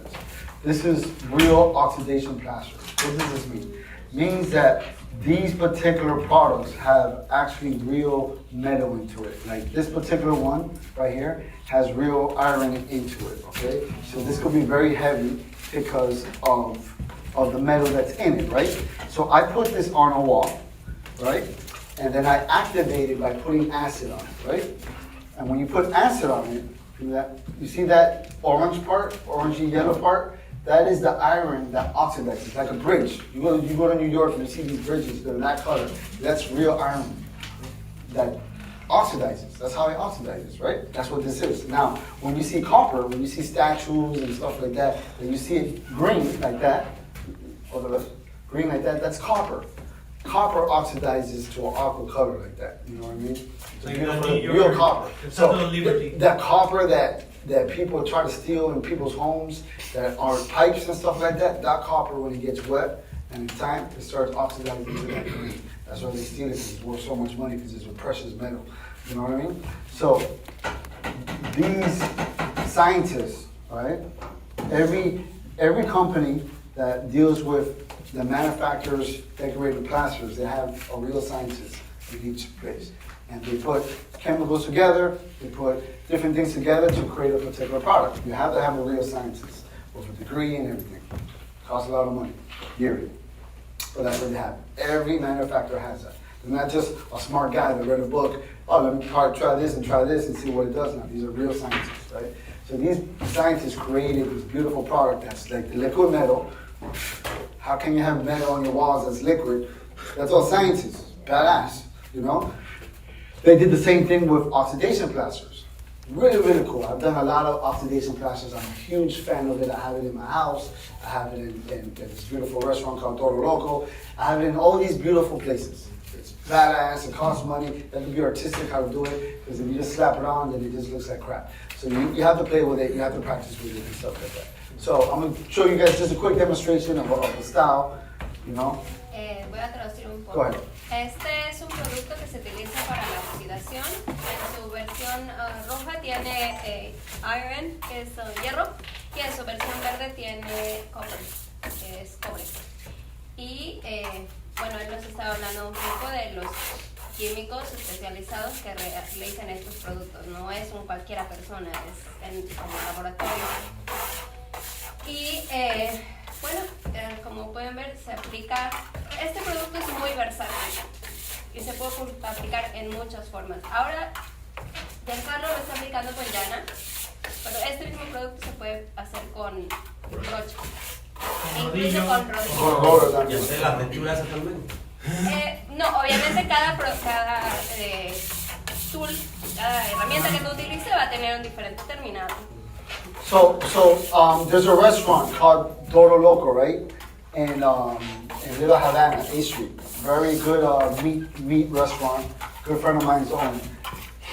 This is real oxidation plaster. What does this mean? Means that these particular products have actually real metal into it. Like this particular one right here has real iron into it, okay? So this could be very heavy because of the metal that's in it, right? So I put this on a wall, right? And then I activate it by putting acid on it, right? And when you put acid on it, you see that orangey yellow part? That is the iron that oxidizes, like a bridge. You go to New York and you see these bridges that are that color. That's real iron that oxidizes. That's how it oxidizes, right? That's what this is. Now, when you see copper, when you see statues and stuff like that, and you see it green like that, green like that, that's copper. Copper oxidizes to an aqua color like that. You know what I mean? It's real copper. So that copper that people try to steal in people's homes, that are pipes and stuff like that, that copper, when it gets wet and in time, it starts oxidizing into that green. That's why they steal it, because it's worth so much money, because it's a precious metal. You know what I mean? So these scientists, right? Every company that deals with the manufacturers, decorated plasters, they have a real scientist in each place. And they put chemicals together, they put different things together to create a particular product. You have to have a real scientist with a degree and everything. It costs a lot of money, yearly. But that's what they have. Every manufacturer has that. It's not just a smart guy that read a book, oh, let me try this and see what it does now. These are real scientists, right? So these scientists created this beautiful product that's like the liquid metal. How can you have metal on your walls that's liquid? That's all scientists. Badass, you know? They did the same thing with oxidation plasters. Really, really cool. I've done a lot of oxidation plasters. I'm a huge fan of it. I have it in my house. I have it in this beautiful restaurant called Toro Loco. I have it in all these beautiful places. It's badass, it costs money. You have to be artistic how to do it, because if you just slap it on, then it just looks like crap. So you have to play with it, you have to practice with it and stuff like that. So I'm gonna show you guys just a quick demonstration of the style, you know. Voy a traducir un Go poco. ahead. Este es un producto que se utiliza para la oxidación. En su versión roja tiene iron, que es hierro, y en su versión verde tiene copper, que es cobre. Y bueno, él nos estaba hablando un poco de los químicos especializados que realizan estos productos. No es un cualquiera persona, es en como laboratorio. Y bueno, como pueden ver, se aplica. Este producto es muy versátil y se puede aplicar en muchas formas. Ahora, Giancarlo lo está aplicando con llana, pero este mismo producto se puede hacer con brocha, incluso con rodillo. ¿Y hacer la textura esa también? No, obviamente cada tool, cada herramienta que tú utilices va a tener un diferente terminado. So there's a restaurant called Toro Loco, right? In Little Havana, A Street. Very good meat restaurant. Good friend of mine's own.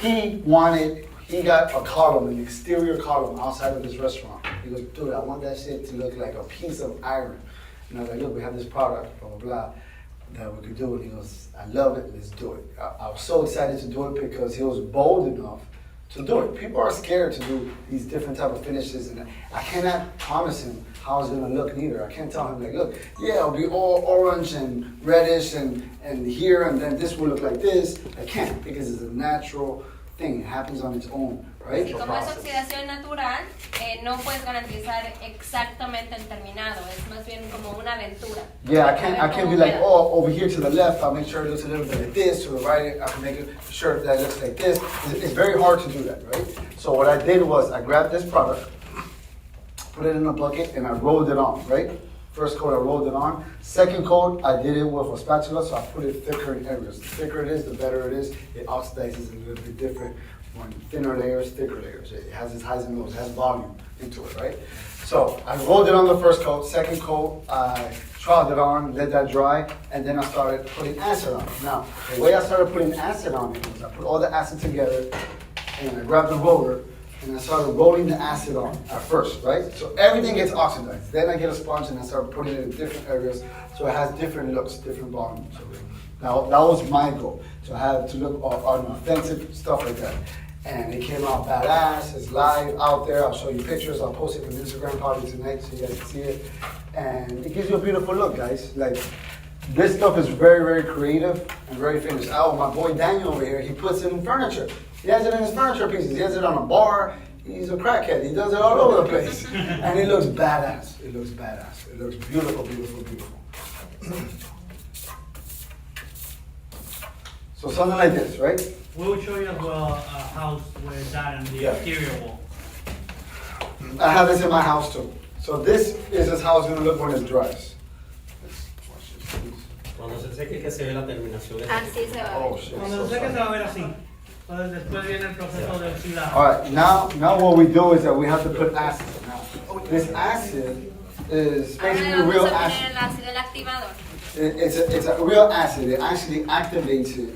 He got a column, an exterior column outside of his restaurant. He goes, dude, I want that shit to look like a piece of iron. And I was like, look, we have this product, blah, blah, blah, that we could do it. He goes, I love it, let's do it. I was so excited to do it because he was bold enough to do it. People are scared to do these different type of finishes, and I cannot promise him how it's gonna look neither. I can't tell him like, look, yeah, it'll be all orange and reddish and here, and then this will look like this. I can't, because it's a natural thing. It happens on its own, right? Y como es oxidación natural, no puedes garantizar exactamente el terminado. Es más bien como una aventura. Yeah, I can't be like, oh, over here to the left, I'll make sure it looks a little bit like this. To the right, I can make it sure that it looks like this. It's very hard to do that, right? So what I did was I grabbed this product, put it in a bucket, and I rolled it on, right? First coat, I rolled it on. Second coat, I did it with a spatula, so I put it thicker in areas. The thicker it is, the better it is. It oxidizes a little bit different. One thinner layers, thicker layers. It has its highs and lows, it has volume into it, right? So I rolled it on the first coat. Second coat, I trod it on, let that dry, and then I started putting acid on it. Now, the way I started putting acid on it was I put all the acid together, and I grabbed the roller, and I started rolling the acid on at first, right? So everything gets oxidized. Then I get a sponge and I start putting it in different areas, so it has different looks, different volumes. Now that was my goal. So I had to look on authentic stuff like that. And it came out badass, it's live out there. I'll show you pictures, I'll post it on Instagram probably tonight so you guys can see it. And it gives you a beautiful look, guys. Like, this stuff is very, very creative and very finished. Oh, my boy Daniel over here, he puts it in furniture. He has it in his furniture pieces. He has it on a bar. He's a crackhead. He does it all over the place. And it looks badass. It looks badass. It looks beautiful, beautiful, beautiful. So something like this, right? We'll show you as well a house with that and the exterior wall. I have this in my house too. So this is how it's going to look when it dries. Cuando se seque que se ve la terminación. Así se va a ver. Oh shit. Cuando se seque se va a ver así. Entonces después viene el proceso de oxidar. All right, now what we do is that we have to put acid. Now, this acid is basically Ahora real vamos a acid. poner el ácido, el activador. It's a real acid. It actually activates it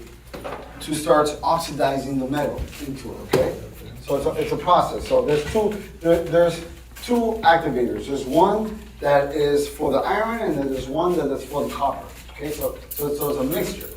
to start oxidizing the metal into it. Okay, so it's a process. So there's two activators. There's one that is for the iron, and then there's one that is for the copper. Okay, so it's a mixture.